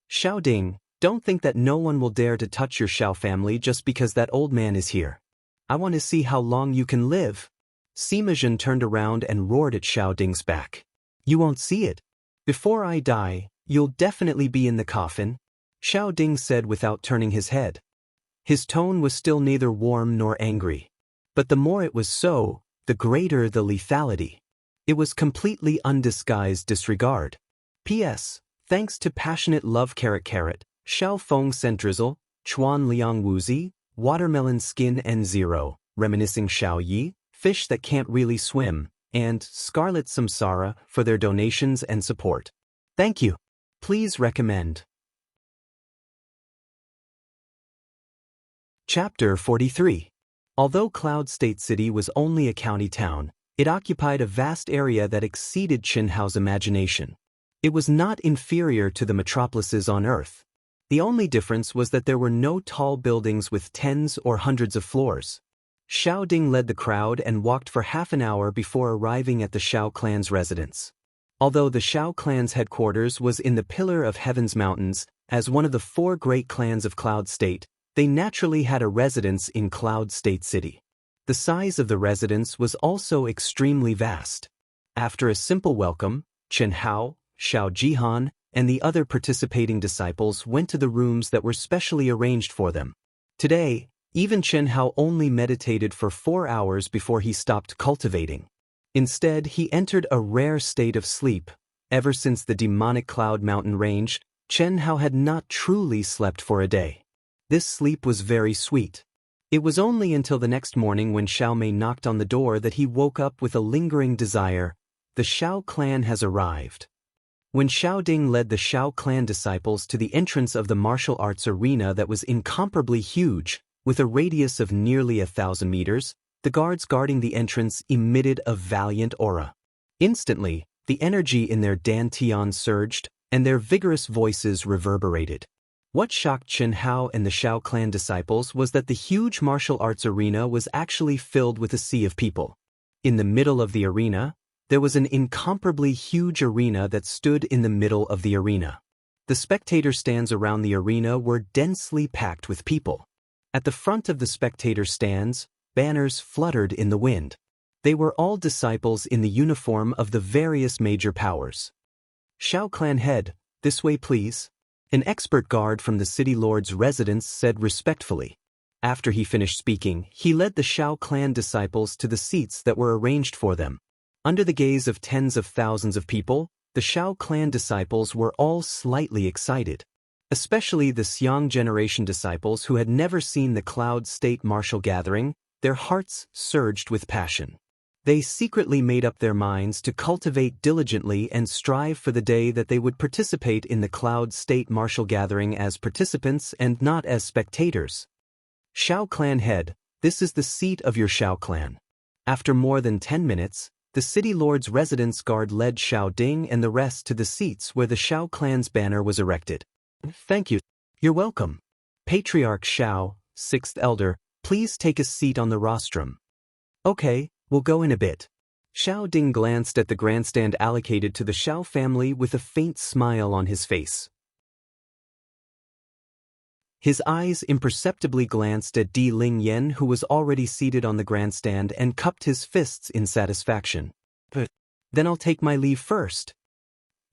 Speaker 1: Xiao Ding, don't think that no one will dare to touch your Xiao family just because that old man is here. I want to see how long you can live. Sima Zhen turned around and roared at Xiao Ding's back. You won't see it. Before I die, you'll definitely be in the coffin, Xiao Ding said without turning his head. His tone was still neither warm nor angry. But the more it was so, the greater the lethality. It was completely undisguised disregard. P.S. Thanks to passionate love carrot, Xiao Feng Sendrizzle, Chuan Liang Wuzi, Watermelon Skin N0, Reminiscing Xiao Yi, Fish That Can't Really Swim, and Scarlet Samsara for their donations and support. Thank you. Please recommend. Chapter 43. Although Cloud State City was only a county town, it occupied a vast area that exceeded Qinhao's imagination. It was not inferior to the metropolises on Earth. The only difference was that there were no tall buildings with tens or hundreds of floors. Xiao Ding led the crowd and walked for half an hour before arriving at the Xiao clan's residence. Although the Xiao clan's headquarters was in the Pillar of Heaven's Mountains, as one of the 4 great clans of Cloud State, they naturally had a residence in Cloud State City. The size of the residence was also extremely vast. After a simple welcome, Chen Hao, Xiao Jihan, and the other participating disciples went to the rooms that were specially arranged for them. Today, even Chen Hao only meditated for 4 hours before he stopped cultivating. Instead, he entered a rare state of sleep. Ever since the demonic Cloud Mountain range, Chen Hao had not truly slept for a day. This sleep was very sweet. It was only until the next morning when Xiao Mei knocked on the door that he woke up with a lingering desire. The Xiao clan has arrived. When Xiao Ding led the Xiao clan disciples to the entrance of the martial arts arena that was incomparably huge, with a radius of nearly 1,000 meters, the guards guarding the entrance emitted a valiant aura. Instantly, the energy in their dantian surged, and their vigorous voices reverberated. What shocked Chen Hao and the Xiao clan disciples was that the huge martial arts arena was actually filled with a sea of people. In the middle of the arena, there was an incomparably huge arena that stood in the middle of the arena. The spectator stands around the arena were densely packed with people. At the front of the spectator stands, banners fluttered in the wind. They were all disciples in the uniform of the various major powers. Xiao clan head, this way please. An expert guard from the city lord's residence said respectfully. After he finished speaking, he led the Xiao clan disciples to the seats that were arranged for them. Under the gaze of tens of thousands of people, the Xiao clan disciples were all slightly excited. Especially the Xiang generation disciples who had never seen the Cloud State martial gathering, their hearts surged with passion. They secretly made up their minds to cultivate diligently and strive for the day that they would participate in the Cloud State martial gathering as participants and not as spectators. Xiao clan head, this is the seat of your Xiao clan. After more than 10 minutes, the city lord's residence guard led Xiao Ding and the rest to the seats where the Xiao clan's banner was erected. Thank you. You're welcome. Patriarch Xiao, 6th elder, please take a seat on the rostrum. Okay. We'll go in a bit. Xiao Ding glanced at the grandstand allocated to the Xiao family with a faint smile on his face. His eyes imperceptibly glanced at Di Ling Yen, who was already seated on the grandstand, and cupped his fists in satisfaction. Then I'll take my leave first.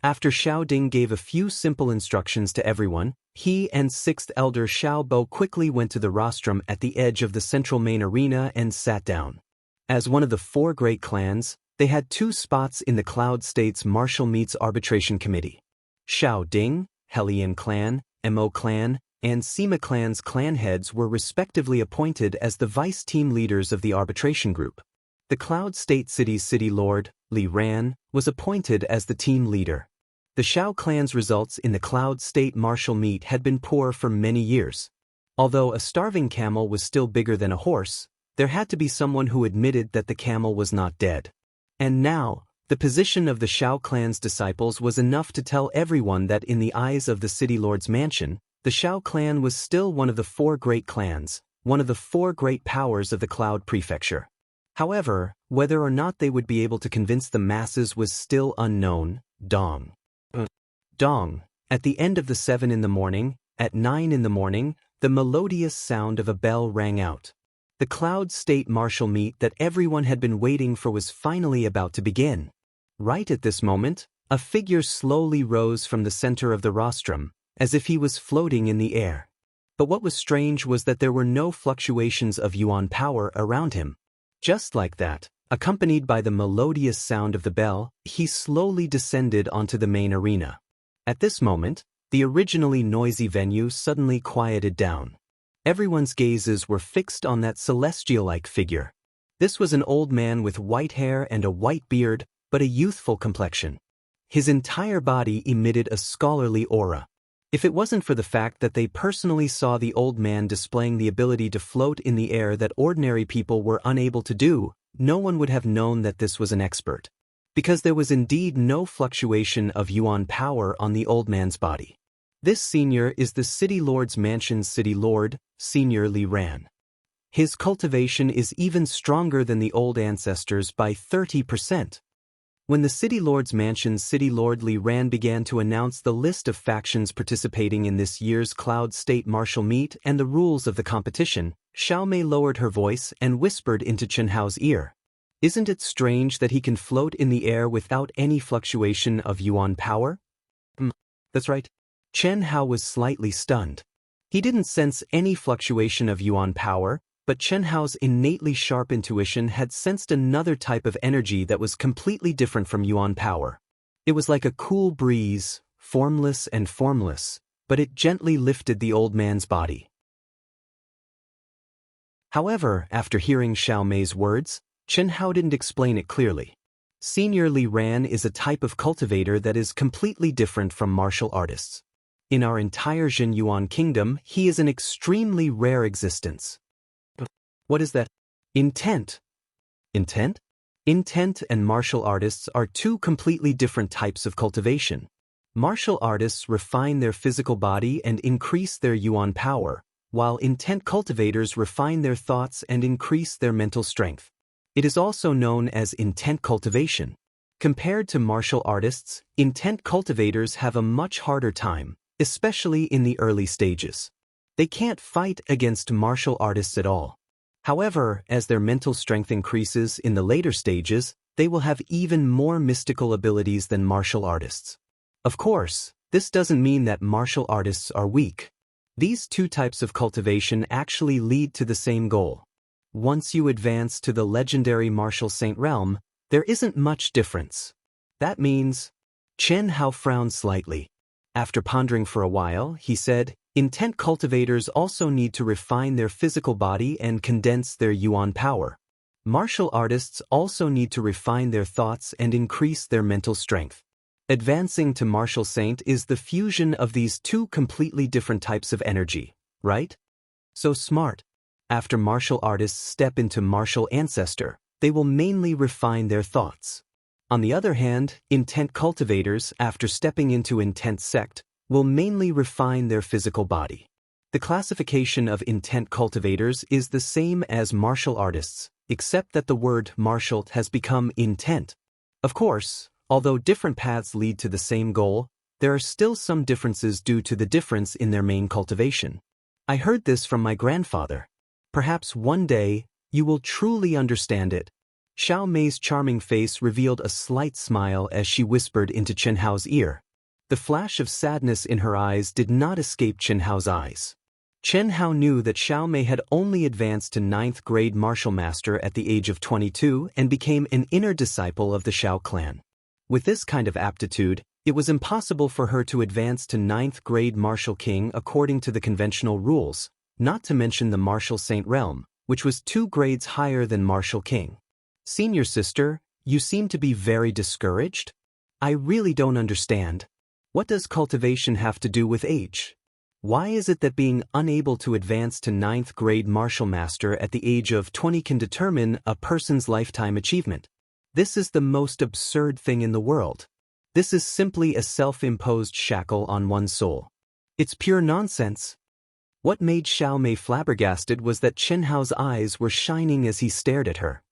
Speaker 1: After Xiao Ding gave a few simple instructions to everyone, he and 6th elder Xiao Bo quickly went to the rostrum at the edge of the central main arena and sat down. As one of the 4 great clans, they had 2 spots in the Cloud State's Martial Meets Arbitration Committee. Xiao Ding, Helian Clan, Mo Clan, and Sima Clan's clan heads were respectively appointed as the vice team leaders of the arbitration group. The Cloud State City's city lord, Li Ran, was appointed as the team leader. The Xiao clan's results in the Cloud State martial meet had been poor for many years. Although a starving camel was still bigger than a horse, there had to be someone who admitted that the camel was not dead. And now, the position of the Xiao clan's disciples was enough to tell everyone that in the eyes of the city lord's mansion, the Xiao clan was still one of the 4 great clans, one of the 4 great powers of the Cloud Prefecture. However, whether or not they would be able to convince the masses was still unknown. Dong. Dong. At the end of the 7 in the morning, at 9 in the morning, the melodious sound of a bell rang out. The Cloud State martial meet that everyone had been waiting for was finally about to begin. Right at this moment, a figure slowly rose from the center of the rostrum, as if he was floating in the air. But what was strange was that there were no fluctuations of yuan power around him. Just like that, accompanied by the melodious sound of the bell, he slowly descended onto the main arena. At this moment, the originally noisy venue suddenly quieted down. Everyone's gazes were fixed on that celestial-like figure. This was an old man with white hair and a white beard, but a youthful complexion. His entire body emitted a scholarly aura. If it wasn't for the fact that they personally saw the old man displaying the ability to float in the air that ordinary people were unable to do, no one would have known that this was an expert. Because there was indeed no fluctuation of yuan power on the old man's body. This senior is the City Lord's Mansion's City Lord, Senior Li Ran. His cultivation is even stronger than the old ancestors by 30%. When the City Lord's Mansion's City Lord Li Ran began to announce the list of factions participating in this year's Cloud State Martial Meet and the rules of the competition, Xiao Mei lowered her voice and whispered into Chen Hao's ear. Isn't it strange that he can float in the air without any fluctuation of yuan power? That's right. Chen Hao was slightly stunned. He didn't sense any fluctuation of yuan power, but Chen Hao's innately sharp intuition had sensed another type of energy that was completely different from yuan power. It was like a cool breeze, formless and formless, but it gently lifted the old man's body. However, after hearing Xiao Mei's words, Chen Hao didn't explain it clearly. Senior Li Ran is a type of cultivator that is completely different from martial artists. In our entire Jin Yuan kingdom, he is an extremely rare existence. What is that? Intent. Intent? Intent and martial artists are two completely different types of cultivation. Martial artists refine their physical body and increase their yuan power, while intent cultivators refine their thoughts and increase their mental strength. It is also known as intent cultivation. Compared to martial artists, intent cultivators have a much harder time, especially in the early stages. They can't fight against martial artists at all. However, as their mental strength increases in the later stages, they will have even more mystical abilities than martial artists. Of course, this doesn't mean that martial artists are weak. These two types of cultivation actually lead to the same goal. Once you advance to the legendary martial saint realm, there isn't much difference. That means... Chen Hao frowned slightly. After pondering for a while, he said, intent cultivators also need to refine their physical body and condense their yuan power. Martial artists also need to refine their thoughts and increase their mental strength. Advancing to martial saint is the fusion of these two completely different types of energy, right? So smart. After martial artists step into martial ancestor, they will mainly refine their thoughts. On the other hand, intent cultivators, after stepping into intent sect, will mainly refine their physical body. The classification of intent cultivators is the same as martial artists, except that the word martial has become intent. Of course, although different paths lead to the same goal, there are still some differences due to the difference in their main cultivation. I heard this from my grandfather. Perhaps one day, you will truly understand it. Xiao Mei's charming face revealed a slight smile as she whispered into Chen Hao's ear. The flash of sadness in her eyes did not escape Chen Hao's eyes. Chen Hao knew that Xiao Mei had only advanced to 9th grade martial master at the age of 22 and became an inner disciple of the Xiao clan. With this kind of aptitude, it was impossible for her to advance to 9th grade martial king according to the conventional rules, not to mention the martial saint realm, which was 2 grades higher than martial king. Senior sister, you seem to be very discouraged? I really don't understand. What does cultivation have to do with age? Why is it that being unable to advance to 9th grade martial master at the age of 20 can determine a person's lifetime achievement? This is the most absurd thing in the world. This is simply a self-imposed shackle on one's soul. It's pure nonsense. What made Xiao Mei flabbergasted was that Chen Hao's eyes were shining as he stared at her.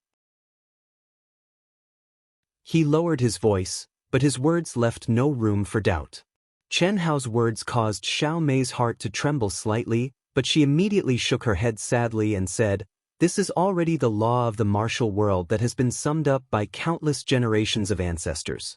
Speaker 1: He lowered his voice, but his words left no room for doubt. Chen Hao's words caused Xiao Mei's heart to tremble slightly, but she immediately shook her head sadly and said, "This is already the law of the martial world that has been summed up by countless generations of ancestors.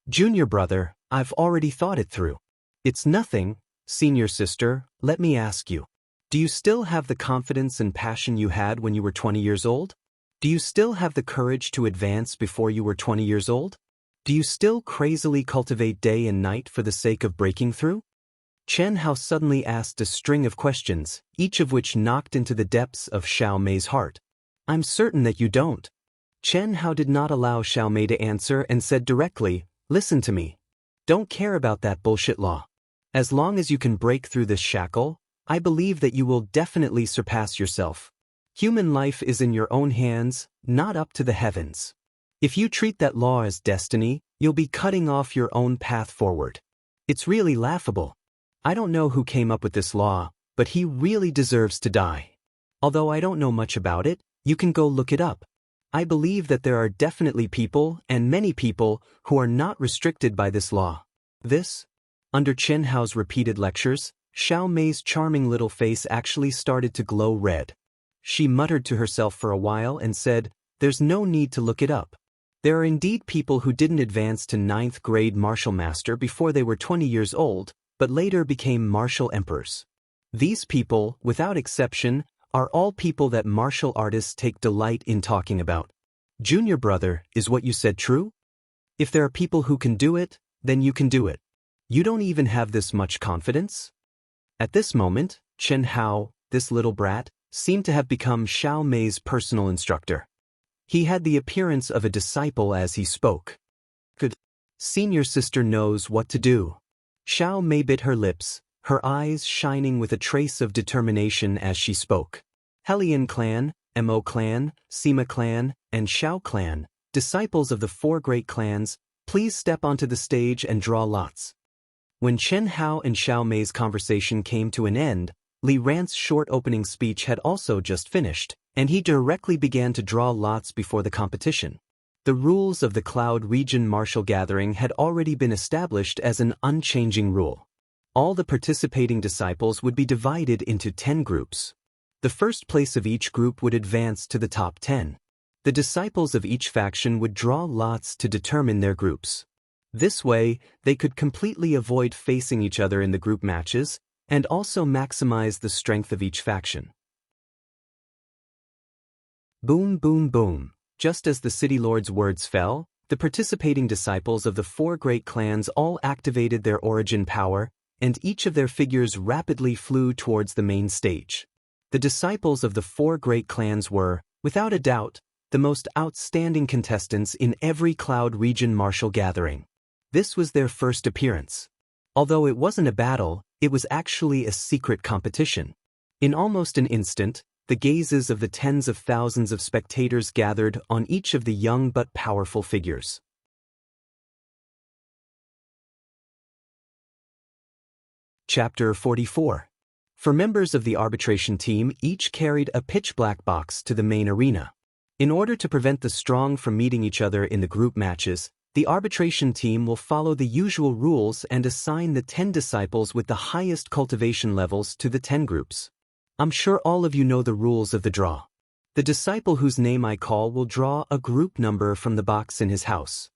Speaker 1: Junior brother, I've already thought it through. It's nothing. Senior sister, let me ask you. Do you still have the confidence and passion you had when you were 20 years old? Do you still have the courage to advance before you were 20 years old? Do you still crazily cultivate day and night for the sake of breaking through? Chen Hao suddenly asked a string of questions, each of which knocked into the depths of Xiao Mei's heart. I'm certain that you don't. Chen Hao did not allow Xiao Mei to answer and said directly, listen to me. Don't care about that bullshit law. As long as you can break through this shackle, I believe that you will definitely surpass yourself. Human life is in your own hands, not up to the heavens. If you treat that law as destiny, you'll be cutting off your own path forward. It's really laughable. I don't know who came up with this law, but he really deserves to die. Although I don't know much about it, you can go look it up. I believe that there are definitely people, and many people, who are not restricted by this law. Under Chen Hao's repeated lectures, Xiao Mei's charming little face actually started to glow red. She muttered to herself for a while and said, there's no need to look it up. There are indeed people who didn't advance to 9th grade martial master before they were 20 years old, but later became martial emperors. These people, without exception, are all people that martial artists take delight in talking about. Junior brother, is what you said true? If there are people who can do it, then you can do it. You don't even have this much confidence? At this moment, Chen Hao, this little brat, seemed to have become Xiao Mei's personal instructor. He had the appearance of a disciple as he spoke. Good. Senior sister knows what to do. Xiao Mei bit her lips, her eyes shining with a trace of determination as she spoke. Hellion clan, Mo clan, Sima clan, and Xiao clan, disciples of the 4 great clans, please step onto the stage and draw lots. When Chen Hao and Xiao Mei's conversation came to an end, Li Ran's short opening speech had also just finished, and he directly began to draw lots before the competition. The rules of the Cloud Region Martial Gathering had already been established as an unchanging rule. All the participating disciples would be divided into 10 groups. The first place of each group would advance to the top 10. The disciples of each faction would draw lots to determine their groups. This way, they could completely avoid facing each other in the group matches, and also maximize the strength of each faction. Boom, boom, boom. Just as the city lord's words fell, the participating disciples of the 4 great clans all activated their origin power, and each of their figures rapidly flew towards the main stage. The disciples of the 4 great clans were, without a doubt, the most outstanding contestants in every Cloud Region Martial Gathering. This was their first appearance. Although it wasn't a battle, it was actually a secret competition. In almost an instant, the gazes of the tens of thousands of spectators gathered on each of the young but powerful figures. Chapter 44. For members of the arbitration team, each carried a pitch-black box to the main arena. In order to prevent the strong from meeting each other in the group matches, the arbitration team will follow the usual rules and assign the 10 disciples with the highest cultivation levels to the 10 groups. I'm sure all of you know the rules of the draw. The disciple whose name I call will draw a group number from the box in his house.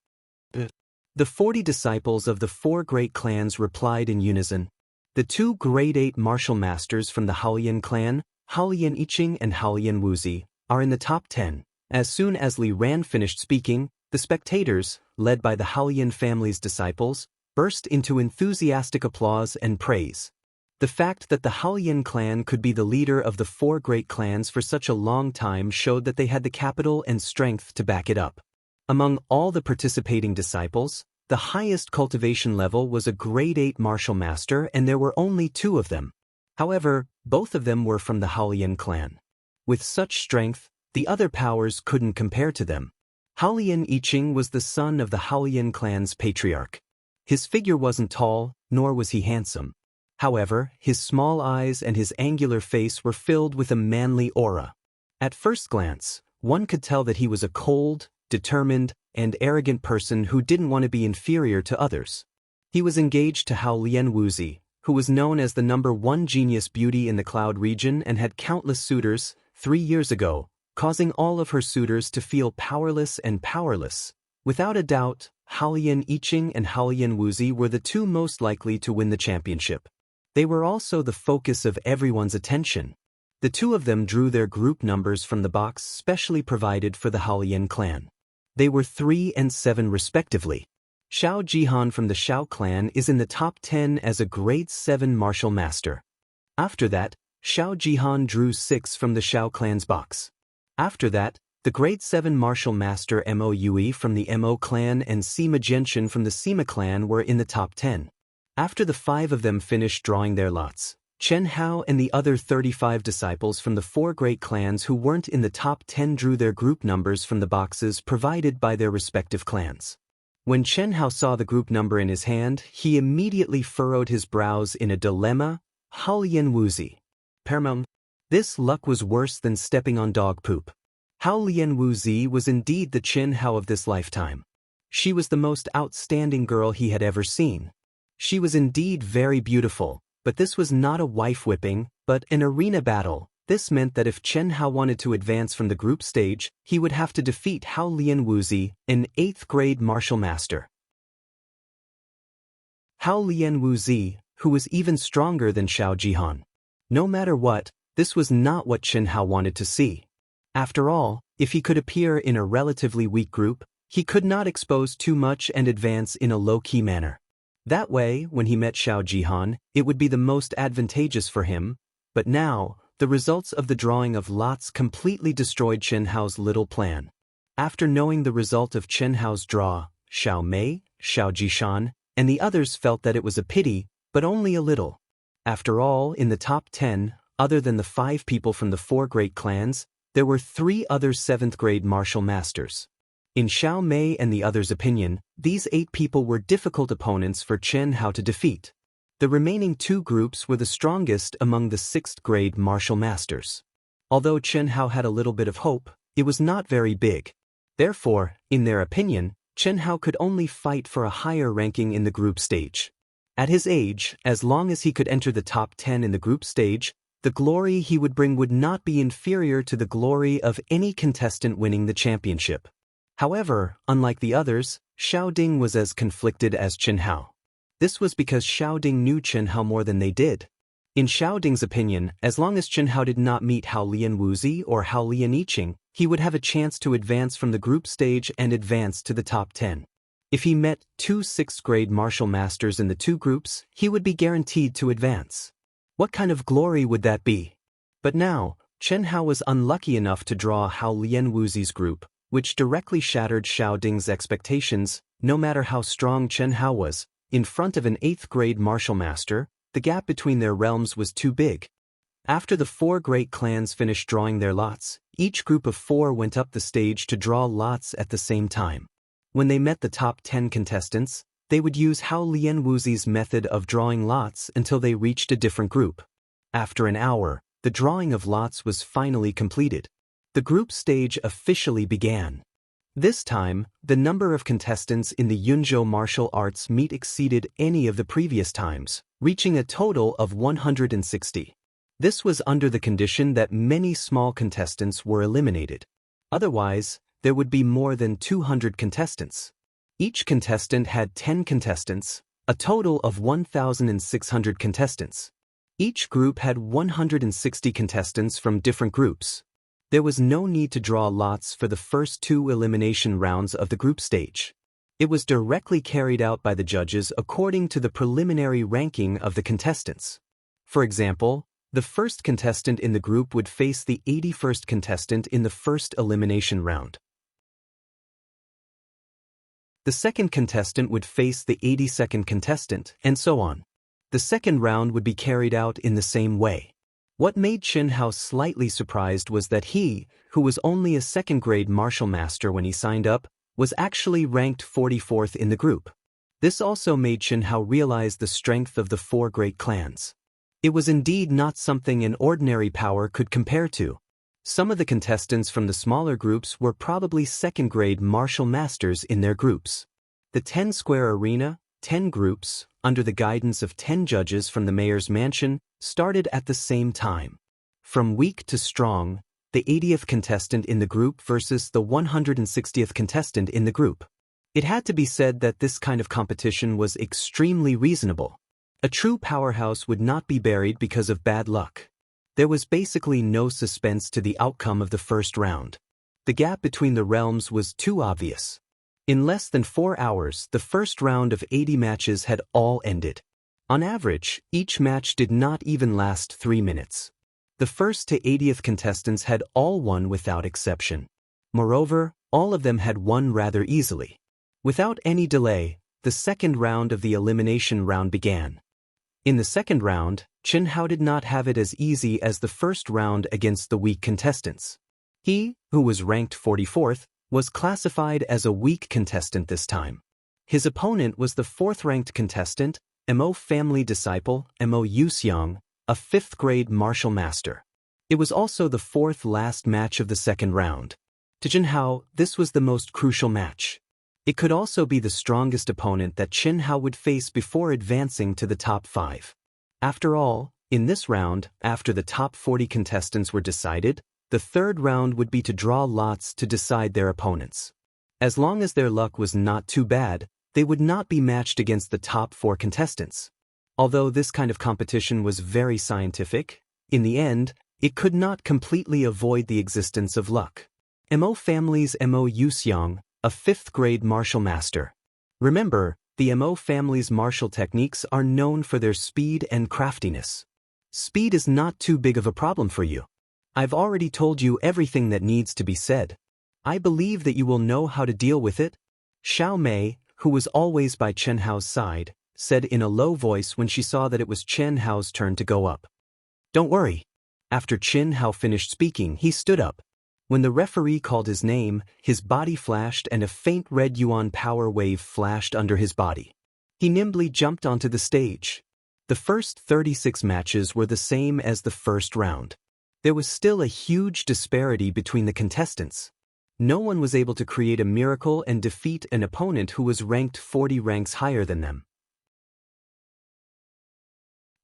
Speaker 1: The 40 disciples of the 4 great clans replied in unison. The 2 grade 8 martial masters from the Haolian clan, Haolian Iching and Haolian Wuzi, are in the top 10. As soon as Li Ran finished speaking, the spectators, led by the Haolian family's disciples, burst into enthusiastic applause and praise. The fact that the Haolian clan could be the leader of the 4 great clans for such a long time showed that they had the capital and strength to back it up. Among all the participating disciples, the highest cultivation level was a grade 8 martial master, and there were only 2 of them. However, both of them were from the Haolian clan. With such strength, the other powers couldn't compare to them. Haolian Iching was the son of the Haolian clan's patriarch. His figure wasn't tall, nor was he handsome. However, his small eyes and his angular face were filled with a manly aura. At first glance, one could tell that he was a cold, determined, and arrogant person who didn't want to be inferior to others. He was engaged to Haolian Wuzi, who was known as the #1 genius beauty in the Cloud region and had countless suitors. 3 years ago, causing all of her suitors to feel powerless and powerless. Without a doubt, Haolian Iching and Haolian Wuzi were the 2 most likely to win the championship. They were also the focus of everyone's attention. The two of them drew their group numbers from the box specially provided for the Haolian clan. They were 3 and 7 respectively. Xiao Jihan from the Xiao clan is in the top 10 as a grade 7 martial master. After that, Xiao Jihan drew 6 from the Xiao clan's box. After that, the grade 7 martial master Mo Yui from the Mo clan and Sima Genshin from the Sima clan were in the top 10. After the 5 of them finished drawing their lots, Chen Hao and the other 35 disciples from the 4 great clans who weren't in the top 10 drew their group numbers from the boxes provided by their respective clans. When Chen Hao saw the group number in his hand, he immediately furrowed his brows in a dilemma. Haolian Wuzi. Peril. This luck was worse than stepping on dog poop. Haolian Wuzi was indeed the Chen Hao of this lifetime. She was the most outstanding girl he had ever seen. She was indeed very beautiful, but this was not a wife-whipping, but an arena battle. This meant that if Chen Hao wanted to advance from the group stage, he would have to defeat Haolian Wuzi, an 8th grade martial master. Haolian Wuzi, who was even stronger than Xiao Jihan. No matter what, this was not what Chen Hao wanted to see. After all, if he could appear in a relatively weak group, he could not expose too much and advance in a low-key manner. That way, when he met Xiao Jihan, it would be the most advantageous for him, but now, the results of the drawing of lots completely destroyed Chen Hao's little plan. After knowing the result of Chen Hao's draw, Xiao Mei, Xiao Jishan, and the others felt that it was a pity, but only a little. After all, in the top 10, other than the 5 people from the 4 great clans, there were 3 other 7th grade martial masters. In Xiao Mei and the others' opinion, these 8 people were difficult opponents for Chen Hao to defeat. The remaining 2 groups were the strongest among the 6th grade martial masters. Although Chen Hao had a little bit of hope, it was not very big. Therefore, in their opinion, Chen Hao could only fight for a higher ranking in the group stage. At his age, as long as he could enter the top 10 in the group stage, the glory he would bring would not be inferior to the glory of any contestant winning the championship. However, unlike the others, Xiao Ding was as conflicted as Chen Hao. This was because Xiao Ding knew Chen Hao more than they did. In Xiao Ding's opinion, as long as Chen Hao did not meet Haolian Wuzi or Haolian Yiqing, he would have a chance to advance from the group stage and advance to the top 10. If he met 2 6th grade martial masters in the 2 groups, he would be guaranteed to advance. What kind of glory would that be? But now, Chen Hao was unlucky enough to draw Haolian Wuzi's group, which directly shattered Xiao Ding's expectations. No matter how strong Chen Hao was, in front of an 8th grade martial master, the gap between their realms was too big. After the 4 great clans finished drawing their lots, each group of 4 went up the stage to draw lots at the same time. When they met the top 10 contestants, they would use Haolian Wuzi's method of drawing lots until they reached a different group. After an hour, the drawing of lots was finally completed. The group stage officially began. This time, the number of contestants in the Yunzhou martial arts meet exceeded any of the previous times, reaching a total of 160. This was under the condition that many small contestants were eliminated. Otherwise, there would be more than 200 contestants. Each contestant had 10 contestants, a total of 1,600 contestants. Each group had 160 contestants from different groups. There was no need to draw lots for the first 2 elimination rounds of the group stage. It was directly carried out by the judges according to the preliminary ranking of the contestants. For example, the first contestant in the group would face the 81st contestant in the first elimination round. The second contestant would face the 82nd contestant, and so on. The second round would be carried out in the same way. What made Chen Hao slightly surprised was that he, who was only a 2nd grade martial master when he signed up, was actually ranked 44th in the group. This also made Chen Hao realize the strength of the 4 great clans. It was indeed not something an ordinary power could compare to. Some of the contestants from the smaller groups were probably 2nd grade martial masters in their groups. The 10-square arena, 10 groups, under the guidance of 10 judges from the mayor's mansion, started at the same time. From weak to strong, the 80th contestant in the group versus the 160th contestant in the group. It had to be said that this kind of competition was extremely reasonable. A true powerhouse would not be buried because of bad luck. There was basically no suspense to the outcome of the first round. The gap between the realms was too obvious. In less than 4 hours, the first round of 80 matches had all ended. On average, each match did not even last 3 minutes. The first to 80th contestants had all won without exception. Moreover, all of them had won rather easily. Without any delay, the second round of the elimination round began. In the second round, Chen Hao did not have it as easy as the first round against the weak contestants. He, who was ranked 44th, was classified as a weak contestant this time. His opponent was the 4th-ranked contestant, Mo family disciple, Mo Yuxiang, a 5th-grade martial master. It was also the 4th last match of the second round. To Chen Hao, this was the most crucial match. It could also be the strongest opponent that Chen Hao would face before advancing to the top 5. After all, in this round, after the top 40 contestants were decided, the third round would be to draw lots to decide their opponents. As long as their luck was not too bad, they would not be matched against the top 4 contestants. Although this kind of competition was very scientific, in the end, it could not completely avoid the existence of luck. Mo family's Mo Yuxiang, a 5th-grade martial master. Remember, the Mo family's martial techniques are known for their speed and craftiness. Speed is not too big of a problem for you. I've already told you everything that needs to be said. I believe that you will know how to deal with it. Xiao Mei, who was always by Chen Hao's side, said in a low voice when she saw that it was Chen Hao's turn to go up. Don't worry. After Chen Hao finished speaking, he stood up. When the referee called his name, his body flashed and a faint red yuan power wave flashed under his body. He nimbly jumped onto the stage. The first 36 matches were the same as the first round. There was still a huge disparity between the contestants. No one was able to create a miracle and defeat an opponent who was ranked 40 ranks higher than them.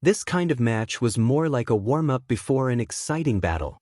Speaker 1: This kind of match was more like a warm-up before an exciting battle.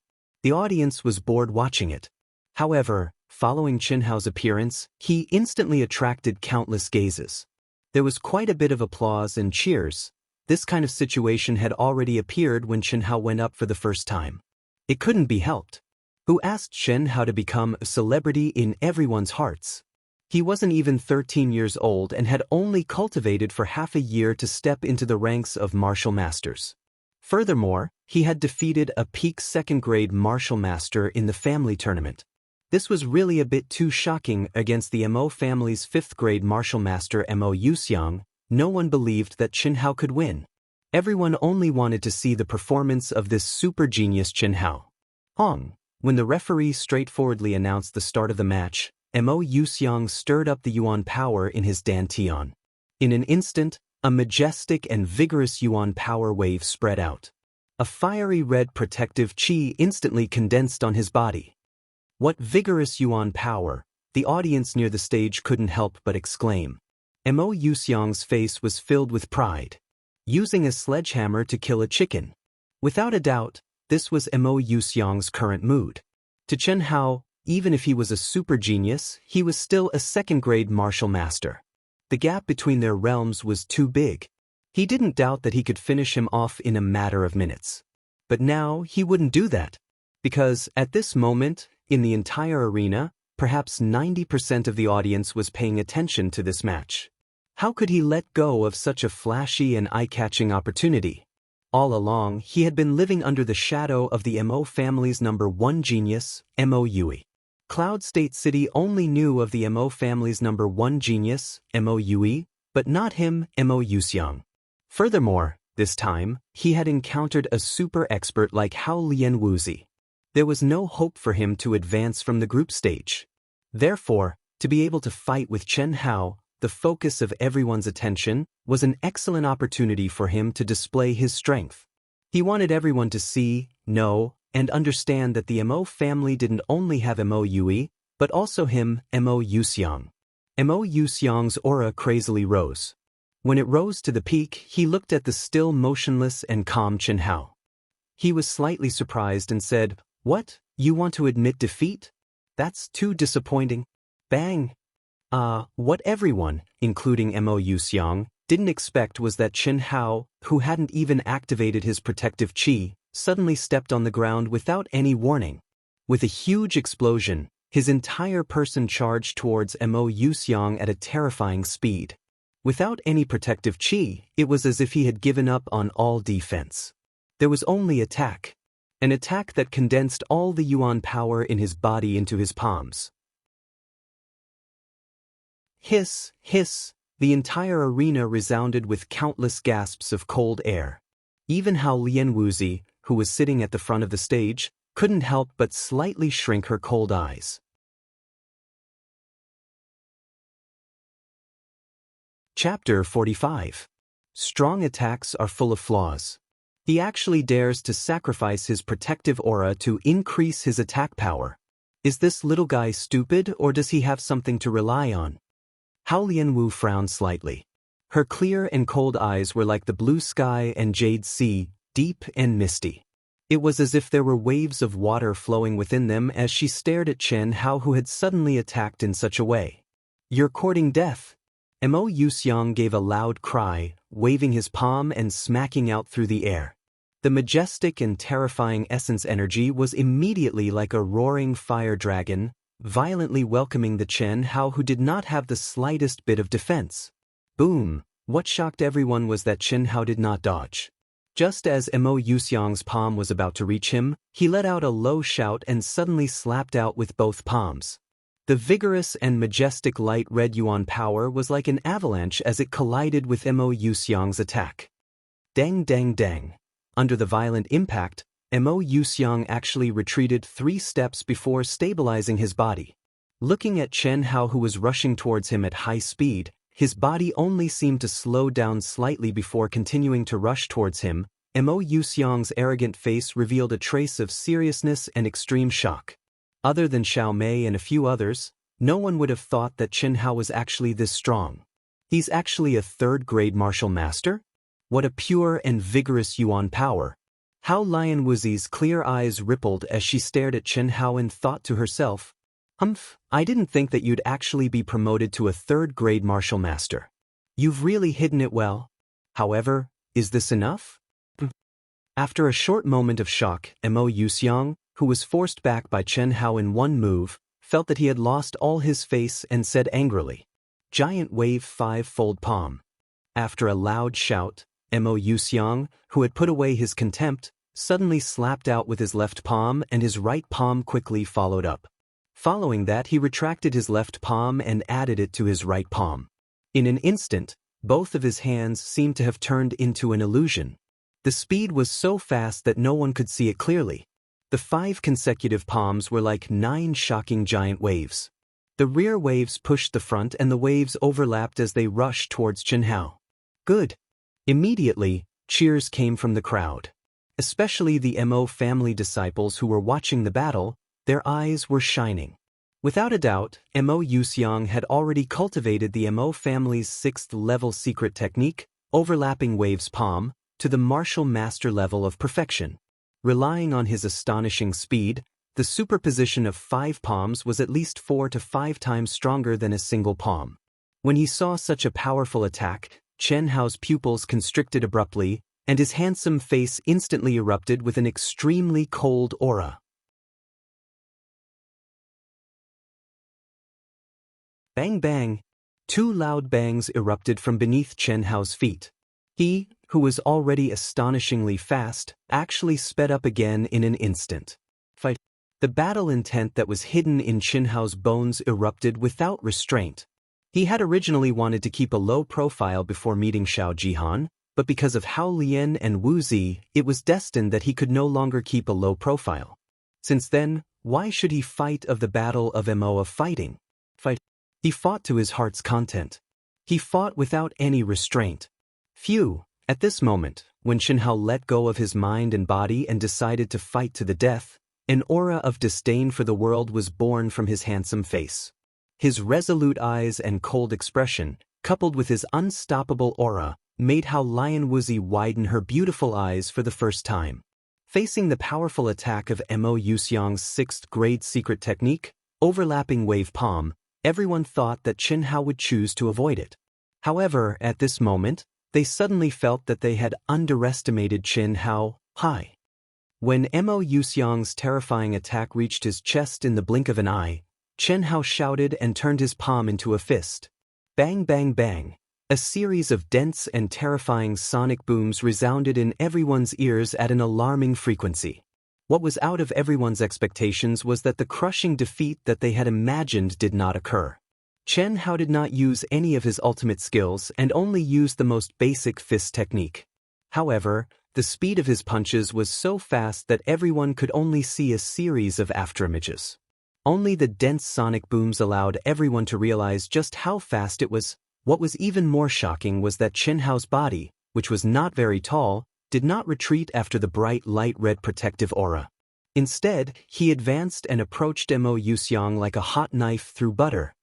Speaker 1: The audience was bored watching it. However, following Chen Hao's appearance, he instantly attracted countless gazes. There was quite a bit of applause and cheers. This kind of situation had already appeared when Chen Hao went up for the first time. It couldn't be helped. Who asked Chen Hao to become a celebrity in everyone's hearts? He wasn't even 13 years old and had only cultivated for half a year to step into the ranks of martial masters. Furthermore, he had defeated a peak 2nd-grade martial master in the family tournament. This was really a bit too shocking against the Mo family's 5th-grade martial master Mo Yuxiang. No one believed that Chen Hao could win. Everyone only wanted to see the performance of this super genius Chen Hao. When the referee straightforwardly announced the start of the match, Mo Yuxiang stirred up the yuan power in his dantian. In an instant, a majestic and vigorous yuan power wave spread out. A fiery red protective qi instantly condensed on his body. What vigorous yuan power! The audience near the stage couldn't help but exclaim. Mo Yuxiang's face was filled with pride. Using a sledgehammer to kill a chicken. Without a doubt, this was Mo Yuxiang's current mood. To Chen Hao, even if he was a super genius, he was still a 2nd-grade martial master. The gap between their realms was too big. He didn't doubt that he could finish him off in a matter of minutes. But now he wouldn't do that. Because, at this moment, in the entire arena, perhaps 90% of the audience was paying attention to this match. How could he let go of such a flashy and eye-catching opportunity? All along, he had been living under the shadow of the Mo family's #1 genius, Mo Yui. Cloud State City only knew of the Mo family's #1 genius, Mo Yui, but not him, Mo Yuxiang. Furthermore, this time, he had encountered a super expert like Hao Lian Wuzi. There was no hope for him to advance from the group stage. Therefore, to be able to fight with Chen Hao, the focus of everyone's attention, was an excellent opportunity for him to display his strength. He wanted everyone to see, know, and understand that the Mo family didn't only have Mo Yui, but also him, Mo Yuxiang. Mo Yuxiang's aura crazily rose. When it rose to the peak, he looked at the still motionless and calm Chen Hao. He was slightly surprised and said, "What, you want to admit defeat? That's too disappointing." Bang! What everyone, including Mo Yuxiang, didn't expect was that Chen Hao, who hadn't even activated his protective chi, suddenly stepped on the ground without any warning. With a huge explosion, his entire person charged towards Mo Yuxiang at a terrifying speed. Without any protective chi, it was as if he had given up on all defense. There was only attack. An attack that condensed all the yuan power in his body into his palms. Hiss, hiss, the entire arena resounded with countless gasps of cold air. Even Hao Lianwuzi, who was sitting at the front of the stage, couldn't help but slightly shrink her cold eyes. Chapter 45. Strong attacks are full of flaws. He actually dares to sacrifice his protective aura to increase his attack power. Is this little guy stupid, or does he have something to rely on? Hao Lianwu frowned slightly. Her clear and cold eyes were like the blue sky and jade sea, deep and misty. It was as if there were waves of water flowing within them as she stared at Chen Hao, who had suddenly attacked in such a way. "You're courting death." Mo Yuxiang gave a loud cry, waving his palm and smacking out through the air. The majestic and terrifying essence energy was immediately like a roaring fire dragon, violently welcoming the Chen Hao, who did not have the slightest bit of defense. Boom! What shocked everyone was that Chen Hao did not dodge. Just as Mo Yuxiang's palm was about to reach him, he let out a low shout and suddenly slapped out with both palms. The vigorous and majestic light red yuan power was like an avalanche as it collided with Mo Yuxiang's attack. Dang dang dang. Under the violent impact, Mo Yuxiang actually retreated 3 steps before stabilizing his body. Looking at Chen Hao, who was rushing towards him at high speed, his body only seemed to slow down slightly before continuing to rush towards him. Mo Yuxiang's arrogant face revealed a trace of seriousness and extreme shock. Other than Xiao Mei and a few others, no one would have thought that Chen Hao was actually this strong. He's actually a 3rd-grade martial master? What a pure and vigorous yuan power. Hao Lianwuzi's clear eyes rippled as she stared at Chen Hao and thought to herself, I didn't think that you'd actually be promoted to a 3rd-grade martial master. You've really hidden it well. However, is this enough? After a short moment of shock, Mo Yuxiang, who was forced back by Chen Hao in one move, felt that he had lost all his face and said angrily, "Giant wave 5-fold palm." After a loud shout, Mo Yuxiang, who had put away his contempt, suddenly slapped out with his left palm, and his right palm quickly followed up. Following that, he retracted his left palm and added it to his right palm. In an instant, both of his hands seemed to have turned into an illusion. The speed was so fast that no one could see it clearly. The 5 consecutive palms were like 9 shocking giant waves. The rear waves pushed the front, and the waves overlapped as they rushed towards Chen Hao. Good. Immediately, cheers came from the crowd. Especially the Mo family disciples who were watching the battle, their eyes were shining. Without a doubt, Mo Yuxiang had already cultivated the Mo family's 6th-level secret technique, overlapping waves palm, to the martial master level of perfection. Relying on his astonishing speed, the superposition of 5 palms was at least 4 to 5 times stronger than a single palm. When he saw such a powerful attack, Chen Hao's pupils constricted abruptly, and his handsome face instantly erupted with an extremely cold aura. Bang bang! 2 loud bangs erupted from beneath Chen Hao's feet. He, who was already astonishingly fast, actually sped up again in an instant. The battle intent that was hidden in Chen Hao's bones erupted without restraint. He had originally wanted to keep a low profile before meeting Xiao Jihan, but because of Hao Lian and Wu Zi, it was destined that he could no longer keep a low profile. Since then, why should he fight of the battle of Mo of fighting? He fought to his heart's content. He fought without any restraint. Phew! At this moment, when Chen Hao let go of his mind and body and decided to fight to the death, an aura of disdain for the world was born from his handsome face. His resolute eyes and cold expression, coupled with his unstoppable aura, made Hao Lianwuzi widen her beautiful eyes for the first time. Facing the powerful attack of Mo Yuxiang's 6th-grade secret technique, overlapping wave palm, everyone thought that Chen Hao would choose to avoid it. However, at this moment, they suddenly felt that they had underestimated Chen Hao high. When Mo Yuxiang's terrifying attack reached his chest in the blink of an eye, Chen Hao shouted and turned his palm into a fist. Bang bang bang. A series of dense and terrifying sonic booms resounded in everyone's ears at an alarming frequency. What was out of everyone's expectations was that the crushing defeat that they had imagined did not occur. Chen Hao did not use any of his ultimate skills and only used the most basic fist technique. However, the speed of his punches was so fast that everyone could only see a series of afterimages. Only the dense sonic booms allowed everyone to realize just how fast it was. What was even more shocking was that Chen Hao's body, which was not very tall, did not retreat after the bright light red protective aura. Instead, he advanced and approached Mo Yuxiang like a hot knife through butter.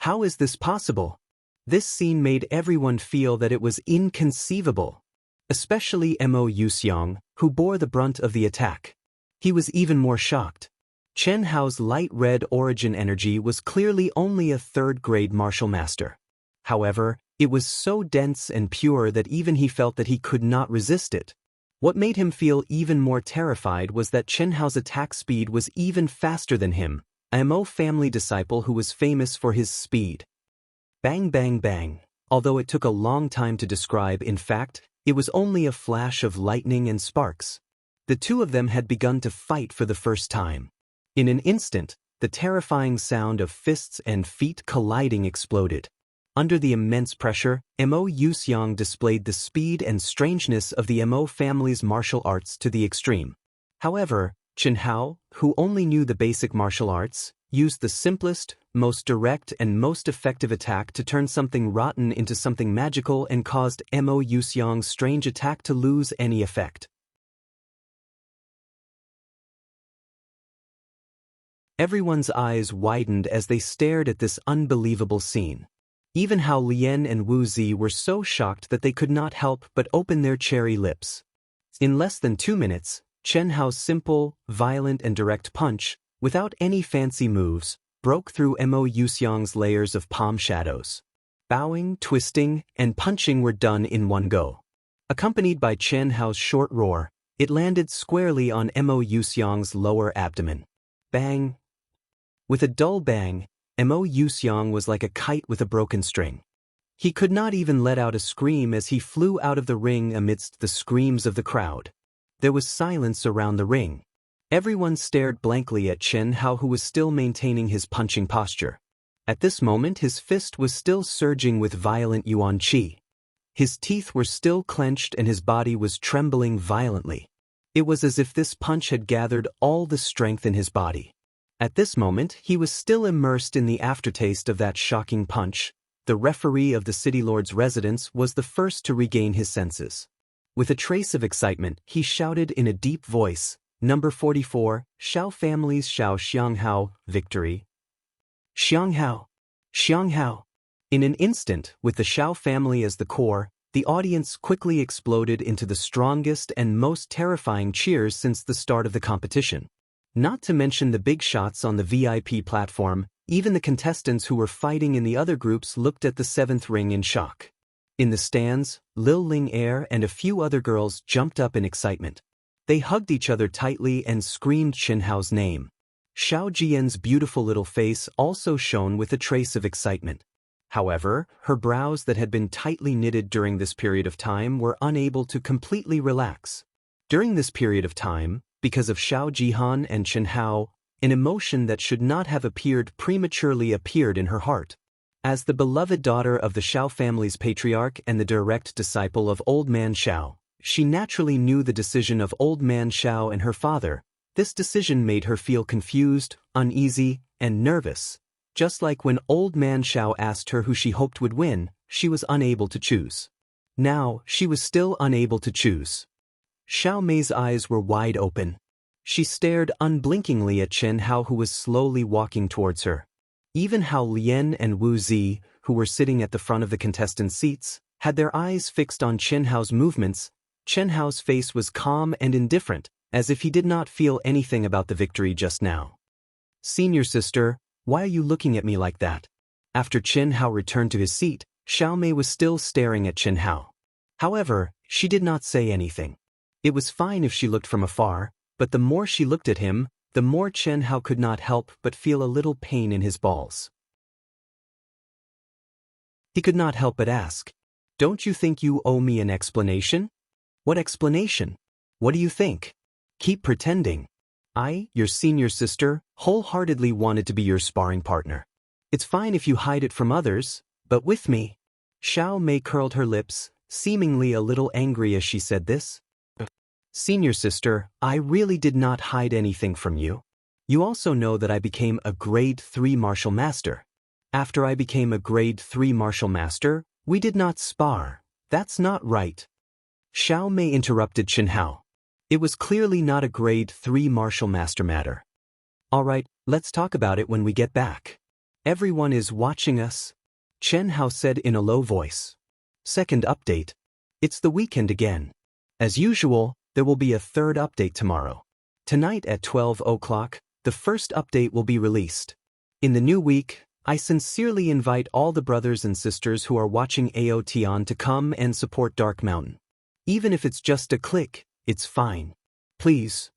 Speaker 1: How is this possible? This scene made everyone feel that it was inconceivable. Especially Mo Yuxiang, who bore the brunt of the attack. He was even more shocked. Chen Hao's light red origin energy was clearly only a third-grade martial master. However, it was so dense and pure that even he felt that he could not resist it. What made him feel even more terrified was that Chen Hao's attack speed was even faster than him, a Mo family disciple who was famous for his speed. Bang bang bang. Although it took a long time to describe, in fact, it was only a flash of lightning and sparks. The two of them had begun to fight for the first time. In an instant, the terrifying sound of fists and feet colliding exploded. Under the immense pressure, Mo Yuxiang displayed the speed and strangeness of the Mo family's martial arts to the extreme. However, Chen Hao, who only knew the basic martial arts, used the simplest, most direct and most effective attack to turn something rotten into something magical and caused Mo Yuxiang's strange attack to lose any effect. Everyone's eyes widened as they stared at this unbelievable scene. Even Hao Lian and Wu Zi were so shocked that they could not help but open their cherry lips. In less than 2 minutes, Chen Hao's simple, violent and direct punch, without any fancy moves, broke through Mo Yuxiang's layers of palm shadows. Bowing, twisting, and punching were done in one go. Accompanied by Chen Hao's short roar, it landed squarely on Mo Yuxiang's lower abdomen. Bang! With a dull bang, Mo Yuxiang was like a kite with a broken string. He could not even let out a scream as he flew out of the ring amidst the screams of the crowd. There was silence around the ring. Everyone stared blankly at Chen Hao, who was still maintaining his punching posture. At this moment his fist was still surging with violent yuan qi. His teeth were still clenched and his body was trembling violently. It was as if this punch had gathered all the strength in his body. At this moment, he was still immersed in the aftertaste of that shocking punch. The referee of the city lord's residence was the first to regain his senses. With a trace of excitement, he shouted in a deep voice, "Number 44, Xiao family's Xiao Xianghao, victory! Xianghao! Xianghao!" In an instant, with the Xiao family as the core, the audience quickly exploded into the strongest and most terrifying cheers since the start of the competition. Not to mention the big shots on the VIP platform, even the contestants who were fighting in the other groups looked at the 7th ring in shock. In the stands, Lil Ling Er and a few other girls jumped up in excitement. They hugged each other tightly and screamed Chen Hao's name. Xiao Jian's beautiful little face also shone with a trace of excitement. However, her brows that had been tightly knitted during this period of time were unable to completely relax. During this period of time, because of Xiao Jihan and Chen Hao, an emotion that should not have appeared prematurely appeared in her heart. As the beloved daughter of the Xiao family's patriarch and the direct disciple of Old Man Xiao, she naturally knew the decision of Old Man Xiao and her father. This decision made her feel confused, uneasy, and nervous. Just like when Old Man Xiao asked her who she hoped would win, she was unable to choose. Now, she was still unable to choose. Xiao Mei's eyes were wide open. She stared unblinkingly at Chen Hao, who was slowly walking towards her. Even Hao Lian and Wu Zi, who were sitting at the front of the contestants' seats, had their eyes fixed on Chen Hao's movements. Chen Hao's face was calm and indifferent, as if he did not feel anything about the victory just now. "Senior sister, why are you looking at me like that?" After Chen Hao returned to his seat, Xiao Mei was still staring at Chen Hao. However, she did not say anything. It was fine if she looked from afar, but the more she looked at him, the more Chen Hao could not help but feel a little pain in his balls. He could not help but ask, "Don't you think you owe me an explanation?" "What explanation? What do you think?" "Keep pretending. I, your senior sister, wholeheartedly wanted to be your sparring partner. It's fine if you hide it from others, but with me." Xiao Mei curled her lips, seemingly a little angry as she said this. "Senior sister, I really did not hide anything from you. You also know that I became a grade 3 martial master. After I became a grade 3 martial master, we did not spar. That's not right." Xiao Mei interrupted Chen Hao. It was clearly not a grade 3 martial master matter. "All right, let's talk about it when we get back. Everyone is watching us," Chen Hao said in a low voice. Second update. It's the weekend again. As usual, there will be a third update tomorrow. Tonight at 12 o'clock, the first update will be released. In the new week, I sincerely invite all the brothers and sisters who are watching AOT to come and support Dark Mountain. Even if it's just a click, it's fine. Please.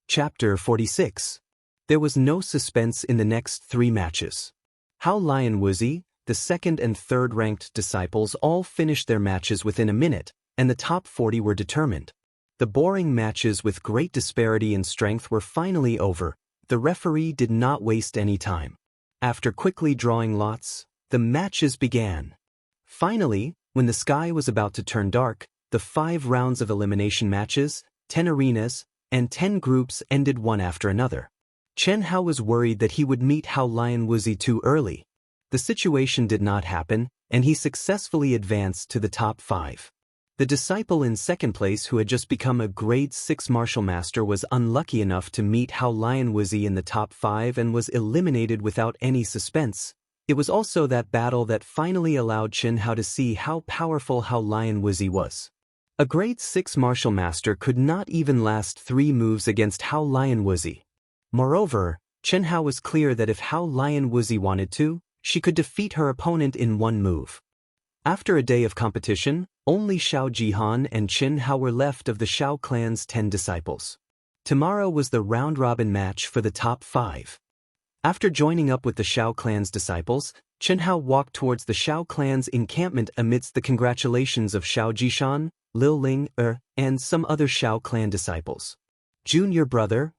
Speaker 1: Chapter 46. There was no suspense in the next 3 matches. Hao Lion Wuzi, the second and third ranked disciples all finished their matches within a minute, and the top 40 were determined. The boring matches with great disparity in strength were finally over. The referee did not waste any time. After quickly drawing lots, the matches began. Finally, when the sky was about to turn dark, the 5 rounds of elimination matches, 10 arenas, and 10 groups ended one after another. Chen Hao was worried that he would meet Hao Lion Wuzi too early. The situation did not happen, and he successfully advanced to the top 5. The disciple in second place who had just become a grade 6 martial master was unlucky enough to meet Hao Lion Wuzi in the top 5 and was eliminated without any suspense. It was also that battle that finally allowed Chen Hao to see how powerful Hao Lion Wuzi was. A grade 6 martial master could not even last 3 moves against Hao Lion Wuzi. Moreover, Chen Hao was clear that if Hao Lion Wuzi wanted to, she could defeat her opponent in 1 move. After a day of competition, only Xiao Jihan and Chen Hao were left of the Xiao clan's 10 disciples. Tomorrow was the round-robin match for the top 5. After joining up with the Xiao clan's disciples, Chen Hao walked towards the Xiao clan's encampment amidst the congratulations of Xiao Jishan, Lil Ling, and some other Xiao clan disciples. "Junior brother,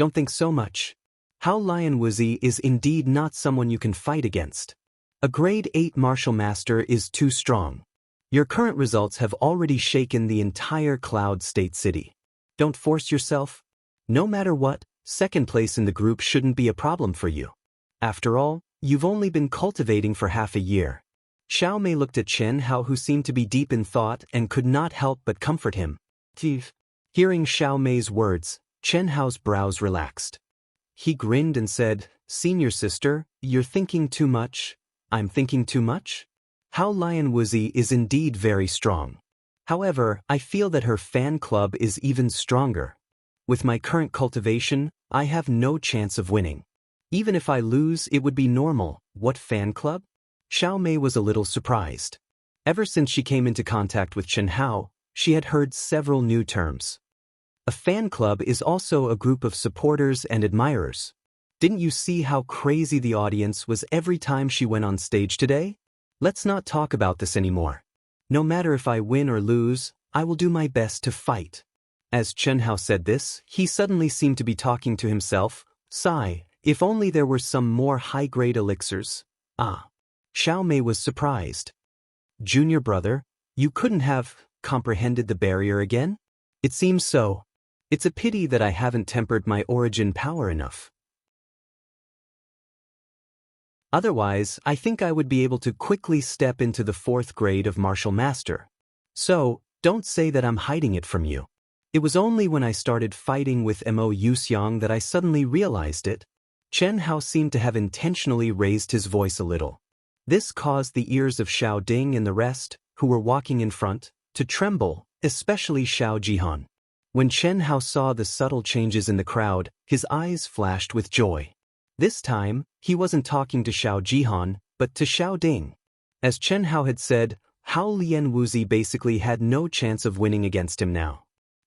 Speaker 1: Don't think so much. Hao Lion Wuzi is indeed not someone you can fight against. A grade 8 martial master is too strong. Your current results have already shaken the entire Cloud State City. Don't force yourself. No matter what, second place in the group shouldn't be a problem for you. After all, you've only been cultivating for half a year." Xiao Mei looked at Chen Hao, who seemed to be deep in thought and could not help but comfort him. Hearing Xiao Mei's words, Chen Hao's brows relaxed. He grinned and said, "Senior sister, you're thinking too much." "I'm thinking too much?" Hao Lion Wuzi is indeed very strong. However, I feel that her fan club is even stronger. With my current cultivation, I have no chance of winning. Even if I lose, it would be normal. What fan club? Xiao Mei was a little surprised. Ever since she came into contact with Chen Hao, she had heard several new terms. A fan club is also a group of supporters and admirers. Didn't you see how crazy the audience was every time she went on stage today? Let's not talk about this anymore. No matter if I win or lose, I will do my best to fight. As Chen Hao said this, he suddenly seemed to be talking to himself. Sigh, if only there were some more high-grade elixirs. Xiao Mei was surprised. Junior brother, you couldn't have comprehended the barrier again? It seems so. It's a pity that I haven't tempered my origin power enough. Otherwise, I think I would be able to quickly step into the 4th grade of martial master. So, don't say that I'm hiding it from you. It was only when I started fighting with Mo Yuxiang that I suddenly realized it. Chen Hao seemed to have intentionally raised his voice a little. This caused the ears of Xiao Ding and the rest, who were walking in front, to tremble, especially Xiao Jihan. When Chen Hao saw the subtle changes in the crowd, his eyes flashed with joy. This time, he wasn't talking to Xiao Jihan, but to Xiao Ding. As Chen Hao had said, Hao Lian Wuzi basically had no chance of winning against him now.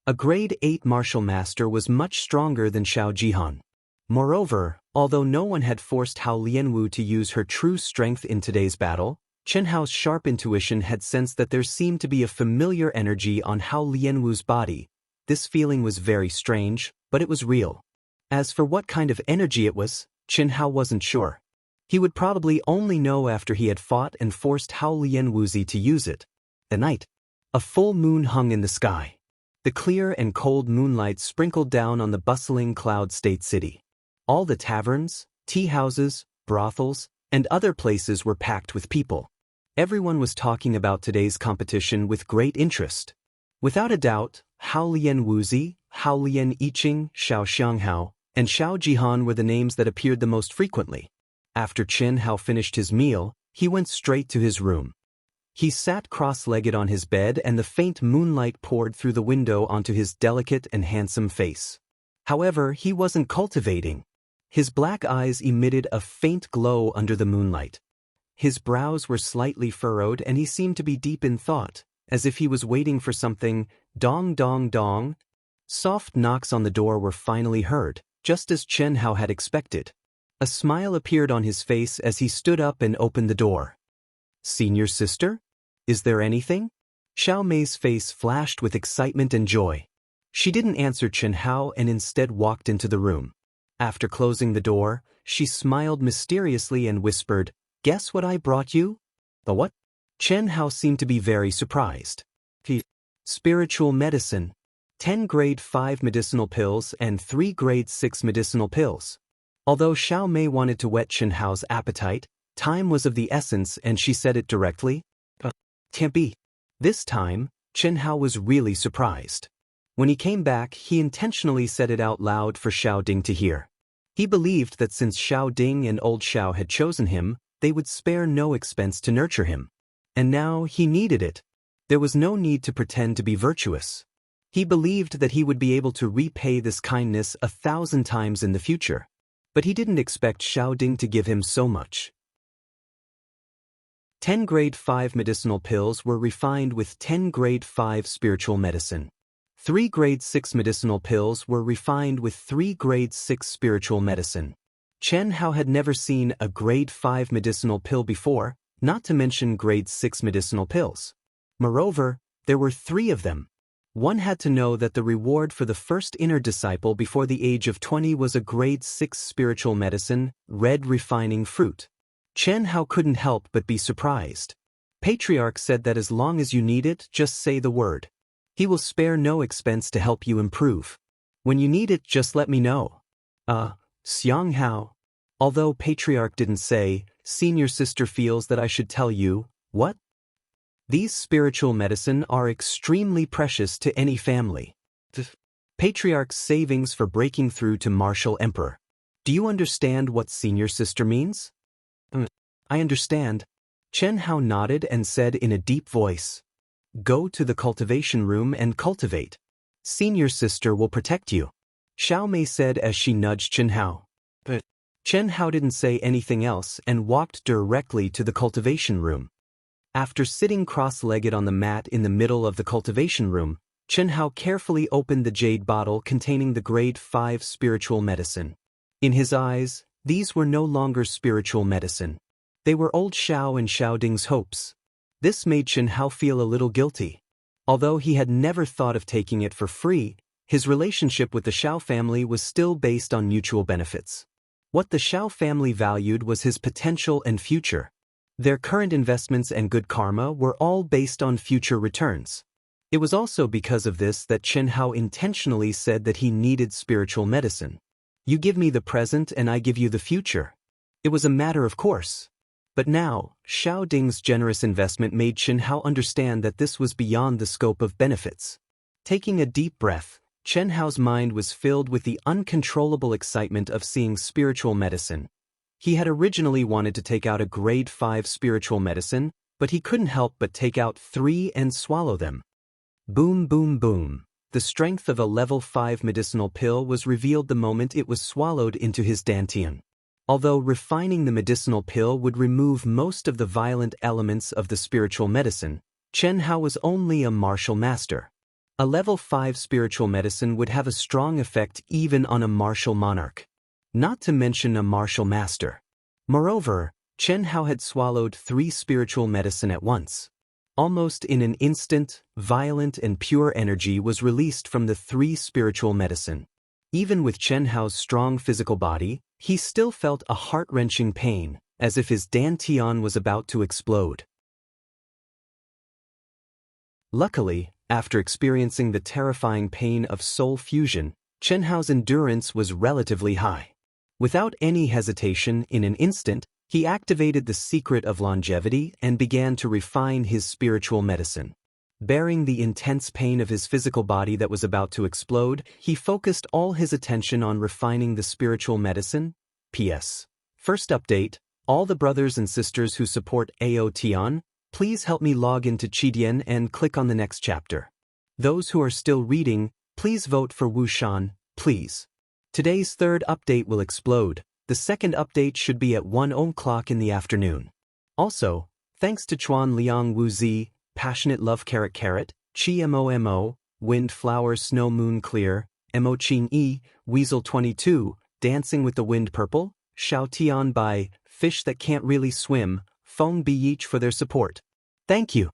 Speaker 1: A grade 8 martial master was much stronger than Xiao Jihan. Moreover, although no one had forced Hao Lianwu to use her true strength in today's battle, Chen Hao's sharp intuition had sensed that there seemed to be a familiar energy on Hao Lianwu's body. This feeling was very strange, but it was real. As for what kind of energy it was, Chen Hao wasn't sure. He would probably only know after he had fought and forced Hao Lianwuzi to use it. The night. A full moon hung in the sky. The clear and cold moonlight sprinkled down on the bustling Cloud State city. All the taverns, tea houses, brothels, and other places were packed with people. Everyone was talking about today's competition with great interest. Without a doubt, Hao Lian Wuzi, Hao Lian Yiqing, Xiao Xianghao, and Xiao Jihan were the names that appeared the most frequently. After Chen Hao finished his meal, he went straight to his room. He sat cross-legged on his bed and the faint moonlight poured through the window onto his delicate and handsome face. However, he wasn't cultivating. His black eyes emitted a faint glow under the moonlight. His brows were slightly furrowed and he seemed to be deep in thought, as if he was waiting for something. Dong dong dong. Soft knocks on the door were finally heard, just as Chen Hao had expected. A smile appeared on his face as he stood up and opened the door. "Senior sister? Is there anything?" Xiao Mei's face flashed with excitement and joy. She didn't answer Chen Hao and instead walked into the room. After closing the door, she smiled mysteriously and whispered, "Guess what I brought you?" "The what?" Chen Hao seemed to be very surprised. Spiritual medicine. 10 grade 5 medicinal pills and 3 grade 6 medicinal pills. Although Xiao Mei wanted to whet Chen Hao's appetite, time was of the essence and she said it directly. Can't be. This time, Chen Hao was really surprised. When he came back, he intentionally said it out loud for Xiao Ding to hear. He believed that since Xiao Ding and old Xiao had chosen him, they would spare no expense to nurture him. And now he needed it. There was no need to pretend to be virtuous. He believed that he would be able to repay this kindness 1,000 times in the future. But he didn't expect Xiao Ding to give him so much. 10 grade 5 medicinal pills were refined with 10 grade 5 spiritual medicine. 3 grade 6 medicinal pills were refined with 3 grade 6 spiritual medicine. Chen Hao had never seen a grade 5 medicinal pill before, not to mention grade 6 medicinal pills. Moreover, there were 3 of them. One had to know that the reward for the first inner disciple before the age of 20 was a grade 6 spiritual medicine, red refining fruit. Chen Hao couldn't help but be surprised. Patriarch said that as long as you need it, just say the word. He will spare no expense to help you improve. When you need it, just let me know. Xiang Hao. Although Patriarch didn't say, senior sister feels that I should tell you, what? These spiritual medicine are extremely precious to any family. Patriarch's savings for breaking through to martial emperor. Do you understand what senior sister means? I understand. Chen Hao nodded and said in a deep voice. Go to the cultivation room and cultivate. Senior sister will protect you. Xiao Mei said as she nudged Chen Hao. But Chen Hao didn't say anything else and walked directly to the cultivation room. After sitting cross-legged on the mat in the middle of the cultivation room, Chen Hao carefully opened the jade bottle containing the grade 5 spiritual medicine. In his eyes, these were no longer spiritual medicine. They were old Xiao and Xiao Ding's hopes. This made Chen Hao feel a little guilty. Although he had never thought of taking it for free, his relationship with the Xiao family was still based on mutual benefits. What the Xiao family valued was his potential and future. Their current investments and good karma were all based on future returns. It was also because of this that Chen Hao intentionally said that he needed spiritual medicine. You give me the present and I give you the future. It was a matter of course. But now, Xiao Ding's generous investment made Chen Hao understand that this was beyond the scope of benefits. Taking a deep breath, Chen Hao's mind was filled with the uncontrollable excitement of seeing spiritual medicine. He had originally wanted to take out a grade 5 spiritual medicine, but he couldn't help but take out 3 and swallow them. Boom boom boom. The strength of a level 5 medicinal pill was revealed the moment it was swallowed into his dantian. Although refining the medicinal pill would remove most of the violent elements of the spiritual medicine, Chen Hao was only a martial master. A level 5 spiritual medicine would have a strong effect even on a martial monarch. Not to mention a martial master. Moreover, Chen Hao had swallowed 3 spiritual medicine at once. Almost in an instant, violent and pure energy was released from the 3 spiritual medicine. Even with Chen Hao's strong physical body, he still felt a heart-wrenching pain, as if his dantian was about to explode. Luckily, after experiencing the terrifying pain of soul fusion, Chen Hao's endurance was relatively high. Without any hesitation, in an instant, he activated the secret of longevity and began to refine his spiritual medicine. Bearing the intense pain of his physical body that was about to explode, he focused all his attention on refining the spiritual medicine. P.S. First update, all the brothers and sisters who support AOTian, please help me log into Qidian and click on the next chapter. Those who are still reading, please vote for Wushan, please. Today's third update will explode. The second update should be at 1 o'clock in the afternoon. Also, thanks to Chuan Liang Wuzi, Passionate Love Carrot, Chi Mo, Wind Flower Snow Moon Clear, Mo Qing E, Weasel 22, Dancing with the Wind Purple, Xiao Tian by Fish That Can't Really Swim, Feng Bi each for their support. Thank you.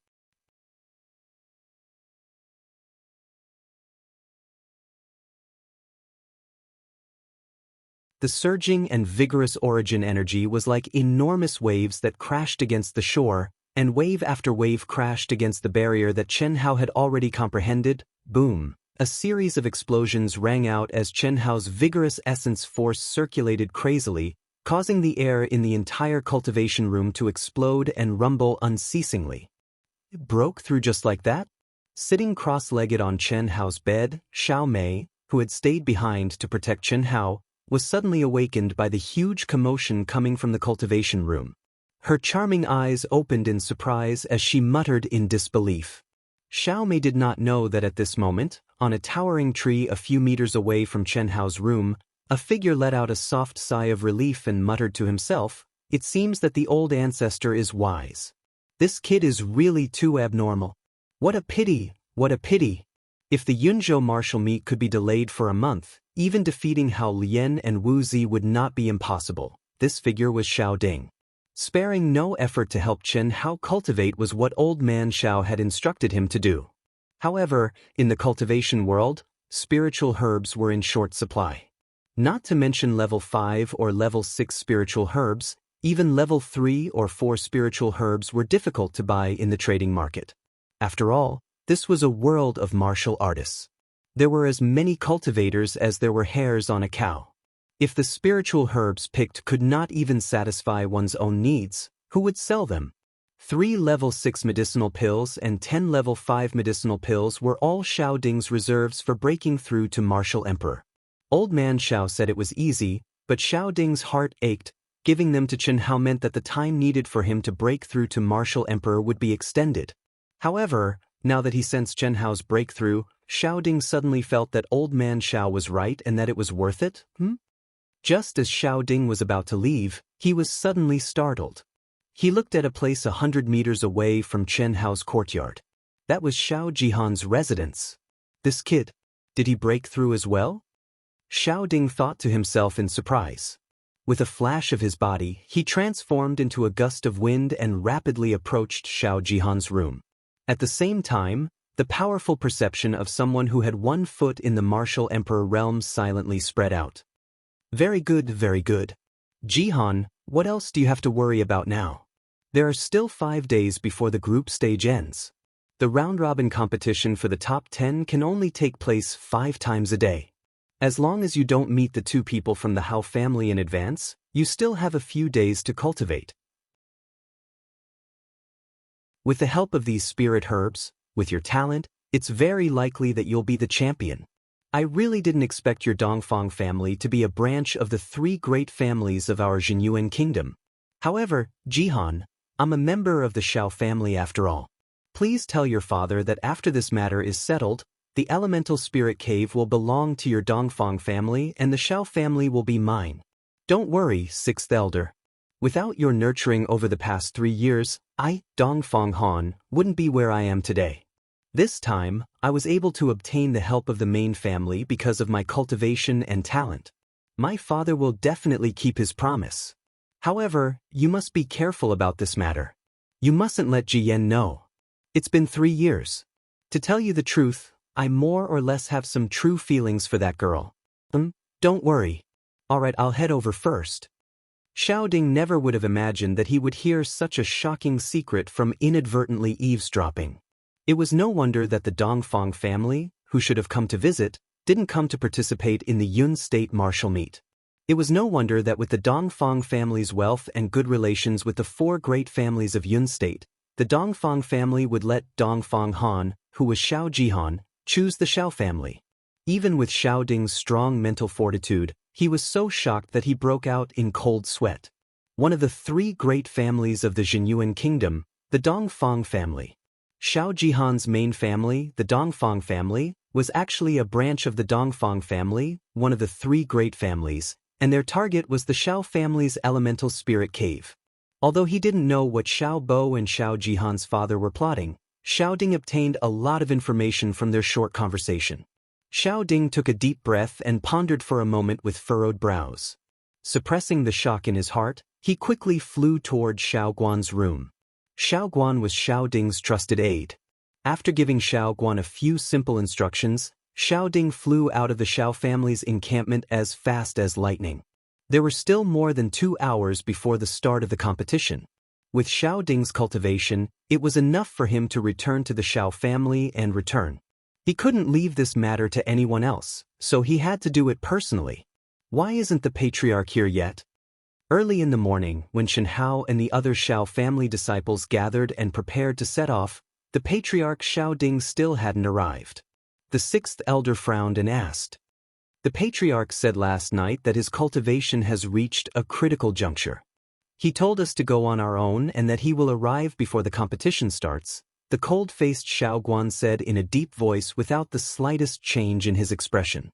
Speaker 1: The surging and vigorous origin energy was like enormous waves that crashed against the shore, and wave after wave crashed against the barrier that Chen Hao had already comprehended. Boom! A series of explosions rang out as Chen Hao's vigorous essence force circulated crazily, causing the air in the entire cultivation room to explode and rumble unceasingly. It broke through just like that? Sitting cross-legged on Chen Hao's bed, Xiao Mei, who had stayed behind to protect Chen Hao, was suddenly awakened by the huge commotion coming from the cultivation room. Her charming eyes opened in surprise as she muttered in disbelief. Xiao Mei did not know that at this moment, on a towering tree a few meters away from Chen Hao's room, a figure let out a soft sigh of relief and muttered to himself, "It seems that the old ancestor is wise. This kid is really too abnormal. What a pity, what a pity." If the Yunzhou martial meet could be delayed for a month, even defeating Hao Lian and Wu Zi would not be impossible. This figure was Xiao Ding. Sparing no effort to help Chen Hao cultivate was what old man Xiao had instructed him to do. However, in the cultivation world, spiritual herbs were in short supply. Not to mention level 5 or level 6 spiritual herbs, even level 3 or 4 spiritual herbs were difficult to buy in the trading market. After all, this was a world of martial artists. There were as many cultivators as there were hairs on a cow. If the spiritual herbs picked could not even satisfy one's own needs, who would sell them? 3 level 6 medicinal pills and 10 level 5 medicinal pills were all Xiao Ding's reserves for breaking through to Martial Emperor. Old man Xiao said it was easy, but Xiao Ding's heart ached. Giving them to Chen Hao meant that the time needed for him to break through to Martial Emperor would be extended. However, now that he sensed Chen Hao's breakthrough, Xiao Ding suddenly felt that old man Xiao was right and that it was worth it. Just as Xiao Ding was about to leave, he was suddenly startled. He looked at a place 100 meters away from Chen Hao's courtyard. That was Xiao Jihan's residence. This kid, did he break through as well? Xiao Ding thought to himself in surprise. With a flash of his body, he transformed into a gust of wind and rapidly approached Xiao Jihan's room. At the same time, the powerful perception of someone who had 1 foot in the Martial Emperor realm silently spread out. Very good, very good. Jihan, what else do you have to worry about now? There are still 5 days before the group stage ends. The round-robin competition for the top 10 can only take place 5 times a day. As long as you don't meet the 2 people from the Hao family in advance, you still have a few days to cultivate. With the help of these spirit herbs, with your talent, it's very likely that you'll be the champion. I really didn't expect your Dongfang family to be a branch of the 3 great families of our Jinyuan kingdom. However, Jihan, I'm a member of the Xiao family after all. Please tell your father that after this matter is settled, The elemental spirit cave will belong to your Dongfang family and the Shao family will be mine. Don't worry, sixth elder. Without your nurturing over the past 3 years, I, Dongfang Han, wouldn't be where I am today. This time, I was able to obtain the help of the main family because of my cultivation and talent. My father will definitely keep his promise. However, you must be careful about this matter. You mustn't let Ji Yan know. It's been 3 years. To tell you the truth, I more or less have some true feelings for that girl. Don't worry. Alright, I'll head over first. Xiao Ding never would have imagined that he would hear such a shocking secret from inadvertently eavesdropping. It was no wonder that the Dongfang family, who should have come to visit, didn't come to participate in the Yun State martial meet. It was no wonder that with the Dongfang family's wealth and good relations with the 4 great families of Yun State, the Dongfang family would let Dongfang Han, who was Xiao Jihan, choose the Xiao family. Even with Xiao Ding's strong mental fortitude, he was so shocked that he broke out in cold sweat. One of the 3 great families of the Jinyuan kingdom, the Dongfang family. Xiao Jihan's main family, the Dongfang family, was actually a branch of the Dongfang family, one of the 3 great families, and their target was the Xiao family's elemental spirit cave. Although he didn't know what Xiao Bo and Xiao Jihan's father were plotting, Xiao Ding obtained a lot of information from their short conversation. Xiao Ding took a deep breath and pondered for a moment with furrowed brows. Suppressing the shock in his heart, he quickly flew toward Xiao Guan's room. Xiao Guan was Xiao Ding's trusted aide. After giving Xiao Guan a few simple instructions, Xiao Ding flew out of the Xiao family's encampment as fast as lightning. There were still more than 2 hours before the start of the competition. With Xiao Ding's cultivation, it was enough for him to return to the Xiao family and return. He couldn't leave this matter to anyone else, so he had to do it personally. Why isn't the patriarch here yet? Early in the morning, when Shen Hao and the other Xiao family disciples gathered and prepared to set off, the patriarch Xiao Ding still hadn't arrived. The 6th elder frowned and asked. The patriarch said last night that his cultivation has reached a critical juncture. He told us to go on our own and that he will arrive before the competition starts, the cold-faced Xiao Guan said in a deep voice without the slightest change in his expression.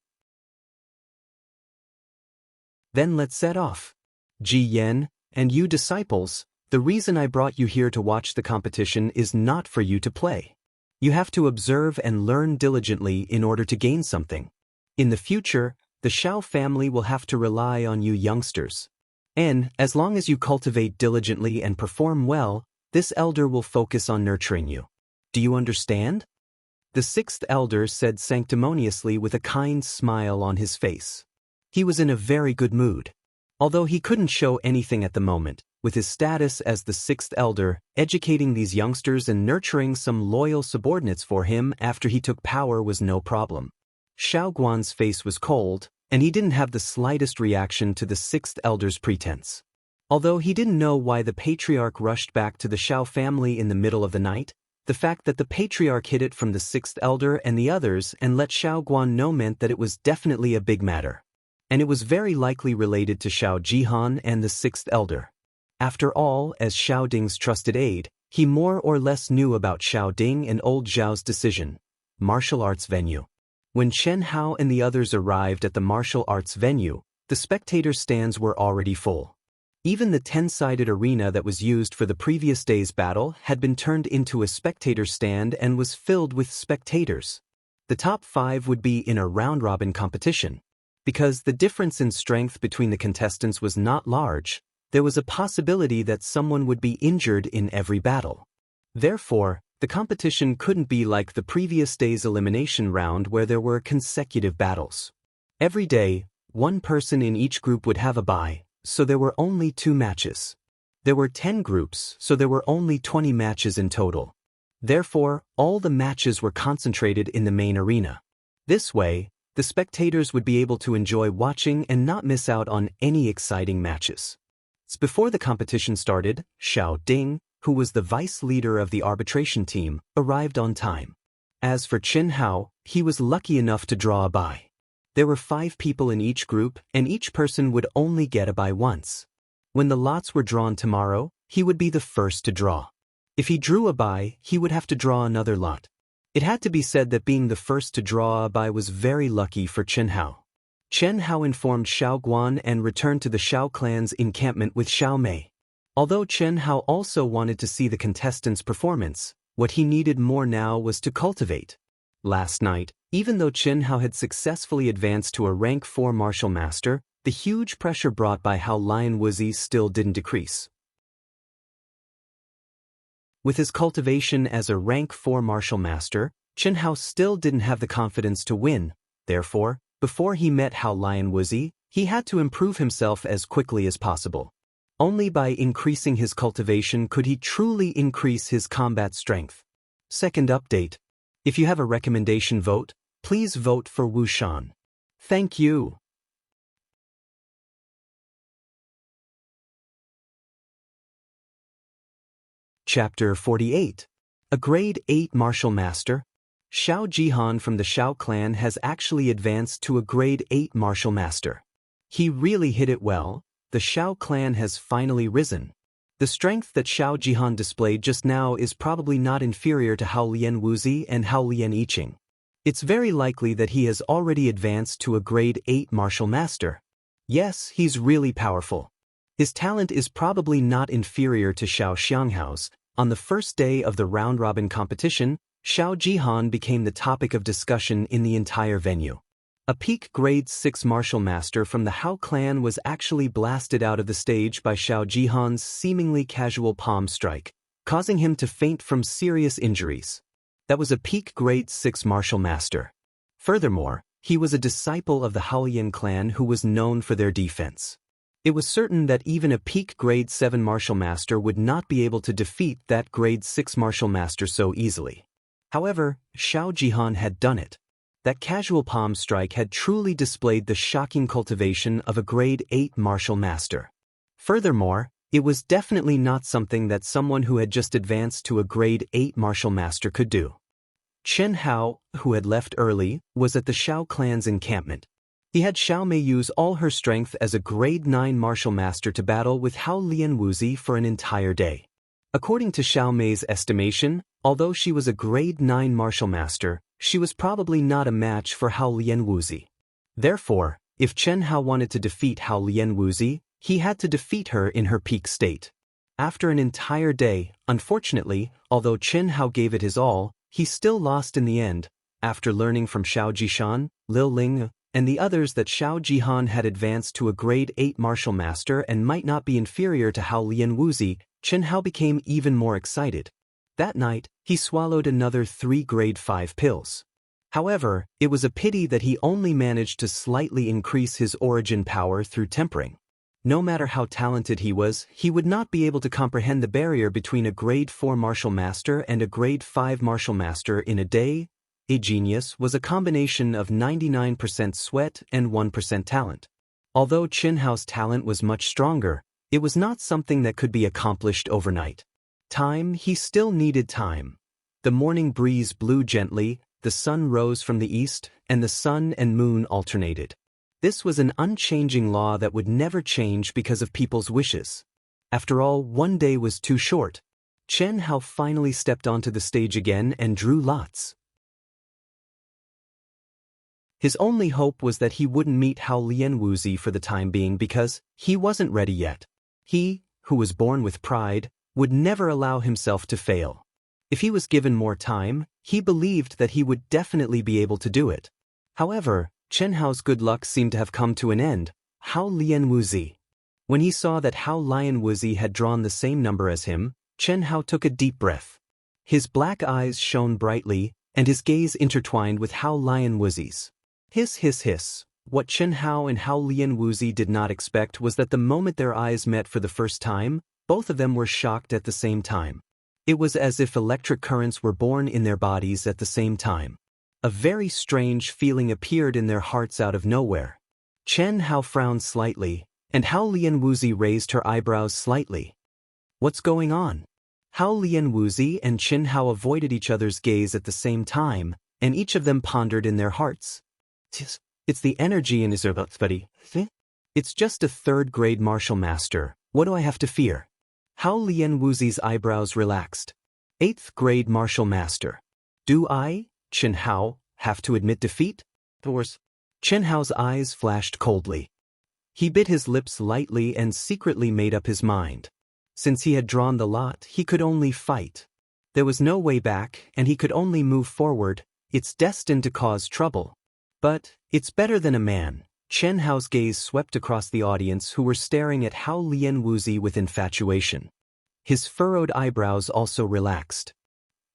Speaker 1: Then let's set off. Ji Yan, and you disciples, the reason I brought you here to watch the competition is not for you to play. You have to observe and learn diligently in order to gain something. In the future, the Xiao family will have to rely on you youngsters. And, as long as you cultivate diligently and perform well, this elder will focus on nurturing you. Do you understand? The 6th elder said sanctimoniously with a kind smile on his face. He was in a very good mood. Although he couldn't show anything at the moment, with his status as the 6th elder, educating these youngsters and nurturing some loyal subordinates for him after he took power was no problem. Xiao Guan's face was cold, and he didn't have the slightest reaction to the 6th elder's pretense. Although he didn't know why the patriarch rushed back to the Xiao family in the middle of the night, the fact that the patriarch hid it from the 6th elder and the others and let Xiao Guan know meant that it was definitely a big matter. And it was very likely related to Xiao Jihan and the 6th elder. After all, as Xiao Ding's trusted aide, he more or less knew about Xiao Ding and old Zhao's decision. Martial arts venue. When Chen Hao and the others arrived at the martial arts venue, the spectator stands were already full. Even the 10-sided arena that was used for the previous day's battle had been turned into a spectator stand and was filled with spectators. The top 5 would be in a round-robin competition. Because the difference in strength between the contestants was not large, there was a possibility that someone would be injured in every battle. Therefore, the competition couldn't be like the previous day's elimination round where there were consecutive battles. Every day, one person in each group would have a bye, so there were only 2 matches. There were 10 groups, so there were only 20 matches in total. Therefore, all the matches were concentrated in the main arena. This way, the spectators would be able to enjoy watching and not miss out on any exciting matches. Before the competition started, Xiao Ding, who was the vice leader of the arbitration team, arrived on time. As for Chen Hao, he was lucky enough to draw a bye. There were 5 people in each group, and each person would only get a bye once. When the lots were drawn tomorrow, he would be the first to draw. If he drew a bye, he would have to draw another lot. It had to be said that being the first to draw a bai was very lucky for Chen Hao. Chen Hao informed Xiao Guan and returned to the Xiao clan's encampment with Xiao Mei. Although Chen Hao also wanted to see the contestants' performance, what he needed more now was to cultivate. Last night, even though Chen Hao had successfully advanced to a rank 4 martial master, the huge pressure brought by Hao Lian Wuzi still didn't decrease. With his cultivation as a rank 4 martial master, Chen Hao still didn't have the confidence to win. Therefore, before he met Hao Lian Wuzi, he had to improve himself as quickly as possible. Only by increasing his cultivation could he truly increase his combat strength. Second update. If you have a recommendation vote, please vote for Wu Shan. Thank you. Chapter 48. A Grade 8 Martial Master. Xiao Jihan from the Xiao clan has actually advanced to a Grade 8 Martial Master. He really hit it well. The Xiao clan has finally risen. The strength that Xiao Jihan displayed just now is probably not inferior to Hao Lian Wuzi and Hao Lian Yiqing. It's very likely that he has already advanced to a Grade 8 Martial Master. Yes, he's really powerful. His talent is probably not inferior to Xiao Xianghao's. On the first day of the round-robin competition, Xiao Jihan became the topic of discussion in the entire venue. A peak Grade 6 martial master from the Hao clan was actually blasted out of the stage by Xiao Jihan's seemingly casual palm strike, causing him to faint from serious injuries. That was a peak Grade 6 martial master. Furthermore, he was a disciple of the Haolian clan who was known for their defense. It was certain that even a peak Grade 7 martial master would not be able to defeat that Grade 6 martial master so easily. However, Xiao Jihan had done it. That casual palm strike had truly displayed the shocking cultivation of a Grade 8 martial master. Furthermore, it was definitely not something that someone who had just advanced to a Grade 8 martial master could do. Chen Hao, who had left early, was at the Xiao clan's encampment. He had Xiao Mei use all her strength as a Grade 9 martial master to battle with Hao Lian Wuzi for an entire day. According to Xiao Mei's estimation, although she was a Grade 9 martial master, she was probably not a match for Hao Lian Wuzi. Therefore, if Chen Hao wanted to defeat Hao Lian Wuzi, he had to defeat her in her peak state. After an entire day, unfortunately, although Chen Hao gave it his all, he still lost in the end. After learning from Xiao Jishan, Liu Ling, and the others that Xiao Jihan had advanced to a Grade 8 martial master and might not be inferior to Hao Lian Wuzi, Chen Hao became even more excited. That night, he swallowed another 3 Grade 5 pills. However, it was a pity that he only managed to slightly increase his origin power through tempering. No matter how talented he was, he would not be able to comprehend the barrier between a Grade 4 martial master and a Grade 5 martial master in a day. A genius was a combination of 99% sweat and 1% talent. Although Chen Hao's talent was much stronger, it was not something that could be accomplished overnight. He still needed time. The morning breeze blew gently, the sun rose from the east, and the sun and moon alternated. This was an unchanging law that would never change because of people's wishes. After all, one day was too short. Chen Hao finally stepped onto the stage again and drew lots. His only hope was that he wouldn't meet Hao Lian Wuzi for the time being because he wasn't ready yet. He, who was born with pride, would never allow himself to fail. If he was given more time, he believed that he would definitely be able to do it. However, Chen Hao's good luck seemed to have come to an end. Hao Lian Wuzi. When he saw that Hao Lian Wuzi had drawn the same number as him, Chen Hao took a deep breath. His black eyes shone brightly, and his gaze intertwined with Hao Lian Wuzi's. Hiss hiss hiss. What Chen Hao and Hao Lian Wuzi did not expect was that the moment their eyes met for the first time, both of them were shocked at the same time. It was as if electric currents were born in their bodies at the same time. A very strange feeling appeared in their hearts out of nowhere. Chen Hao frowned slightly, and Hao Lian Wuzi raised her eyebrows slightly. What's going on? Hao Lian Wuzi and Chen Hao avoided each other's gaze at the same time, and each of them pondered in their hearts. It's the energy in his buddy. It's just a 3rd grade martial master. What do I have to fear? Hao Lian Wuzi's eyebrows relaxed. 8th grade martial master. Do I, Chen Hao, have to admit defeat? Chen Hao's eyes flashed coldly. He bit his lips lightly and secretly made up his mind. Since he had drawn the lot, he could only fight. There was no way back, and he could only move forward. It's destined to cause trouble. But it's better than a man. Chen Hao's gaze swept across the audience who were staring at Hao Lianwuzi with infatuation. His furrowed eyebrows also relaxed.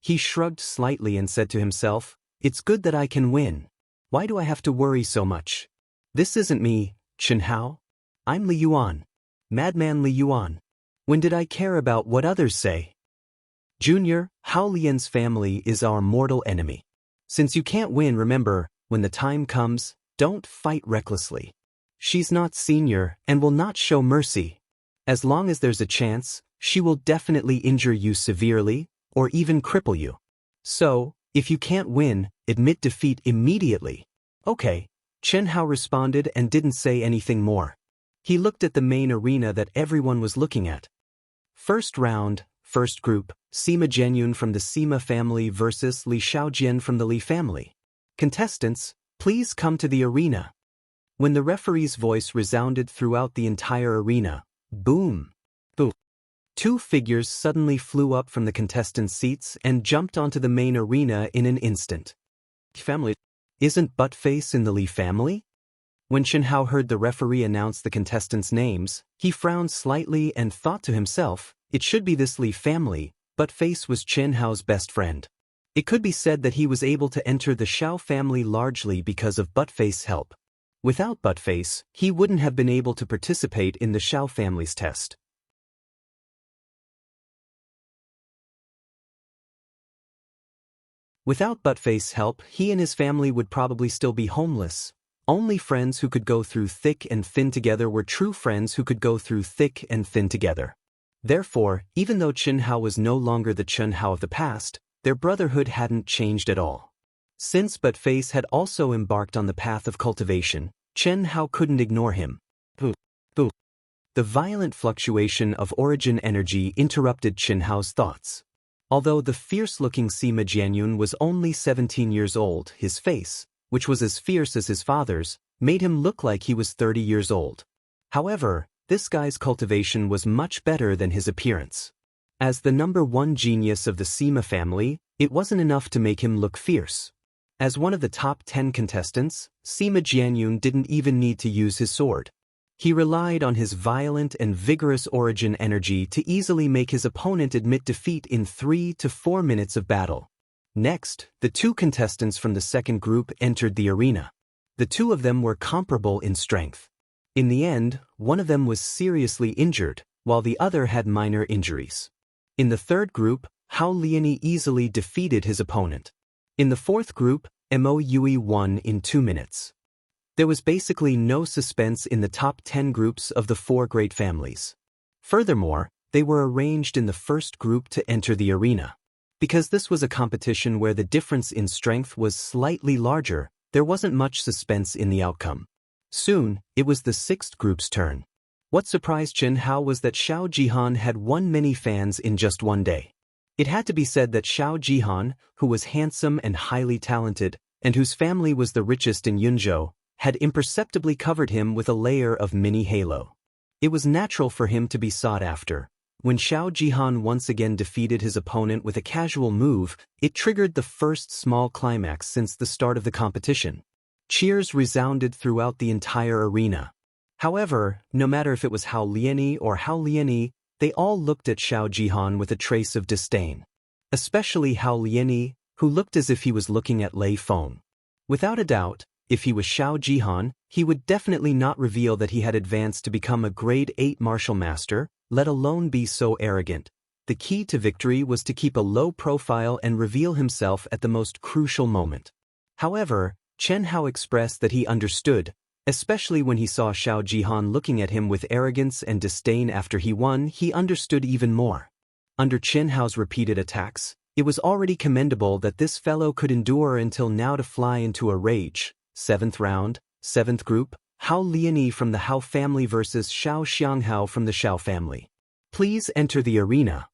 Speaker 1: He shrugged slightly and said to himself, "It's good that I can win. Why do I have to worry so much? This isn't me, Chen Hao. I'm Li Yuan. Madman Li Yuan. When did I care about what others say? Junior, Hao Lian's family is our mortal enemy. Since you can't win, remember, when the time comes, don't fight recklessly. She's not senior and will not show mercy. As long as there's a chance, she will definitely injure you severely, or even cripple you. So, if you can't win, admit defeat immediately." "Okay," Chen Hao responded and didn't say anything more. He looked at the main arena that everyone was looking at. First round, first group, Sima Jianyun from the Sima family versus Li Shaojian from the Li family. "Contestants, please come to the arena." When the referee's voice resounded throughout the entire arena, boom, boom, two figures suddenly flew up from the contestants' seats and jumped onto the main arena in an instant. "Family? Isn't Buttface in the Li family?" When Chen Hao heard the referee announce the contestants' names, he frowned slightly and thought to himself, it should be this Li family. Buttface was Chen Hao's best friend. It could be said that he was able to enter the Shao family largely because of Buttface's help. Without Buttface, he wouldn't have been able to participate in the Shao family's test. Without Buttface's help, he and his family would probably still be homeless. Only friends who could go through thick and thin together were true friends who could go through thick and thin together. Therefore, even though Chen Hao was no longer the Chen Hao of the past, their brotherhood hadn't changed at all. Since Buttface had also embarked on the path of cultivation, Chen Hao couldn't ignore him. Boo, boo. The violent fluctuation of origin energy interrupted Chen Hao's thoughts. Although the fierce-looking Sima Jianyun was only 17 years old, his face, which was as fierce as his father's, made him look like he was 30 years old. However, this guy's cultivation was much better than his appearance. As the number one genius of the Sima family, it wasn't enough to make him look fierce. As one of the top 10 contestants, Sima Jianyun didn't even need to use his sword. He relied on his violent and vigorous origin energy to easily make his opponent admit defeat in 3 to 4 minutes of battle. Next, the two contestants from the second group entered the arena. The two of them were comparable in strength. In the end, one of them was seriously injured, while the other had minor injuries. In the third group, Hao Liani easily defeated his opponent. In the fourth group, Mo Yui won in 2 minutes. There was basically no suspense in the top 10 groups of the 4 great families. Furthermore, they were arranged in the first group to enter the arena. Because this was a competition where the difference in strength was slightly larger, there wasn't much suspense in the outcome. Soon, it was the sixth group's turn. What surprised Chen Hao was that Shao Jihan had won many fans in just one day. It had to be said that Shao Jihan, who was handsome and highly talented, and whose family was the richest in Yunzhou, had imperceptibly covered him with a layer of mini halo. It was natural for him to be sought after. When Shao Jihan once again defeated his opponent with a casual move, it triggered the first small climax since the start of the competition. Cheers resounded throughout the entire arena. However, no matter if it was Hao Liani or Hao Liani, they all looked at Shao Jihan with a trace of disdain. Especially Hao Liani, who looked as if he was looking at Lei Feng. Without a doubt, if he was Shao Jihan, he would definitely not reveal that he had advanced to become a grade 8 martial master, let alone be so arrogant. The key to victory was to keep a low profile and reveal himself at the most crucial moment. However, Chen Hao expressed that he understood, especially when he saw Shao Jihan looking at him with arrogance and disdain after he won. He understood even more. Under Chen Hao's repeated attacks, it was already commendable that this fellow could endure until now to fly into a rage. 7th round, 7th group, Hao Liani from the Hao family versus Shao Xianghao from the Shao family. Please enter the arena.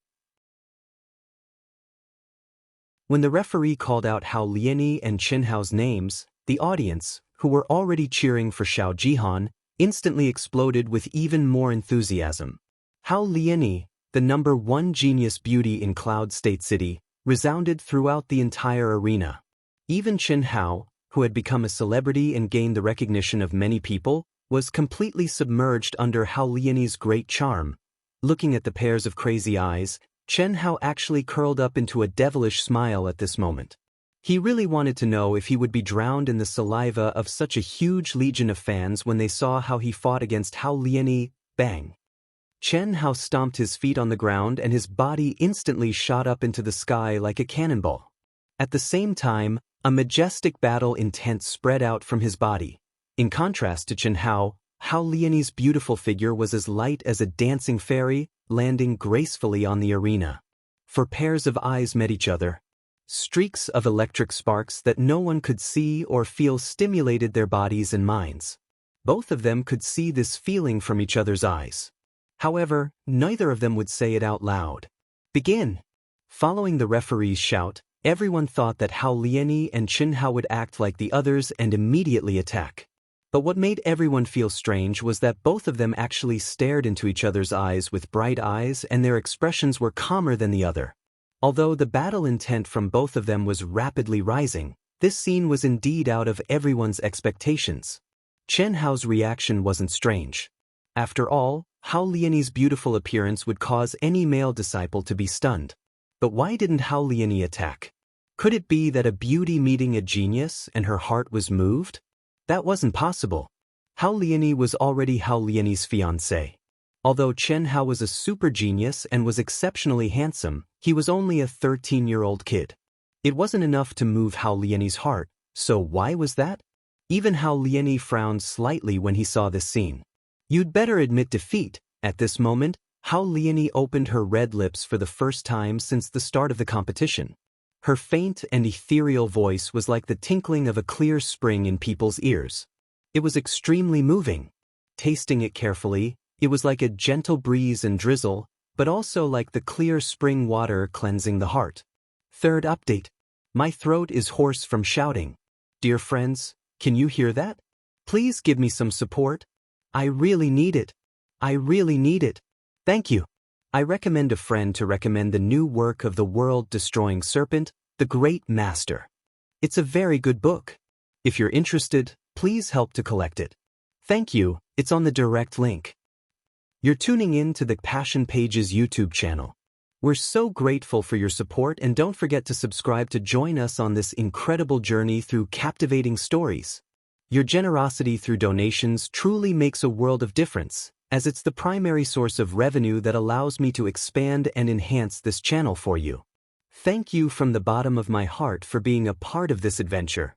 Speaker 1: When the referee called out Hao Lianyi and Chen Hao's names, the audience, who were already cheering for Xiao Jihan, instantly exploded with even more enthusiasm. Hao Lianyi, the #1 genius beauty in Cloud State City, resounded throughout the entire arena. Even Chen Hao, who had become a celebrity and gained the recognition of many people, was completely submerged under Hao Lianyi's great charm. Looking at the pairs of crazy eyes, Chen Hao actually curled up into a devilish smile at this moment. He really wanted to know if he would be drowned in the saliva of such a huge legion of fans when they saw how he fought against Hao Lianyi. Bang! Chen Hao stomped his feet on the ground and his body instantly shot up into the sky like a cannonball. At the same time, a majestic battle intent spread out from his body. In contrast to Chen Hao, Hao Lianyi's beautiful figure was as light as a dancing fairy, landing gracefully on the arena. For pairs of eyes met each other. Streaks of electric sparks that no one could see or feel stimulated their bodies and minds. Both of them could see this feeling from each other's eyes. However, neither of them would say it out loud. Begin! Following the referee's shout, everyone thought that Hao Lianyi and Chen Hao would act like the others and immediately attack. But what made everyone feel strange was that both of them actually stared into each other's eyes with bright eyes and their expressions were calmer than the other. Although the battle intent from both of them was rapidly rising, this scene was indeed out of everyone's expectations. Chen Hao's reaction wasn't strange. After all, Hao Lianyi's beautiful appearance would cause any male disciple to be stunned. But why didn't Hao Lianyi attack? Could it be that a beauty meeting a genius and her heart was moved? That wasn't possible. Hao Lianyi was already Hao Lianyi's fiancé. Although Chen Hao was a super genius and was exceptionally handsome, he was only a 13-year-old kid. It wasn't enough to move Hao Lianyi's heart, so why was that? Even Hao Lianyi frowned slightly when he saw this scene. You'd better admit defeat. At this moment, Hao Lianyi opened her red lips for the first time since the start of the competition. Her faint and ethereal voice was like the tinkling of a clear spring in people's ears. It was extremely moving. Tasting it carefully, it was like a gentle breeze and drizzle, but also like the clear spring water cleansing the heart. Third update. My throat is hoarse from shouting. Dear friends, can you hear that? Please give me some support. I really need it. I really need it. Thank you. I recommend a friend to recommend the new work of the world-destroying serpent, The Great Master. It's a very good book. If you're interested, please help to collect it. Thank you, it's on the direct link. You're tuning in to the Passion Pages YouTube channel. We're so grateful for your support and don't forget to subscribe to join us on this incredible journey through captivating stories. Your generosity through donations truly makes a world of difference, as it's the primary source of revenue that allows me to expand and enhance this channel for you. Thank you from the bottom of my heart for being a part of this adventure.